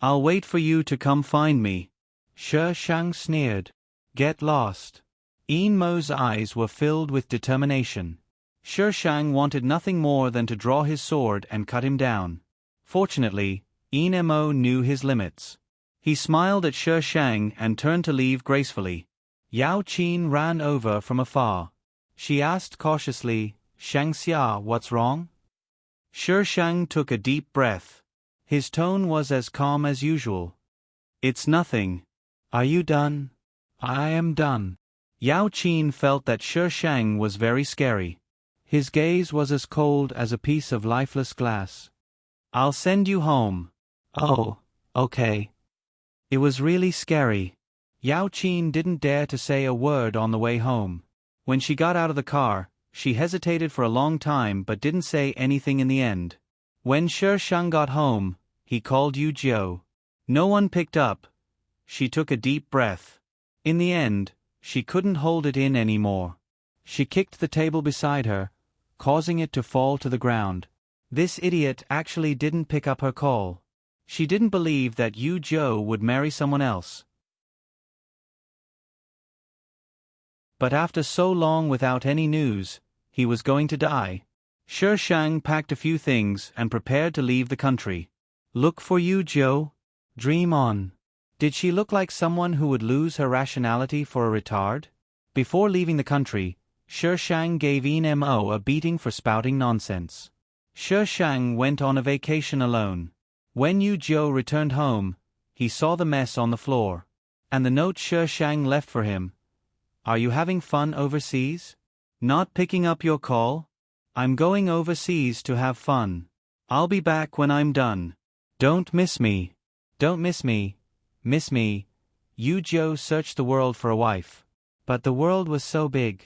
I'll wait for you to come find me. Shi Shang sneered. Get lost. Ian Mo's eyes were filled with determination. Shi Shang wanted nothing more than to draw his sword and cut him down. Fortunately, Ian Mo knew his limits. He smiled at Shi Shang and turned to leave gracefully. Yao Qin ran over from afar. She asked cautiously, Shang Xia, what's wrong? Shi Shang took a deep breath. His tone was as calm as usual. It's nothing. Are you done? I am done. Yao Qin felt that Shi Shang was very scary. His gaze was as cold as a piece of lifeless glass. I'll send you home. Oh, okay. It was really scary. Yao Qin didn't dare to say a word on the way home. When she got out of the car, she hesitated for a long time but didn't say anything in the end. When Shi Shang got home, he called Yu Zhou. No one picked up. She took a deep breath. In the end, she couldn't hold it in anymore. She kicked the table beside her, causing it to fall to the ground. This idiot actually didn't pick up her call. She didn't believe that Yu Zhou would marry someone else. But after so long without any news, he was going to die. Shi Shang packed a few things and prepared to leave the country. Look for Yu Zhou? Dream on. Did she look like someone who would lose her rationality for a retard? Before leaving the country, Shi Shang gave Ian Mo a beating for spouting nonsense. Shi Shang went on a vacation alone. When Yu Zhou returned home, he saw the mess on the floor. And the note Shi Shang left for him. Are you having fun overseas? Not picking up your call? I'm going overseas to have fun. I'll be back when I'm done. Don't miss me. Don't miss me. Miss me. Yu Zhou searched the world for a wife. But the world was so big.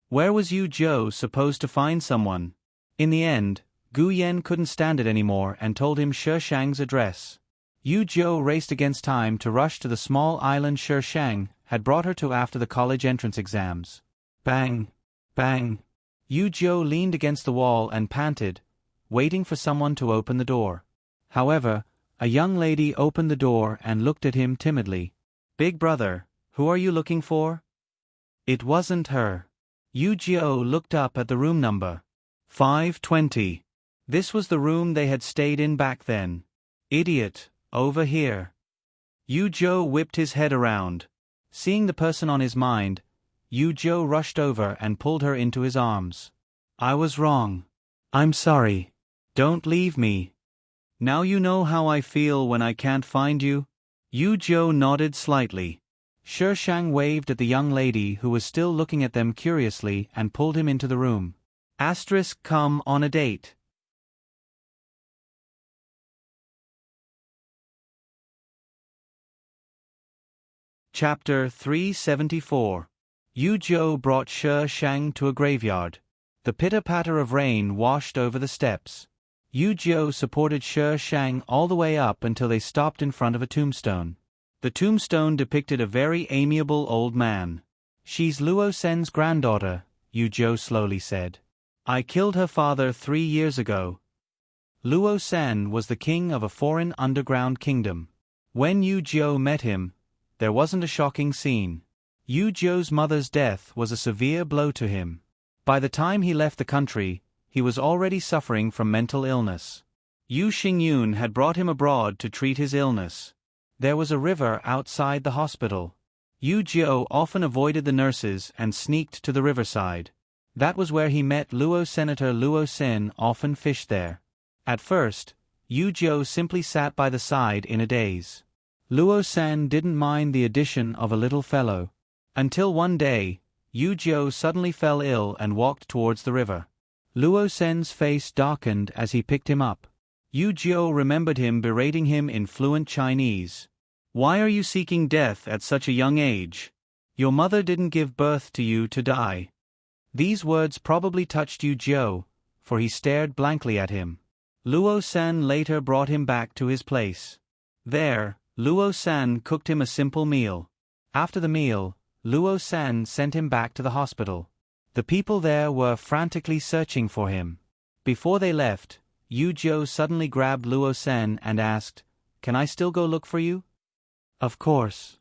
Where was Yu Zhou supposed to find someone? In the end, Gu Yan couldn't stand it anymore and told him Shi Shang's address. Yu Zhou raced against time to rush to the small island Shi Shang had brought her to after the college entrance exams. Bang! Bang! Yu Zhou leaned against the wall and panted, waiting for someone to open the door. However, a young lady opened the door and looked at him timidly. Big brother, who are you looking for? It wasn't her. Yu Zhou looked up at the room number. 520. This was the room they had stayed in back then. Idiot, over here. Yu Zhou whipped his head around. Seeing the person on his mind, Yu Zhou rushed over and pulled her into his arms. I was wrong. I'm sorry. Don't leave me. Now you know how I feel when I can't find you? Yu Zhou nodded slightly. Shi Shang waved at the young lady who was still looking at them curiously and pulled him into the room. * come on a date. Chapter 374. Yu Zhou brought Shi Shang to a graveyard. The pitter-patter of rain washed over the steps. Yu Zhou supported Shi Shang all the way up until they stopped in front of a tombstone. The tombstone depicted a very amiable old man. She's Luo Sen's granddaughter, Yu Zhou slowly said. I killed her father 3 years ago. Luo Sen was the king of a foreign underground kingdom. When Yu Zhou met him, there wasn't a shocking scene. Yu Zhou's mother's death was a severe blow to him. By the time he left the country, he was already suffering from mental illness. Yu Xingyun had brought him abroad to treat his illness. There was a river outside the hospital. Yu Zhou often avoided the nurses and sneaked to the riverside. That was where he met Luo Senator Luo Sen often fished there. At first, Yu Zhou simply sat by the side in a daze. Luo San didn't mind the addition of a little fellow. Until one day, Yu Zhou suddenly fell ill and walked towards the river. Luo San's face darkened as he picked him up. Yu Zhou remembered him berating him in fluent Chinese. "Why are you seeking death at such a young age? Your mother didn't give birth to you to die." These words probably touched Yu Zhou, for he stared blankly at him. Luo San later brought him back to his place. There, Luo San cooked him a simple meal. After the meal, Luo San sent him back to the hospital. The people there were frantically searching for him. Before they left, Yu Zhou suddenly grabbed Luo San and asked, "Can I still go look for you?" "Of course."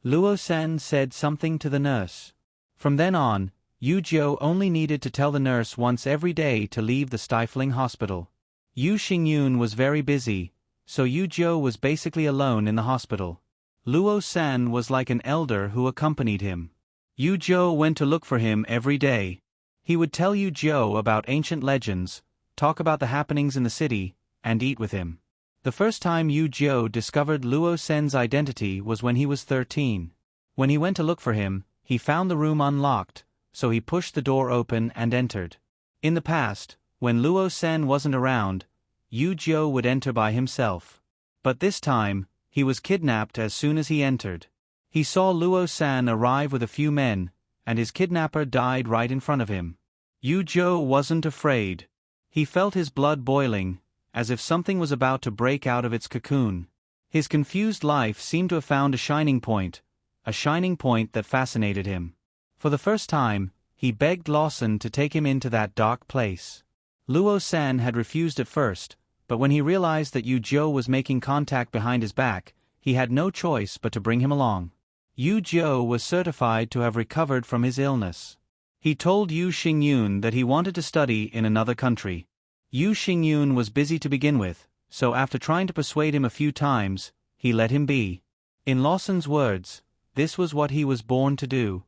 Luo San said something to the nurse. From then on, Yu Zhou only needed to tell the nurse once every day to leave the stifling hospital. Yu Xingyun was very busy, so Yu Zhou was basically alone in the hospital. Luo San was like an elder who accompanied him. Yu Zhou went to look for him every day. He would tell Yu Zhou about ancient legends, talk about the happenings in the city, and eat with him. The first time Yu Zhou discovered Luo San's identity was when he was 13. When he went to look for him, he found the room unlocked, so he pushed the door open and entered. In the past, when Luo San wasn't around, Yu Zhou would enter by himself. But this time, he was kidnapped as soon as he entered. He saw Luo San arrive with a few men, and his kidnapper died right in front of him. Yu Zhou wasn't afraid. He felt his blood boiling, as if something was about to break out of its cocoon. His confused life seemed to have found a shining point that fascinated him. For the first time, he begged Lawson to take him into that dark place. Luo San had refused at first, but when he realized that Yu Zhou was making contact behind his back, he had no choice but to bring him along. Yu Zhou was certified to have recovered from his illness. He told Yu Xingyun that he wanted to study in another country. Yu Xingyun was busy to begin with, so after trying to persuade him a few times, he let him be. In Lawson's words, this was what he was born to do.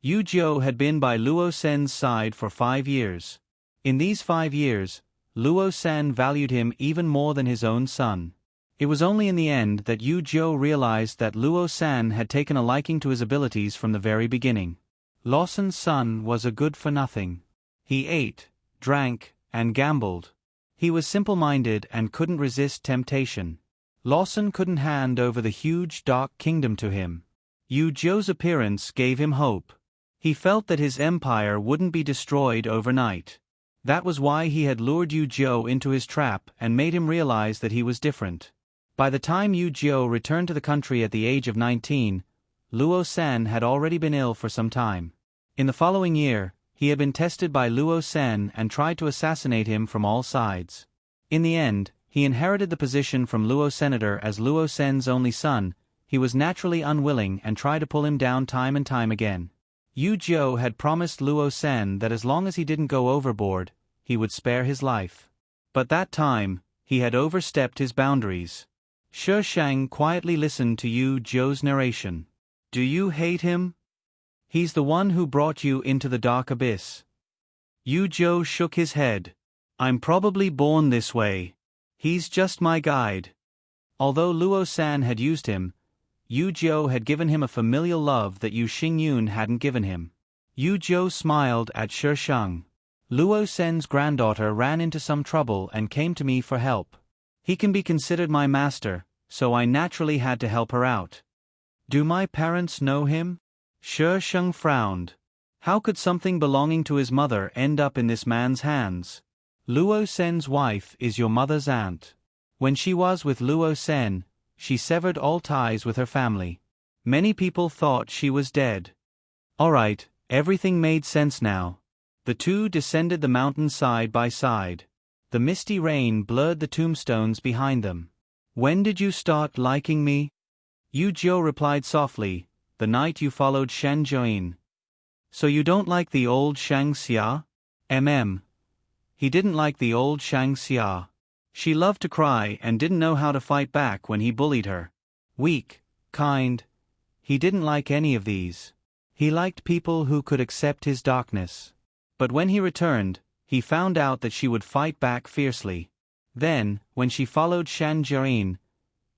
Yu Zhou had been by Luo San's side for 5 years. In these 5 years, Luo San valued him even more than his own son. It was only in the end that Yu Zhou realized that Luo San had taken a liking to his abilities from the very beginning. Lawson's son was a good-for-nothing. He ate, drank, and gambled. He was simple-minded and couldn't resist temptation. Lawson couldn't hand over the huge dark kingdom to him. Yu Zhou's appearance gave him hope. He felt that his empire wouldn't be destroyed overnight. That was why he had lured Yu Zhou into his trap and made him realize that he was different. By the time Yu Zhou returned to the country at the age of 19, Luo San had already been ill for some time. In the following year, he had been tested by Luo San and tried to assassinate him from all sides. In the end, he inherited the position from Luo Senator as Luo San's only son. He was naturally unwilling and tried to pull him down time and time again. Yu Zhou had promised Luo San that as long as he didn't go overboard, he would spare his life. But that time, he had overstepped his boundaries. Shi Shang quietly listened to Yu Zhou's narration. "Do you hate him? He's the one who brought you into the dark abyss." Yu Zhou shook his head. "I'm probably born this way. He's just my guide." Although Luo San had used him, Yu Zhou had given him a familial love that Yu Xingyun hadn't given him. Yu Zhou smiled at Shi Shang. "Luo San's granddaughter ran into some trouble and came to me for help. He can be considered my master, so I naturally had to help her out." "Do my parents know him?" Shi Shang frowned. How could something belonging to his mother end up in this man's hands? "Luo San's wife is your mother's aunt. When she was with Luo San, she severed all ties with her family. Many people thought she was dead." Alright, everything made sense now. The two descended the mountain side by side. The misty rain blurred the tombstones behind them. "When did you start liking me?" Yu Zhou replied softly, "The night you followed Shan Zhuin." "So you don't like the old Shang Xia?" He didn't like the old Shang Xia. She loved to cry and didn't know how to fight back when he bullied her. Weak, kind. He didn't like any of these. He liked people who could accept his darkness. But when he returned, he found out that she would fight back fiercely. Then, when she followed Shan Jiayin,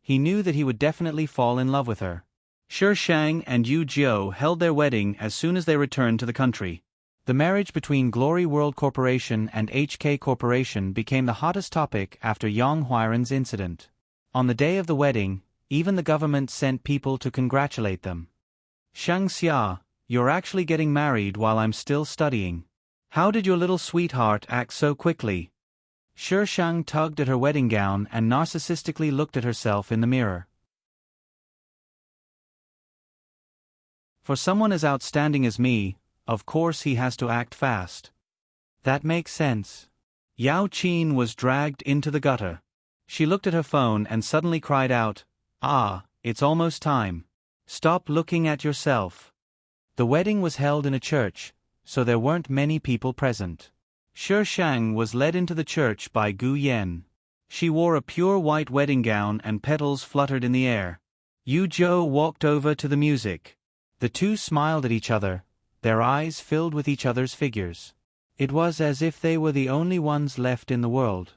he knew that he would definitely fall in love with her. Shi Shang and Yu Jiu held their wedding as soon as they returned to the country. The marriage between Glory World Corporation and HK Corporation became the hottest topic after Yang Huairan's incident. On the day of the wedding, even the government sent people to congratulate them. Shang Xia, you're actually getting married while I'm still studying. How did your little sweetheart act so quickly? Shi Shang tugged at her wedding gown and narcissistically looked at herself in the mirror. For someone as outstanding as me, of course he has to act fast. That makes sense. Yao Qin was dragged into the gutter. She looked at her phone and suddenly cried out, "Ah, it's almost time. Stop looking at yourself." The wedding was held in a church, so there weren't many people present. Shi Shang was led into the church by Gu Yan. She wore a pure white wedding gown and petals fluttered in the air. Yu Zhou walked over to the music. The two smiled at each other, their eyes filled with each other's figures. It was as if they were the only ones left in the world.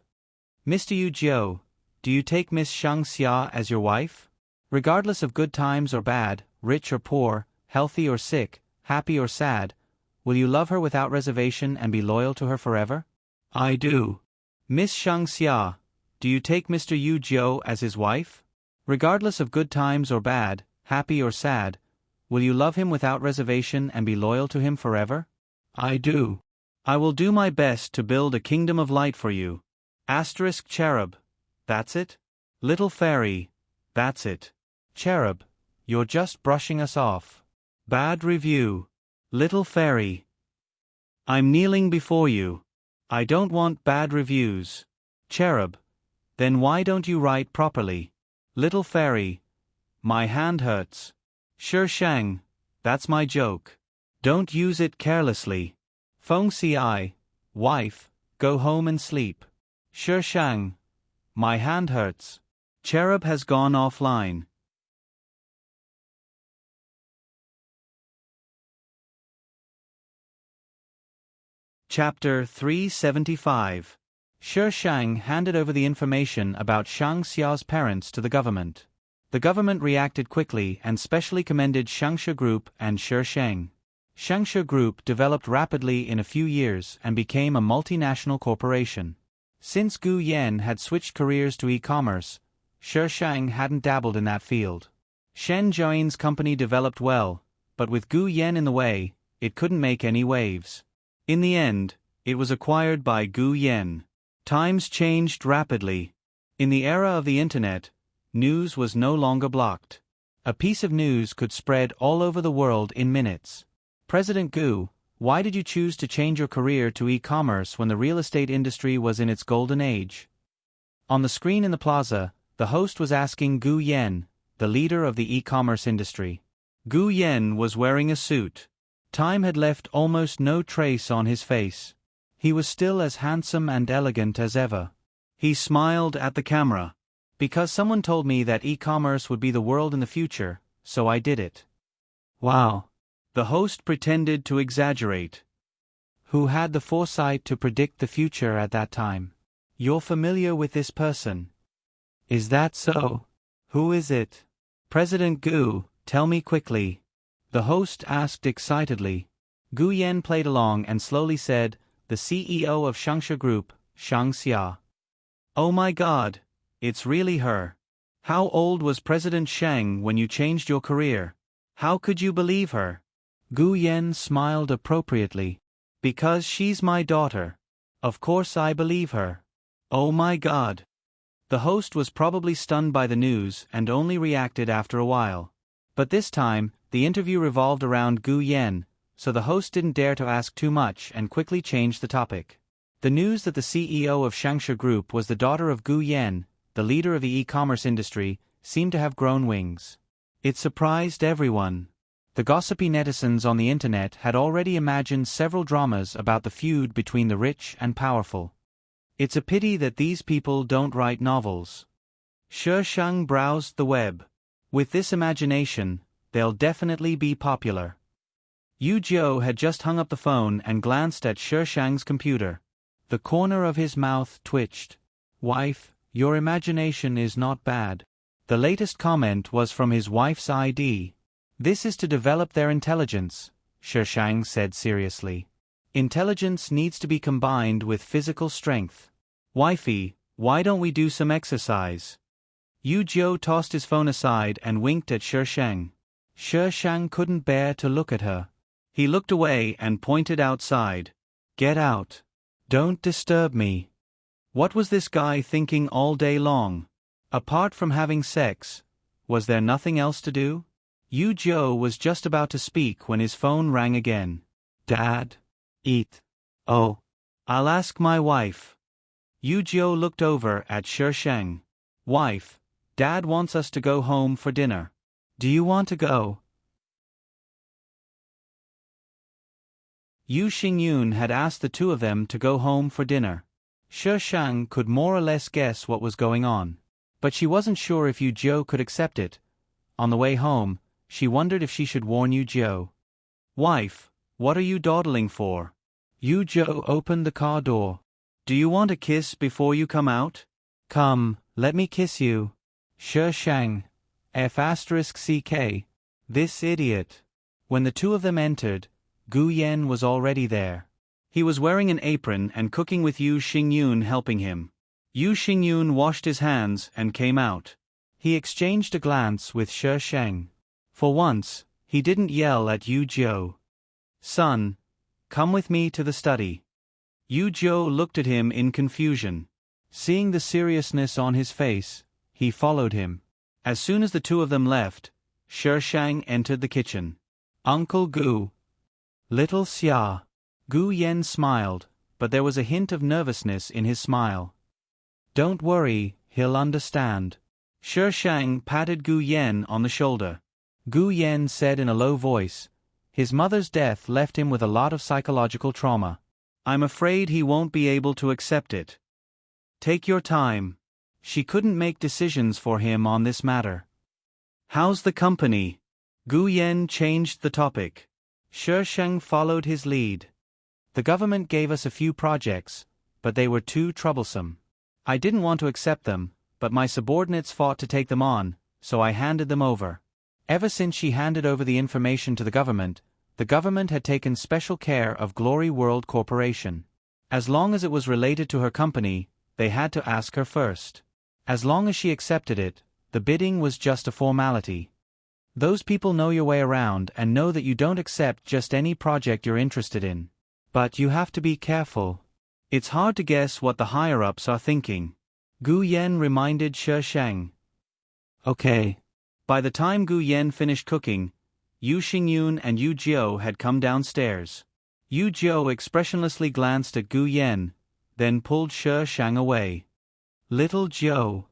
"Mr. Yu Jiu, do you take Miss Shang Xia as your wife? Regardless of good times or bad, rich or poor, healthy or sick, happy or sad, will you love her without reservation and be loyal to her forever?" "I do." "Miss Shang Xia, do you take Mr. Yu Jiu as his wife? Regardless of good times or bad, happy or sad, will you love him without reservation and be loyal to him forever?" "I do." "I will do my best to build a kingdom of light for you." Asterisk cherub. That's it? Little fairy. That's it. Cherub. You're just brushing us off. Bad review. Little fairy. I'm kneeling before you. I don't want bad reviews. Cherub. Then why don't you write properly? Little fairy. My hand hurts. Shi Shang. That's my joke. Don't use it carelessly. Feng Ci. Wife, go home and sleep. Shi Shang. My hand hurts. Cherub has gone offline. Chapter 375. Shi Shang handed over the information about Shang Xia's parents to the government. The government reacted quickly and specially commended Shangsha Group and Shi Shang. Shangsha Group developed rapidly in a few years and became a multinational corporation. Since Gu Yan had switched careers to e-commerce, Shi Shang hadn't dabbled in that field. Shen Jiaoyin's company developed well, but with Gu Yan in the way, it couldn't make any waves. In the end, it was acquired by Gu Yan. Times changed rapidly. In the era of the internet, news was no longer blocked. A piece of news could spread all over the world in minutes. President Gu, why did you choose to change your career to e-commerce when the real estate industry was in its golden age? On the screen in the plaza, the host was asking Gu Yan, the leader of the e-commerce industry. Gu Yan was wearing a suit. Time had left almost no trace on his face. He was still as handsome and elegant as ever. He smiled at the camera. Because someone told me that e-commerce would be the world in the future, so I did it. Wow. The host pretended to exaggerate. Who had the foresight to predict the future at that time? You're familiar with this person. Is that so? Who is it? President Gu, tell me quickly. The host asked excitedly. Gu Yan played along and slowly said, the CEO of Shangsha Group, Shang Xia. Oh my God, it's really her. How old was President Shang when you changed your career? How could you believe her? Gu Yan smiled appropriately. Because she's my daughter. Of course I believe her. Oh my God. The host was probably stunned by the news and only reacted after a while. But this time, the interview revolved around Gu Yan, so the host didn't dare to ask too much and quickly changed the topic. The news that the CEO of Shangsha Group was the daughter of Gu Yan, the leader of the e-commerce industry, seemed to have grown wings. It surprised everyone. The gossipy netizens on the internet had already imagined several dramas about the feud between the rich and powerful. It's a pity that these people don't write novels. Shi Shang browsed the web. With this imagination, they'll definitely be popular. Yu Jiu had just hung up the phone and glanced at Shi Shang's computer. The corner of his mouth twitched. Wife, your imagination is not bad. The latest comment was from his wife's ID. This is to develop their intelligence, Shishang said seriously. Intelligence needs to be combined with physical strength. Wifey, why don't we do some exercise? Yu Jiu tossed his phone aside and winked at Shishang. Shishang couldn't bear to look at her. He looked away and pointed outside. Get out. Don't disturb me. What was this guy thinking all day long? Apart from having sex, was there nothing else to do? Yu Jiu was just about to speak when his phone rang again. Dad? Eat. Oh. I'll ask my wife. Yu Jiu looked over at Shishang. Wife, Dad wants us to go home for dinner. Do you want to go? Yu Xingyun had asked the two of them to go home for dinner. Shishang could more or less guess what was going on, but she wasn't sure if Yu Jiu could accept it. On the way home, she wondered if she should warn Yu Jiu. Wife, what are you dawdling for? Yu Jiu opened the car door. Do you want a kiss before you come out? Come, let me kiss you. Shishang. F***CK. This idiot. When the two of them entered, Gu Yan was already there. He was wearing an apron and cooking with Yu Xingyun helping him. Yu Xingyun washed his hands and came out. He exchanged a glance with Shishang. For once, he didn't yell at Yu Jiu. Son, come with me to the study. Yu Jiu looked at him in confusion. Seeing the seriousness on his face, he followed him. As soon as the two of them left, Shishang entered the kitchen. Uncle Gu. Little Xia. Gu Yan smiled, but there was a hint of nervousness in his smile. Don't worry, he'll understand. Shishang patted Gu Yan on the shoulder. Gu Yan said in a low voice, his mother's death left him with a lot of psychological trauma. I'm afraid he won't be able to accept it. Take your time. She couldn't make decisions for him on this matter. How's the company? Gu Yan changed the topic. Shishang followed his lead. The government gave us a few projects, but they were too troublesome. I didn't want to accept them, but my subordinates fought to take them on, so I handed them over. Ever since she handed over the information to the government had taken special care of Glory World Corporation. As long as it was related to her company, they had to ask her first. As long as she accepted it, the bidding was just a formality. Those people know your way around and know that you don't accept just any project you're interested in. But you have to be careful. It's hard to guess what the higher-ups are thinking. Gu Yan reminded Shishang. Okay. By the time Gu Yan finished cooking, Yu Xingyun and Yu Jiu had come downstairs. Yu Jiu expressionlessly glanced at Gu Yan, then pulled Shishang away. Little Jiu.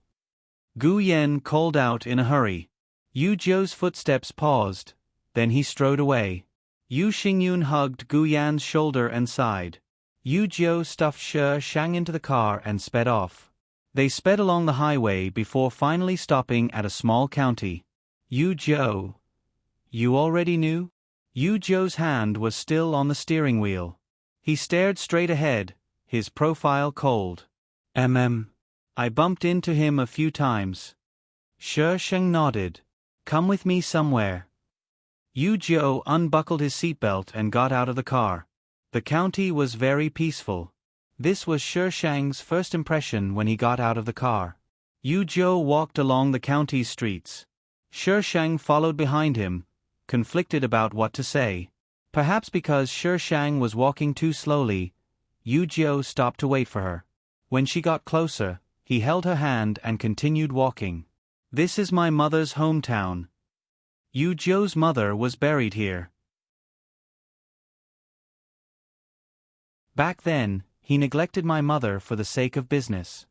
Gu Yan called out in a hurry. Yu Jiu's footsteps paused, then he strode away. Yu Xingyun hugged Gu Yan's shoulder and sighed. Yu Jiu stuffed Shishang into the car and sped off. They sped along the highway before finally stopping at a small county. Yu Jiu. You already knew? Yu Jiu's hand was still on the steering wheel. He stared straight ahead, his profile cold. I bumped into him a few times. Shishang nodded. Come with me somewhere. Yu Jiu unbuckled his seatbelt and got out of the car. The county was very peaceful. This was Shishang's first impression when he got out of the car. Yu Jiu walked along the county's streets. Shishang followed behind him, conflicted about what to say. Perhaps because Shishang was walking too slowly, Yu Jiu stopped to wait for her. When she got closer, he held her hand and continued walking. This is my mother's hometown. Yu Jiu's mother was buried here. Back then, he neglected my mother for the sake of business.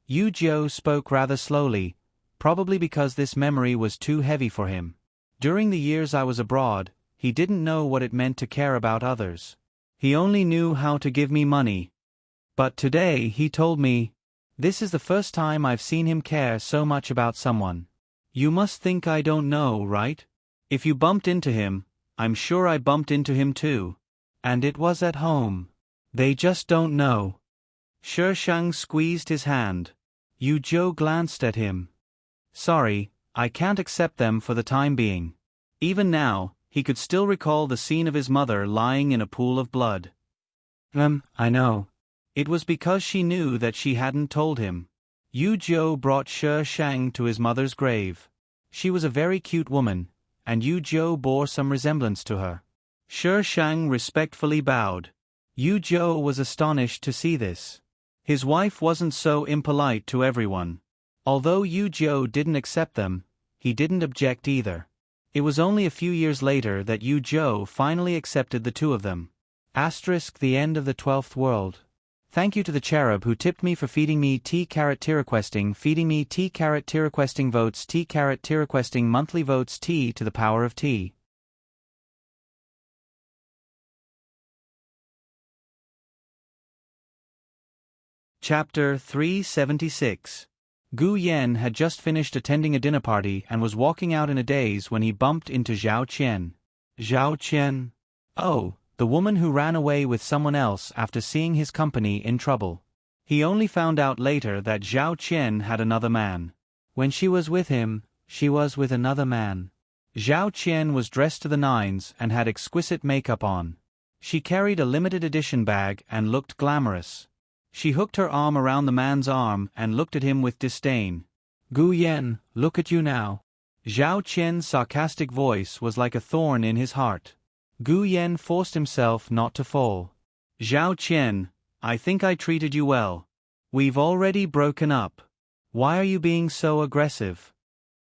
Yu Jiu spoke rather slowly, probably because this memory was too heavy for him. During the years I was abroad, he didn't know what it meant to care about others. He only knew how to give me money. But today he told me, this is the first time I've seen him care so much about someone. You must think I don't know, right? If you bumped into him, I'm sure I bumped into him too. And it was at home. They just don't know. Shi Shang squeezed his hand. Yu Zhou glanced at him. Sorry, I can't accept them for the time being. Even now, he could still recall the scene of his mother lying in a pool of blood. I know. It was because she knew that she hadn't told him. Yu Zhou brought Shi Shang to his mother's grave. She was a very cute woman, and Yu Zhou bore some resemblance to her. Shi Shang respectfully bowed. Yu Zhou was astonished to see this. His wife wasn't so impolite to everyone. Although Yu Zhou didn't accept them, he didn't object either. It was only a few years later that Yu Zhou finally accepted the two of them. The end of the 12th world. Thank you to the cherub who tipped me for feeding me T-Tea requesting votes T-Tea requesting monthly votes T to the power of T. Chapter 376. Gu Yan had just finished attending a dinner party and was walking out in a daze when he bumped into Zhao Qian. Zhao Qian? Oh, the woman who ran away with someone else after seeing his company in trouble. He only found out later that Zhao Qian had another man. When she was with him, she was with another man. Zhao Qian was dressed to the nines and had exquisite makeup on. She carried a limited edition bag and looked glamorous. She hooked her arm around the man's arm and looked at him with disdain. Gu Yan, look at you now. Zhao Qian's sarcastic voice was like a thorn in his heart. Gu Yan forced himself not to fall. Zhao Qian, I think I treated you well. We've already broken up. Why are you being so aggressive?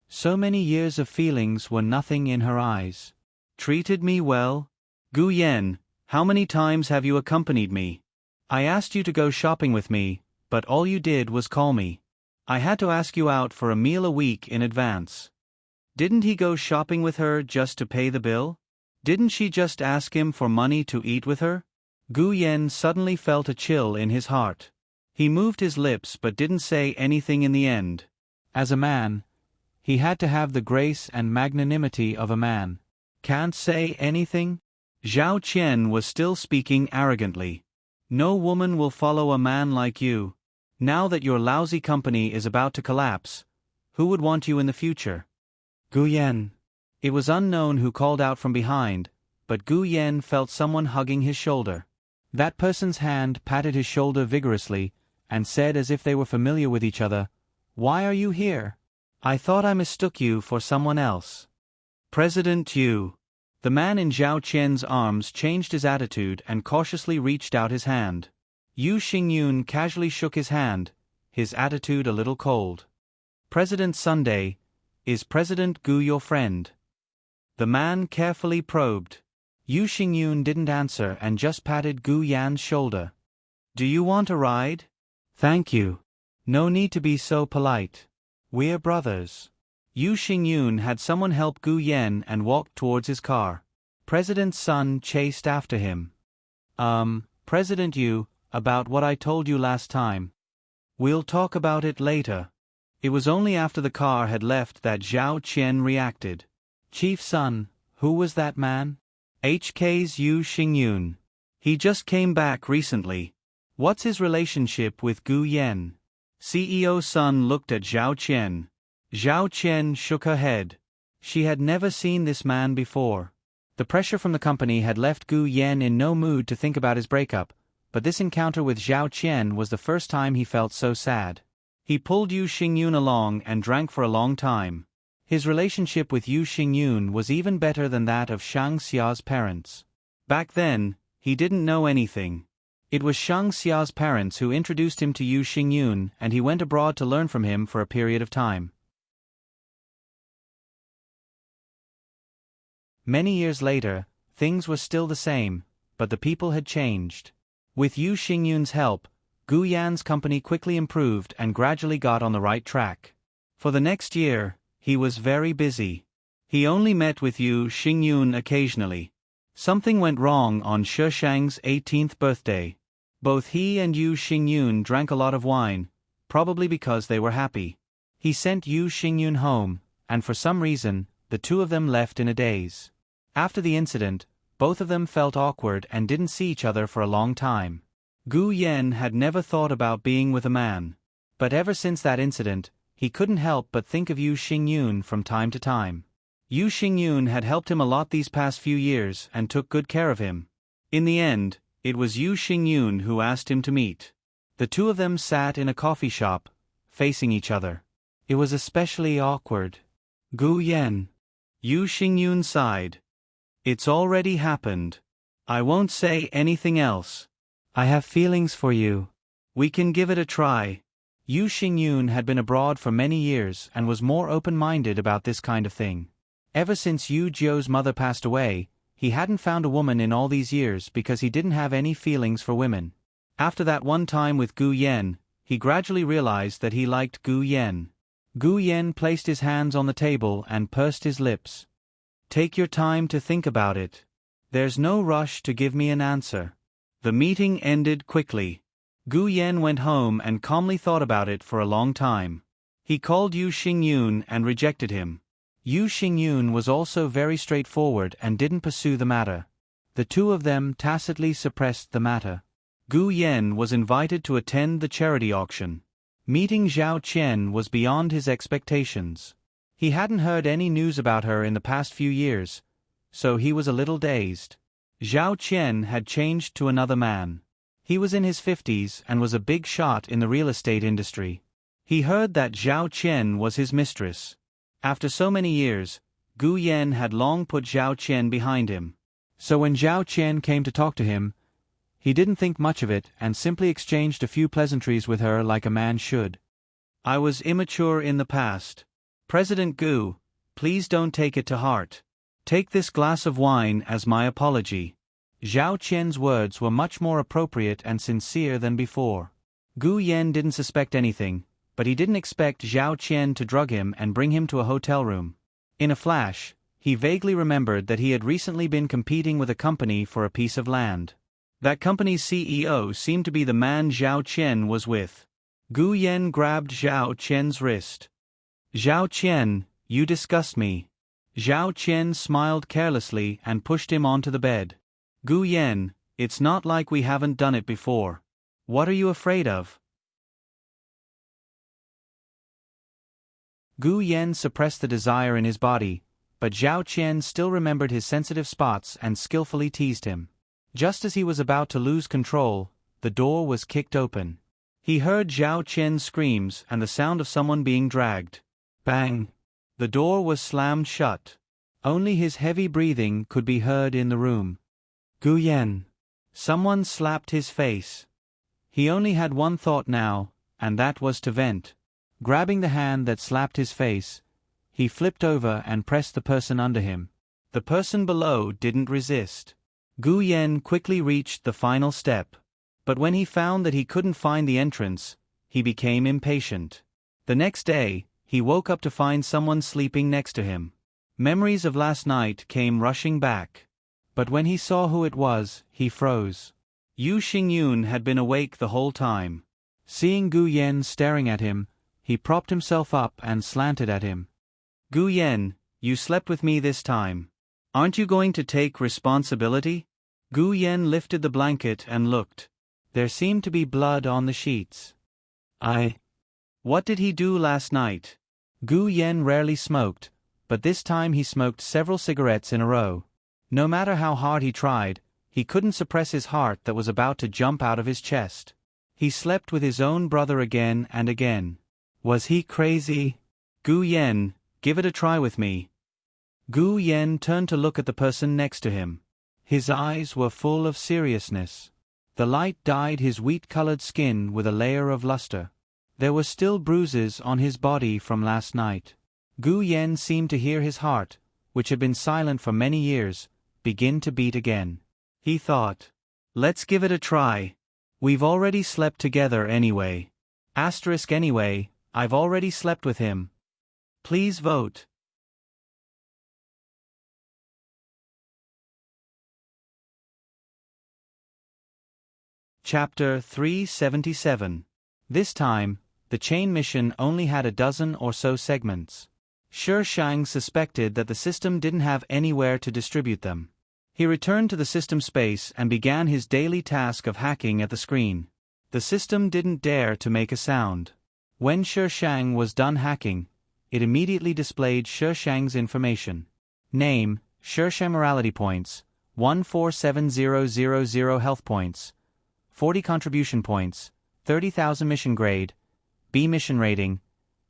So many years of feelings were nothing in her eyes. Treated me well? Gu Yan, how many times have you accompanied me? I asked you to go shopping with me, but all you did was call me. I had to ask you out for a meal a week in advance. Didn't he go shopping with her just to pay the bill? Didn't she just ask him for money to eat with her? Gu Yan suddenly felt a chill in his heart. He moved his lips but didn't say anything in the end. As a man, he had to have the grace and magnanimity of a man. Can't say anything? Zhao Qian was still speaking arrogantly. No woman will follow a man like you. Now that your lousy company is about to collapse, who would want you in the future? Gu Yan. It was unknown who called out from behind, but Gu Yan felt someone hugging his shoulder. That person's hand patted his shoulder vigorously, and said as if they were familiar with each other, "Why are you here? I thought I mistook you for someone else." President Yu. The man in Zhao Qian's arms changed his attitude and cautiously reached out his hand. Yu Xingyun casually shook his hand, his attitude a little cold. President Sunday, is President Gu your friend? The man carefully probed. Yu Xingyun didn't answer and just patted Gu Yan's shoulder. Do you want a ride? Thank you. No need to be so polite. We're brothers. Yu Xingyun had someone help Gu Yan and walked towards his car. President Sun chased after him. President Yu, about what I told you last time. We'll talk about it later. It was only after the car had left that Zhao Qian reacted. Chief Sun, who was that man? HK's Yu Xingyun. He just came back recently. What's his relationship with Gu Yan? CEO Sun looked at Zhao Qian. Zhao Qian shook her head. She had never seen this man before. The pressure from the company had left Gu Yan in no mood to think about his breakup, but this encounter with Zhao Qian was the first time he felt so sad. He pulled Yu Xingyun along and drank for a long time. His relationship with Yu Xingyun was even better than that of Shang Xia's parents. Back then, he didn't know anything. It was Shang Xia's parents who introduced him to Yu Xingyun, and he went abroad to learn from him for a period of time. Many years later, things were still the same, but the people had changed. With Yu Xingyun's help, Gu Yan's company quickly improved and gradually got on the right track. For the next year, he was very busy. He only met with Yu Xingyun occasionally. Something went wrong on Shi Shang's 18th birthday. Both he and Yu Xingyun drank a lot of wine, probably because they were happy. He sent Yu Xingyun home, and for some reason, the two of them left in a daze. After the incident, both of them felt awkward and didn't see each other for a long time. Gu Yen had never thought about being with a man. But ever since that incident, he couldn't help but think of Yu Xingyun from time to time. Yu Xingyun had helped him a lot these past few years and took good care of him. In the end, it was Yu Xingyun who asked him to meet. The two of them sat in a coffee shop, facing each other. It was especially awkward. Gu Yen. Yu Xingyun sighed. It's already happened. I won't say anything else. I have feelings for you. We can give it a try. Yu Xingyun had been abroad for many years and was more open-minded about this kind of thing. Ever since Yu Jiu's mother passed away, he hadn't found a woman in all these years because he didn't have any feelings for women. After that one time with Gu Yen, he gradually realized that he liked Gu Yen. Gu Yen placed his hands on the table and pursed his lips. Take your time to think about it. There's no rush to give me an answer. The meeting ended quickly. Gu Yen went home and calmly thought about it for a long time. He called Yu Xingyun and rejected him. Yu Xingyun was also very straightforward and didn't pursue the matter. The two of them tacitly suppressed the matter. Gu Yen was invited to attend the charity auction. Meeting Zhao Qian was beyond his expectations. He hadn't heard any news about her in the past few years, so he was a little dazed. Zhao Qian had changed to another man. He was in his 50s and was a big shot in the real estate industry. He heard that Zhao Qian was his mistress. After so many years, Gu Yen had long put Zhao Qian behind him. So when Zhao Qian came to talk to him, he didn't think much of it and simply exchanged a few pleasantries with her like a man should. I was immature in the past. President Gu, please don't take it to heart. Take this glass of wine as my apology. Zhao Qian's words were much more appropriate and sincere than before. Gu Yen didn't suspect anything, but he didn't expect Zhao Qian to drug him and bring him to a hotel room. In a flash, he vaguely remembered that he had recently been competing with a company for a piece of land. That company's CEO seemed to be the man Zhao Qian was with. Gu Yen grabbed Zhao Qian's wrist. Zhao Qian, you disgust me. Zhao Qian smiled carelessly and pushed him onto the bed. Gu Yen, it's not like we haven't done it before. What are you afraid of? Gu Yen suppressed the desire in his body, but Zhao Qian still remembered his sensitive spots and skillfully teased him. Just as he was about to lose control, the door was kicked open. He heard Zhao Qian's screams and the sound of someone being dragged. Bang! The door was slammed shut. Only his heavy breathing could be heard in the room. Gu Yen. Someone slapped his face. He only had one thought now, and that was to vent. Grabbing the hand that slapped his face, he flipped over and pressed the person under him. The person below didn't resist. Gu Yen quickly reached the final step. But when he found that he couldn't find the entrance, he became impatient. The next day, he woke up to find someone sleeping next to him. Memories of last night came rushing back. But when he saw who it was, he froze. Yu Xingyun had been awake the whole time. Seeing Gu Yen staring at him, he propped himself up and slanted at him. Gu Yen, you slept with me this time. Aren't you going to take responsibility? Gu Yen lifted the blanket and looked. There seemed to be blood on the sheets. What did he do last night? Gu Yen rarely smoked, but this time he smoked several cigarettes in a row. No matter how hard he tried, he couldn't suppress his heart that was about to jump out of his chest. He slept with his own brother again and again. Was he crazy? Gu Yen, give it a try with me. Gu Yen turned to look at the person next to him. His eyes were full of seriousness. The light dyed his wheat-colored skin with a layer of luster. There were still bruises on his body from last night. Gu Yen seemed to hear his heart, which had been silent for many years, begin to beat again. He thought, let's give it a try. We've already slept together anyway. Anyway, I've already slept with him. Please vote. Chapter 377. This time, the chain mission only had a dozen or so segments. Shang suspected that the system didn't have anywhere to distribute them. He returned to the system space and began his daily task of hacking at the screen. The system didn't dare to make a sound. When Shang was done hacking, it immediately displayed Shang's information. Name, Shang morality points, 147000 health points, 40 contribution points, 30,000 mission grade, B mission rating,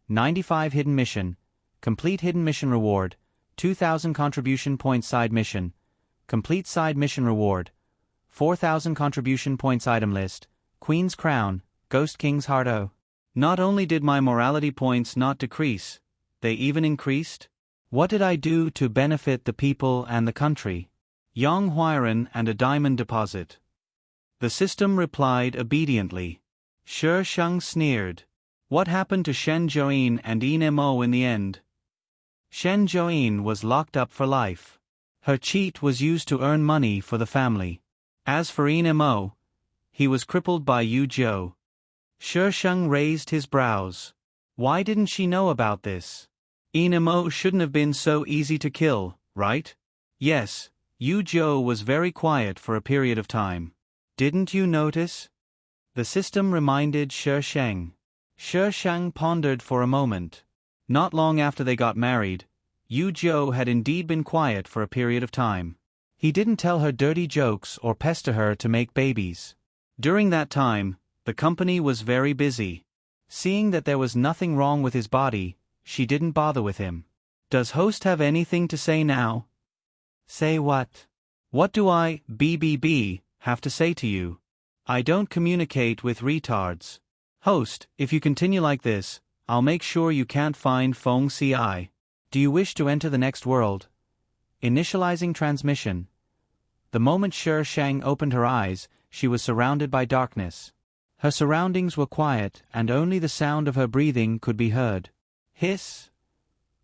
95 hidden mission, complete hidden mission reward, 2,000 contribution points side mission, complete side mission reward, 4,000 contribution points item list, Queen's Crown, Ghost King's Heart O. Not only did my morality points not decrease, they even increased? What did I do to benefit the people and the country? Yang Huiran and a diamond deposit. The system replied obediently. Shang sneered. What happened to Shen Zhouyin and Yin Mo in the end? Shen Zhouyin was locked up for life. Her cheat was used to earn money for the family. As for Yin Mo, he was crippled by Yu Zhou. Shang raised his brows. Why didn't she know about this? Yin Mo shouldn't have been so easy to kill, right? Yes, Yu Zhou was very quiet for a period of time. Didn't you notice? The system reminded Shang. Shang pondered for a moment. Not long after they got married, Yu Zhou had indeed been quiet for a period of time. He didn't tell her dirty jokes or pester her to make babies. During that time, the company was very busy. Seeing that there was nothing wrong with his body, she didn't bother with him. Does host have anything to say now? Say what? What do I, BBB, have to say to you? I don't communicate with retards. Host, if you continue like this, I'll make sure you can't find Feng Ci. Do you wish to enter the next world? Initializing transmission. The moment Shang opened her eyes, she was surrounded by darkness. Her surroundings were quiet and only the sound of her breathing could be heard. Hiss.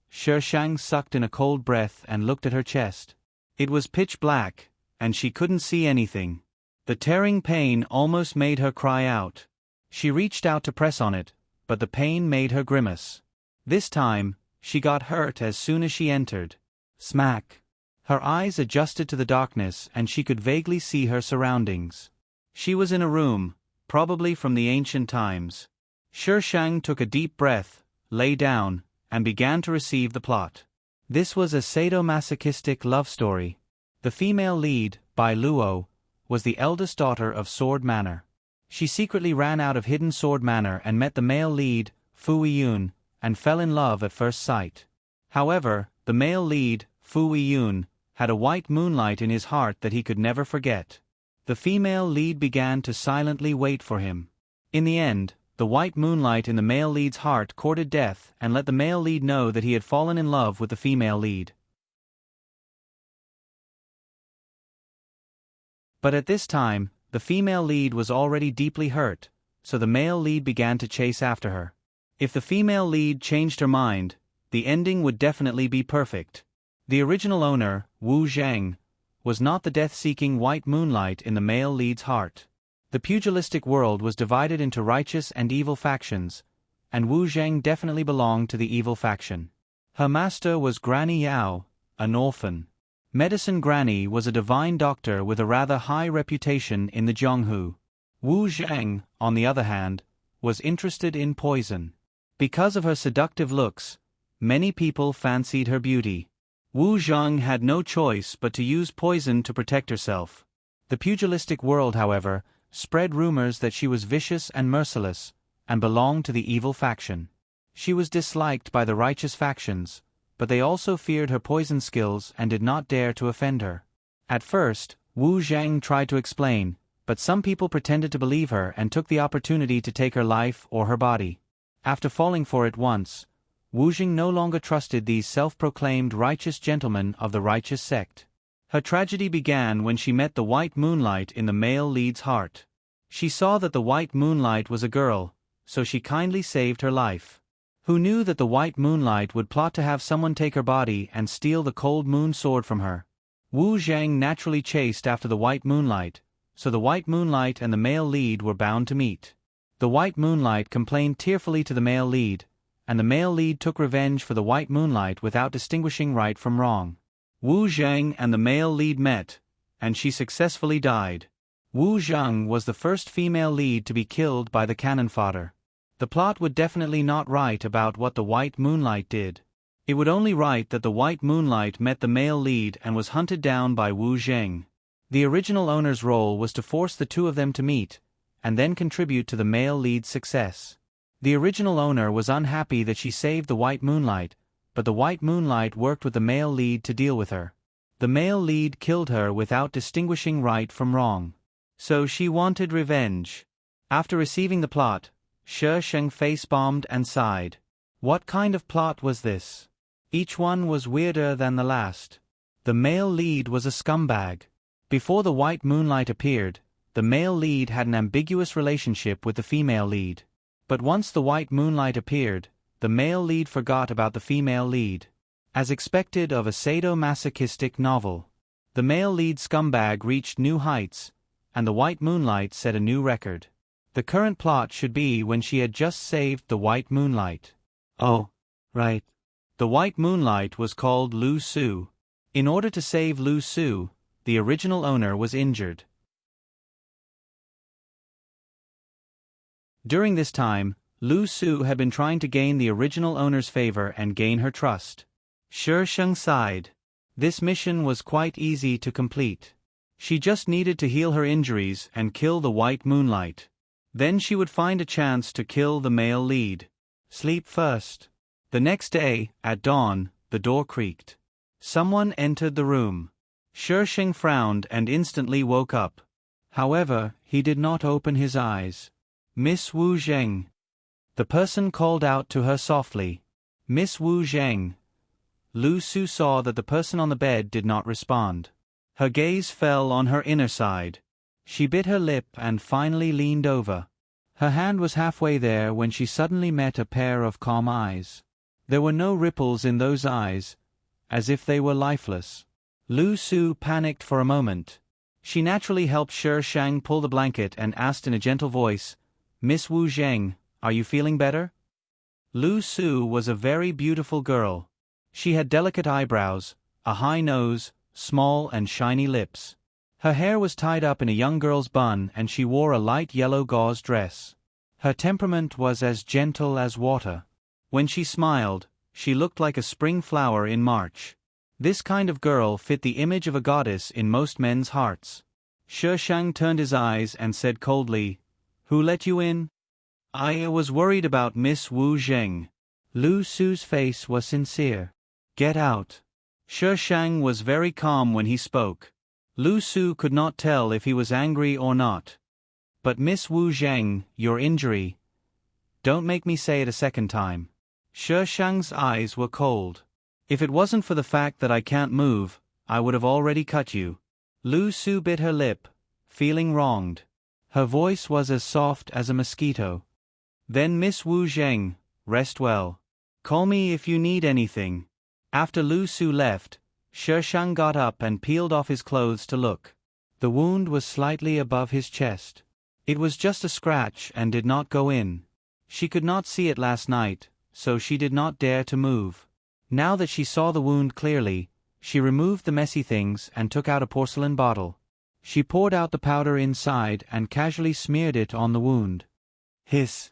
Shang sucked in a cold breath and looked at her chest. It was pitch black, and she couldn't see anything. The tearing pain almost made her cry out. She reached out to press on it, but the pain made her grimace. This time, she got hurt as soon as she entered. Smack. Her eyes adjusted to the darkness and she could vaguely see her surroundings. She was in a room, probably from the ancient times. Shang took a deep breath, lay down, and began to receive the plot. This was a sadomasochistic love story. The female lead, Bai Luo, was the eldest daughter of Sword Manor. She secretly ran out of Hidden Sword Manor and met the male lead, Fu Yun, and fell in love at first sight. However, the male lead, Fu Yun, had a white moonlight in his heart that he could never forget. The female lead began to silently wait for him. In the end, the white moonlight in the male lead's heart courted death and let the male lead know that he had fallen in love with the female lead. But at this time, the female lead was already deeply hurt, so the male lead began to chase after her. If the female lead changed her mind, the ending would definitely be perfect. The original owner, Wu Zhang, was not the death-seeking white moonlight in the male lead's heart. The pugilistic world was divided into righteous and evil factions, and Wu Zhang definitely belonged to the evil faction. Her master was Granny Yao, an orphan. Medicine Granny was a divine doctor with a rather high reputation in the Zhonghu. Wu Zhang, on the other hand, was interested in poison. Because of her seductive looks, many people fancied her beauty. Wu Zhang had no choice but to use poison to protect herself. The pugilistic world, however, spread rumors that she was vicious and merciless, and belonged to the evil faction. She was disliked by the righteous factions, but they also feared her poison skills and did not dare to offend her. At first, Wu Zhang tried to explain, but some people pretended to believe her and took the opportunity to take her life or her body. After falling for it once, Wu Zhang no longer trusted these self-proclaimed righteous gentlemen of the righteous sect. Her tragedy began when she met the white moonlight in the male lead's heart. She saw that the white moonlight was a girl, so she kindly saved her life. Who knew that the white moonlight would plot to have someone take her body and steal the cold moon sword from her? Wu Zhang naturally chased after the white moonlight, so the white moonlight and the male lead were bound to meet. The white moonlight complained tearfully to the male lead, and the male lead took revenge for the white moonlight without distinguishing right from wrong. Wu Zhang and the male lead met, and she successfully died. Wu Zheng was the first female lead to be killed by the cannon fodder. The plot would definitely not write about what the White Moonlight did. It would only write that the White Moonlight met the male lead and was hunted down by Wu Zheng. The original owner's role was to force the two of them to meet, and then contribute to the male lead's success. The original owner was unhappy that she saved the White Moonlight, but the White Moonlight worked with the male lead to deal with her. The male lead killed her without distinguishing right from wrong. So she wanted revenge. After receiving the plot, Shi Sheng face-bombed and sighed. What kind of plot was this? Each one was weirder than the last. The male lead was a scumbag. Before the White Moonlight appeared, the male lead had an ambiguous relationship with the female lead. But once the White Moonlight appeared, the male lead forgot about the female lead. As expected of a sadomasochistic novel, the male lead scumbag reached new heights, and the White Moonlight set a new record. The current plot should be when she had just saved the White Moonlight. Oh, right. The White Moonlight was called Lu Su. In order to save Lu Su, the original owner was injured. During this time, Lu Su had been trying to gain the original owner's favor and gain her trust. Shi Sheng sighed. This mission was quite easy to complete. She just needed to heal her injuries and kill the White Moonlight. Then she would find a chance to kill the male lead. Sleep first. The next day, at dawn, the door creaked. Someone entered the room. Shi Sheng frowned and instantly woke up. However, he did not open his eyes. Miss Wu Zheng. The person called out to her softly. Miss Wu Zheng. Lu Su saw that the person on the bed did not respond. Her gaze fell on her inner side. She bit her lip and finally leaned over. Her hand was halfway there when she suddenly met a pair of calm eyes. There were no ripples in those eyes, as if they were lifeless. Lu Su panicked for a moment. She naturally helped Shi Sheng pull the blanket and asked in a gentle voice, Miss Wu Zheng, are you feeling better? Lu Su was a very beautiful girl. She had delicate eyebrows, a high nose, small and shiny lips. Her hair was tied up in a young girl's bun and she wore a light yellow gauze dress. Her temperament was as gentle as water. When she smiled, she looked like a spring flower in March. This kind of girl fit the image of a goddess in most men's hearts. Shi Sheng turned his eyes and said coldly, Who let you in? I was worried about Miss Wu Zheng. Lu Su's face was sincere. Get out. Shi Sheng was very calm when he spoke. Lu Su could not tell if he was angry or not. But Miss Wu Zheng, your injury. Don't make me say it a second time. Shi Sheng's eyes were cold. If it wasn't for the fact that I can't move, I would have already cut you. Lu Su bit her lip, feeling wronged. Her voice was as soft as a mosquito. Then Miss Wu Zheng, rest well. Call me if you need anything. After Lu Su left, Shi Sheng got up and peeled off his clothes to look. The wound was slightly above his chest. It was just a scratch and did not go in. She could not see it last night, so she did not dare to move. Now that she saw the wound clearly, she removed the messy things and took out a porcelain bottle. She poured out the powder inside and casually smeared it on the wound. Hiss.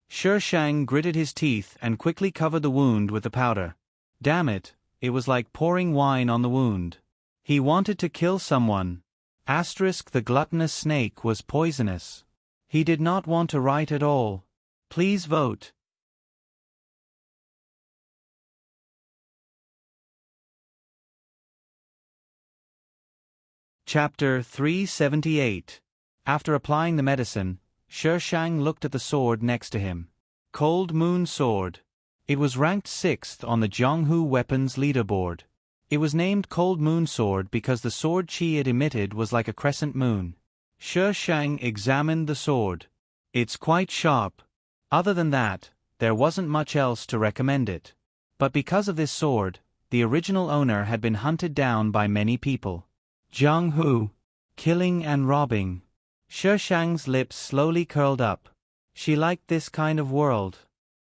Shi Sheng gritted his teeth and quickly covered the wound with the powder. Damn it, it was like pouring wine on the wound. He wanted to kill someone. The gluttonous snake was poisonous. He did not want to write at all. Please vote. Chapter 378. After applying the medicine, Shi Sheng looked at the sword next to him. Cold Moon Sword. It was ranked 6th on the Jianghu Weapons Leaderboard. It was named Cold Moon Sword because the sword chi it emitted was like a crescent moon. Shi Sheng examined the sword. It's quite sharp. Other than that, there wasn't much else to recommend it. But because of this sword, the original owner had been hunted down by many people. Jianghu. Killing and robbing. Shi Sheng's lips slowly curled up. She liked this kind of world.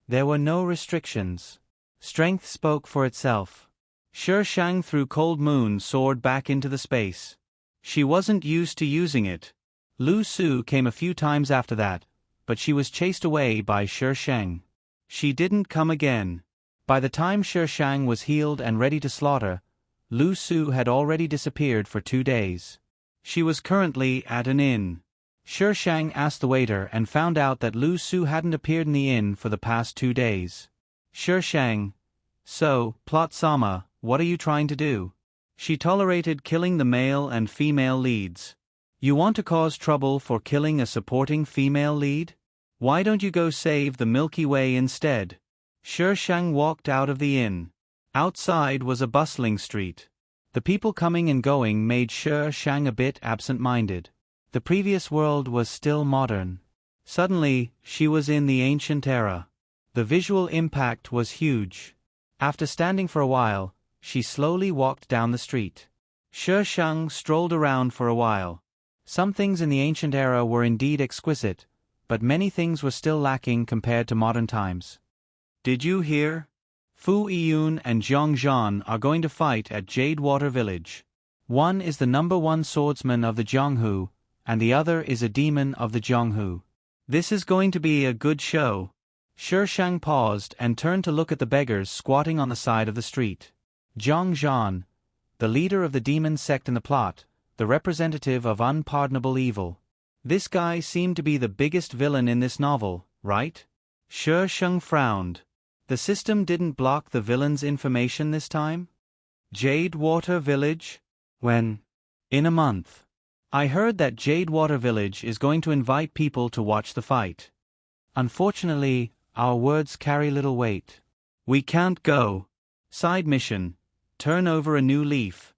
There were no restrictions. Strength spoke for itself. Shi Sheng threw Cold Moon Sword back into the space. She wasn't used to using it. Lu Su came a few times after that, but she was chased away by Shi Shang. She didn't come again. By the time Shi Shang was healed and ready to slaughter, Lu Su had already disappeared for 2 days. She was currently at an inn. Shi Shang asked the waiter and found out that Lu Su hadn't appeared in the inn for the past 2 days. Shi Shang, so, Plot Sama, what are you trying to do? She tolerated killing the male and female leads. You want to cause trouble for killing a supporting female lead? Why don't you go save the Milky Way instead? Shi Shang walked out of the inn. Outside was a bustling street. The people coming and going made Shi Shang a bit absent-minded. The previous world was still modern. Suddenly, she was in the ancient era. The visual impact was huge. After standing for a while, she slowly walked down the street. Shi Shang strolled around for a while. Some things in the ancient era were indeed exquisite, but many things were still lacking compared to modern times. Did you hear? Fu Yiyun and Zhang Zhan are going to fight at Jade Water Village. One is the #1 swordsman of the Jianghu, and the other is a demon of the Jianghu. This is going to be a good show. Shi Shang paused and turned to look at the beggars squatting on the side of the street. Zhang Zhan, the leader of the demon sect in the plot, the representative of unpardonable evil. This guy seemed to be the biggest villain in this novel, right? Shi Shang frowned. The system didn't block the villain's information this time? Jade Water Village? When? In a month. I heard that Jade Water Village is going to invite people to watch the fight. Unfortunately, our words carry little weight. We can't go. Side mission. Turn over a new leaf.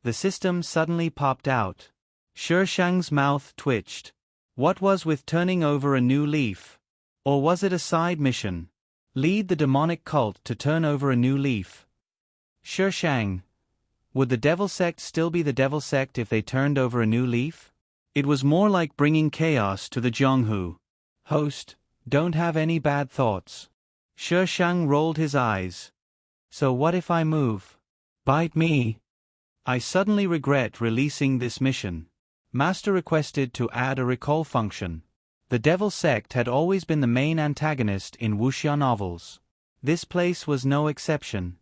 The system suddenly popped out. Shi Shang's mouth twitched. What was with turning over a new leaf? Or was it a side mission? Lead the demonic cult to turn over a new leaf. Shi Shang. Would the devil sect still be the devil sect if they turned over a new leaf? It was more like bringing chaos to the Jianghu. Host, don't have any bad thoughts. Shi Shang rolled his eyes. So what if I move? Bite me. I suddenly regret releasing this mission. Master requested to add a recall function. The devil sect had always been the main antagonist in wuxia novels. This place was no exception.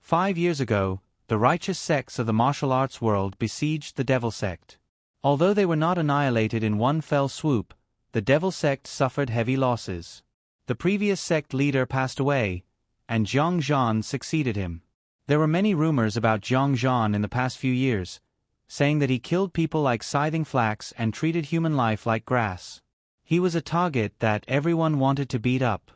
5 years ago, the righteous sects of the martial arts world besieged the devil sect. Although they were not annihilated in one fell swoop, the devil sect suffered heavy losses. The previous sect leader passed away, and Zhang Zhan succeeded him. There were many rumors about Zhang Zhan in the past few years, saying that he killed people like scything flax and treated human life like grass. He was a target that everyone wanted to beat up.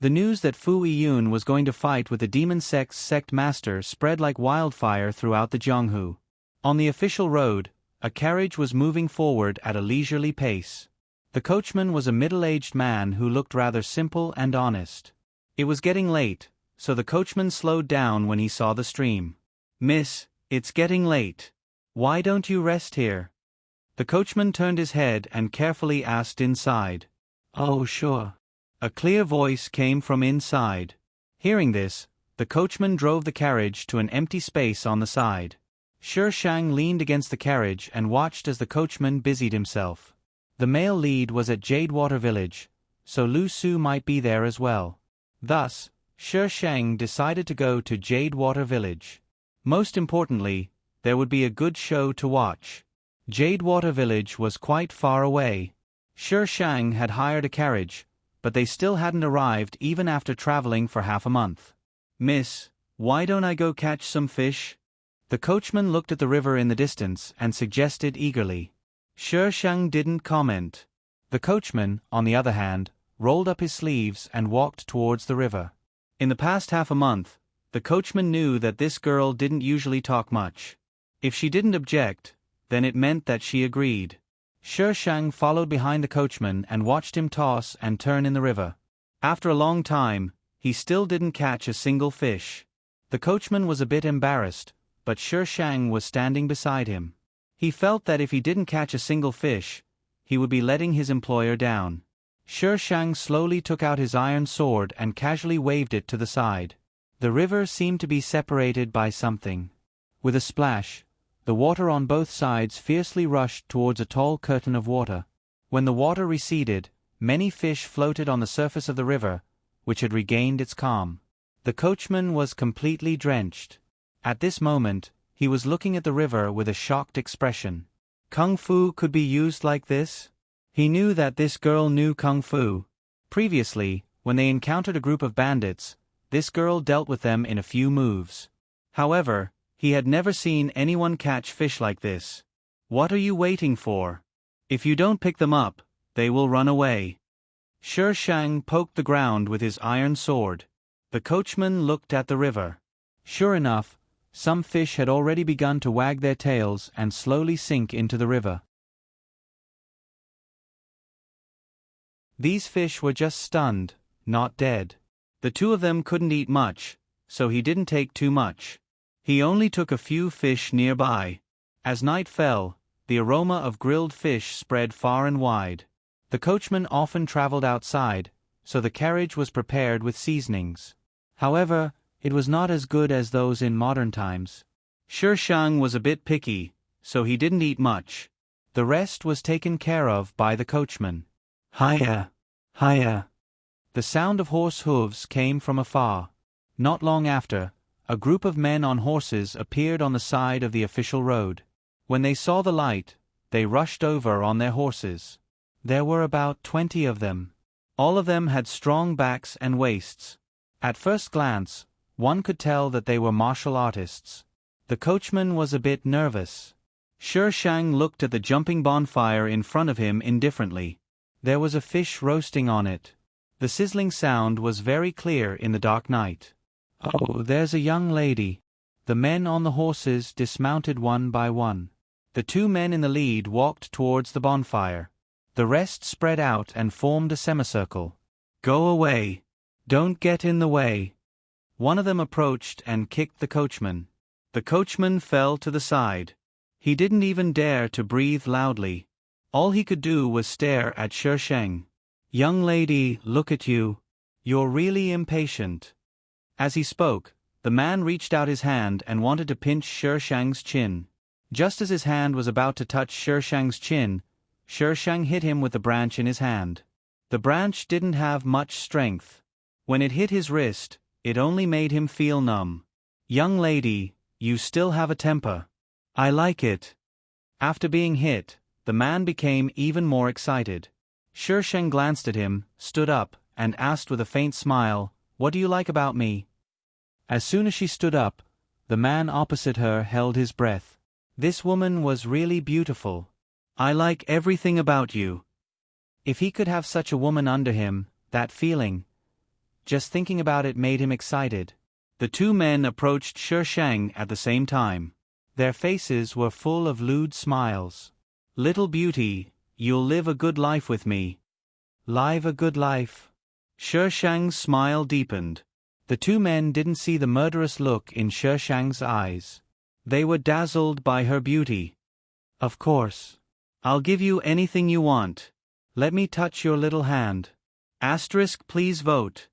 The news that Fu Yiyun was going to fight with the demon sect's sect master spread like wildfire throughout the Jianghu. On the official road, a carriage was moving forward at a leisurely pace. The coachman was a middle-aged man who looked rather simple and honest. It was getting late, so the coachman slowed down when he saw the stream. Miss, it's getting late. Why don't you rest here? The coachman turned his head and carefully asked inside. Oh, sure. A clear voice came from inside. Hearing this, the coachman drove the carriage to an empty space on the side. Shi Shang leaned against the carriage and watched as the coachman busied himself. The male lead was at Jade Water Village, so Lu Su might be there as well. Thus, Shi Shang decided to go to Jade Water Village. Most importantly, there would be a good show to watch. Jade Water Village was quite far away. Shi Shang had hired a carriage, but they still hadn't arrived even after traveling for half a month. Miss, why don't I go catch some fish? The coachman looked at the river in the distance and suggested eagerly. Shi Shang didn't comment. The coachman, on the other hand, rolled up his sleeves and walked towards the river. In the past half a month, the coachman knew that this girl didn't usually talk much. If she didn't object, then it meant that she agreed. Shi Shang followed behind the coachman and watched him toss and turn in the river. After a long time, he still didn't catch a single fish. The coachman was a bit embarrassed, but Shi Shang was standing beside him. He felt that if he didn't catch a single fish, he would be letting his employer down. Shi Shang slowly took out his iron sword and casually waved it to the side. The river seemed to be separated by something. With a splash, the water on both sides fiercely rushed towards a tall curtain of water. When the water receded, many fish floated on the surface of the river, which had regained its calm. The coachman was completely drenched. At this moment, he was looking at the river with a shocked expression. Kung Fu could be used like this? He knew that this girl knew Kung Fu. Previously, when they encountered a group of bandits, this girl dealt with them in a few moves. However, he had never seen anyone catch fish like this. What are you waiting for? If you don't pick them up, they will run away. Shi Shang poked the ground with his iron sword. The coachman looked at the river. Sure enough, some fish had already begun to wag their tails and slowly sink into the river. These fish were just stunned, not dead. The two of them couldn't eat much, so he didn't take too much. He only took a few fish nearby. As night fell, the aroma of grilled fish spread far and wide. The coachman often traveled outside, so the carriage was prepared with seasonings. However, it was not as good as those in modern times. Shi Shang was a bit picky, so he didn't eat much. The rest was taken care of by the coachman. Hiya! Hiya! The sound of horse hooves came from afar. Not long after, a group of men on horses appeared on the side of the official road. When they saw the light, they rushed over on their horses. There were about 20 of them. All of them had strong backs and waists. At first glance, one could tell that they were martial artists. The coachman was a bit nervous. Shi Shang looked at the jumping bonfire in front of him indifferently. There was a fish roasting on it. The sizzling sound was very clear in the dark night. Oh, there's a young lady. The men on the horses dismounted one by one. The two men in the lead walked towards the bonfire. The rest spread out and formed a semicircle. Go away. Don't get in the way. One of them approached and kicked the coachman. The coachman fell to the side. He didn't even dare to breathe loudly. All he could do was stare at Shi Shang. Young lady, look at you. You're really impatient. As he spoke, the man reached out his hand and wanted to pinch Shi Shang's chin. Just as his hand was about to touch Shi Shang's chin, Shi Shang hit him with the branch in his hand. The branch didn't have much strength. When it hit his wrist, it only made him feel numb. Young lady, you still have a temper. I like it. After being hit, the man became even more excited. Shi Shang glanced at him, stood up, and asked with a faint smile, What do you like about me? As soon as she stood up, the man opposite her held his breath. This woman was really beautiful. I like everything about you. If he could have such a woman under him, that feeling, just thinking about it made him excited. The two men approached Shi Shang at the same time. Their faces were full of lewd smiles. Little beauty, you'll live a good life with me. Live a good life. Shi Shang's smile deepened. The two men didn't see the murderous look in Shi Shang's eyes. They were dazzled by her beauty. Of course. I'll give you anything you want. Let me touch your little hand. Asterisk, please vote.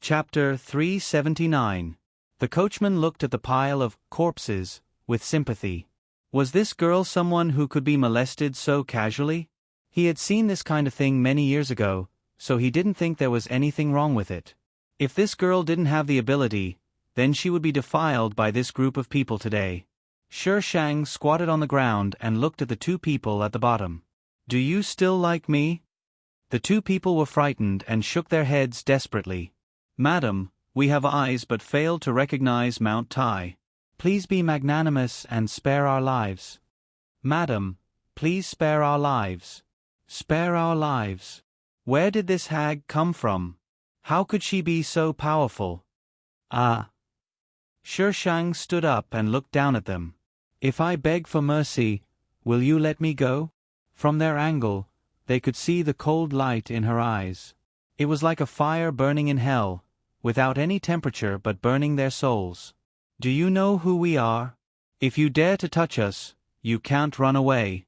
Chapter 379. The coachman looked at the pile of corpses with sympathy. Was this girl someone who could be molested so casually? He had seen this kind of thing many years ago, so he didn't think there was anything wrong with it. If this girl didn't have the ability, then she would be defiled by this group of people today. Shi Shang squatted on the ground and looked at the two people at the bottom. Do you still like me? The two people were frightened and shook their heads desperately. Madam, we have eyes but fail to recognize Mount Tai. Please be magnanimous and spare our lives. Madam, please spare our lives. Spare our lives. Where did this hag come from? How could she be so powerful? Ah. Shi Shang stood up and looked down at them. If I beg for mercy, will you let me go? From their angle, they could see the cold light in her eyes. It was like a fire burning in hell, without any temperature but burning their souls. Do you know who we are? If you dare to touch us, you can't run away.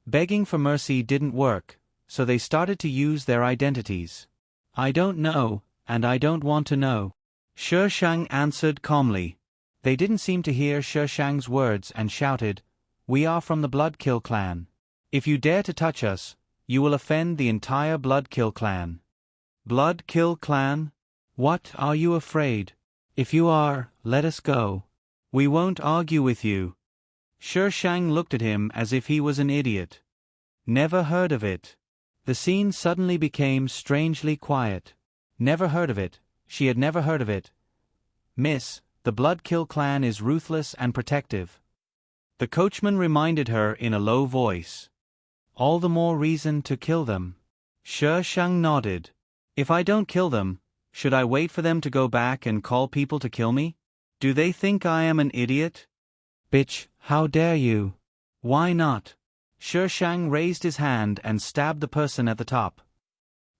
Begging for mercy didn't work, so they started to use their identities. I don't know, and I don't want to know. She Shang answered calmly. They didn't seem to hear She Shang's words and shouted, "We are from the Bloodkill clan. If you dare to touch us, you will offend the entire Bloodkill clan." Bloodkill clan? What, are you afraid? If you are, let us go. We won't argue with you. She Shang looked at him as if he was an idiot. Never heard of it. The scene suddenly became strangely quiet. Never heard of it. She had never heard of it. Miss, the Bloodkill clan is ruthless and protective. The coachman reminded her in a low voice. All the more reason to kill them. She Shang nodded. If I don't kill them, should I wait for them to go back and call people to kill me? Do they think I am an idiot? Bitch, how dare you? Why not? She Shang raised his hand and stabbed the person at the top.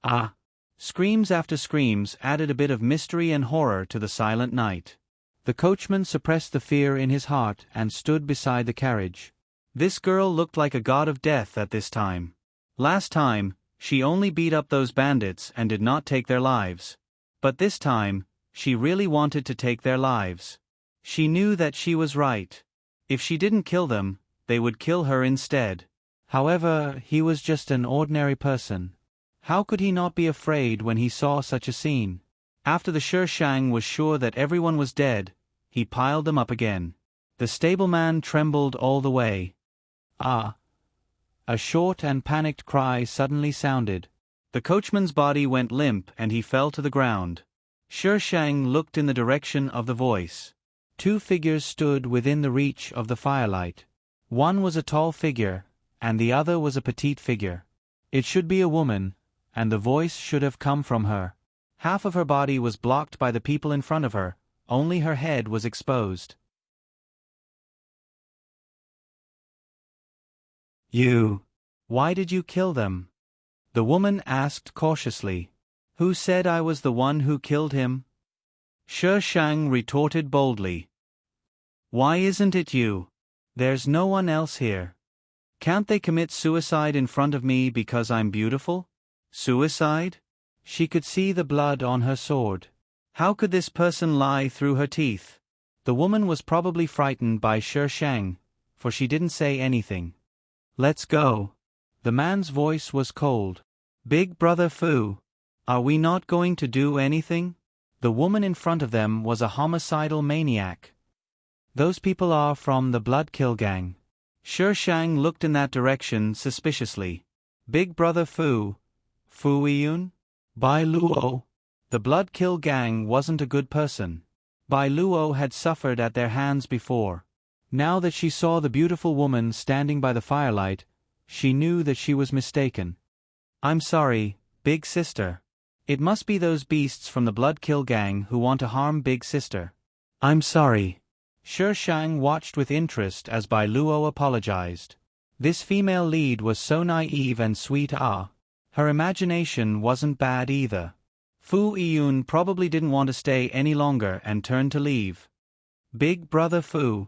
Ah! Screams after screams added a bit of mystery and horror to the silent night. The coachman suppressed the fear in his heart and stood beside the carriage. This girl looked like a god of death at this time. Last time, she only beat up those bandits and did not take their lives. But this time, she really wanted to take their lives. She knew that she was right. If she didn't kill them, they would kill her instead. However, he was just an ordinary person. How could he not be afraid when he saw such a scene? After the She Shang was sure that everyone was dead, he piled them up again. The stableman trembled all the way. Ah! A short and panicked cry suddenly sounded. The coachman's body went limp and he fell to the ground. She Shang looked in the direction of the voice. Two figures stood within the reach of the firelight. One was a tall figure, and the other was a petite figure. It should be a woman, and the voice should have come from her. Half of her body was blocked by the people in front of her, only her head was exposed. You. Why did you kill them? The woman asked cautiously. Who said I was the one who killed him? She Shang retorted boldly. Why isn't it you? There's no one else here. Can't they commit suicide in front of me because I'm beautiful? Suicide? She could see the blood on her sword. How could this person lie through her teeth? The woman was probably frightened by She Shang, for she didn't say anything. Let's go. The man's voice was cold. Big Brother Fu, are we not going to do anything? The woman in front of them was a homicidal maniac. Those people are from the Bloodkill gang. She Shang looked in that direction suspiciously. Big Brother Fu? Fu Yun? Bai Luo? The Bloodkill gang wasn't a good person. Bai Luo had suffered at their hands before. Now that she saw the beautiful woman standing by the firelight, she knew that she was mistaken. I'm sorry, Big Sister. It must be those beasts from the Bloodkill gang who want to harm Big Sister. I'm sorry. She Shang watched with interest as Bai Luo apologized. This female lead was so naive and sweet. Her imagination wasn't bad either. Fu Yun probably didn't want to stay any longer and turned to leave. Big Brother Fu.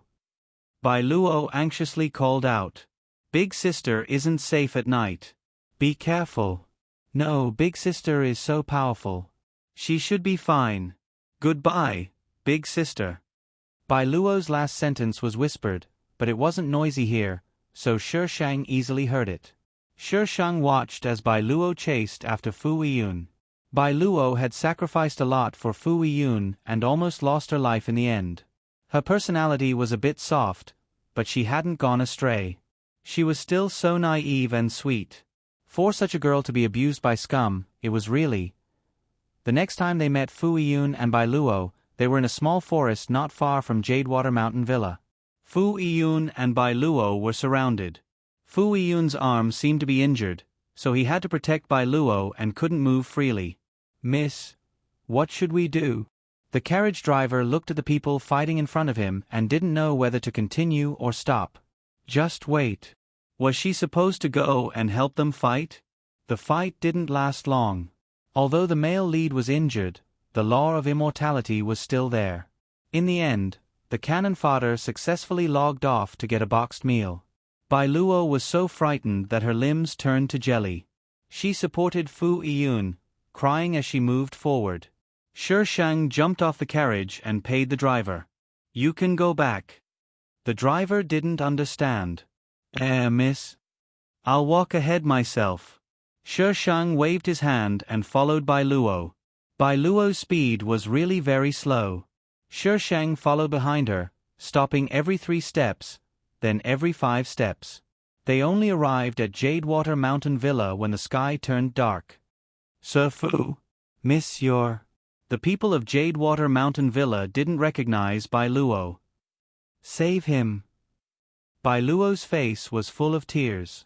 Bai Luo anxiously called out. Big Sister isn't safe at night. Be careful. No, Big Sister is so powerful. She should be fine. Goodbye, Big Sister. Bai Luo's last sentence was whispered, but it wasn't noisy here, so She Shang easily heard it. She Shang watched as Bai Luo chased after Fu Yun. Bai Luo had sacrificed a lot for Fu Yun and almost lost her life in the end. Her personality was a bit soft, but she hadn't gone astray. She was still so naive and sweet. For such a girl to be abused by scum, it was really. The next time they met Fu Yun and Bai Luo, they were in a small forest not far from Jadewater Mountain Villa. Fu Yun and Bai Luo were surrounded. Fu Yun's arm seemed to be injured, so he had to protect Bai Luo and couldn't move freely. Miss, what should we do? The carriage driver looked at the people fighting in front of him and didn't know whether to continue or stop. Just wait. Was she supposed to go and help them fight? The fight didn't last long. Although the male lead was injured, the law of immortality was still there. In the end, the cannon fodder successfully logged off to get a boxed meal. Bai Luo was so frightened that her limbs turned to jelly. She supported Fu Yun, crying as she moved forward. Shi Shang jumped off the carriage and paid the driver. "You can go back." The driver didn't understand. Miss? I'll walk ahead myself." Shi Shang waved his hand and followed Bai Luo. Bai Luo's speed was really very slow. Shi Shang followed behind her, stopping every 3 steps, then every 5 steps. They only arrived at Jadewater Mountain Villa when the sky turned dark. "Sir Fu? Miss, you're—" The people of Jadewater Mountain Villa didn't recognize Bai Luo. "Save him." Bai Luo's face was full of tears.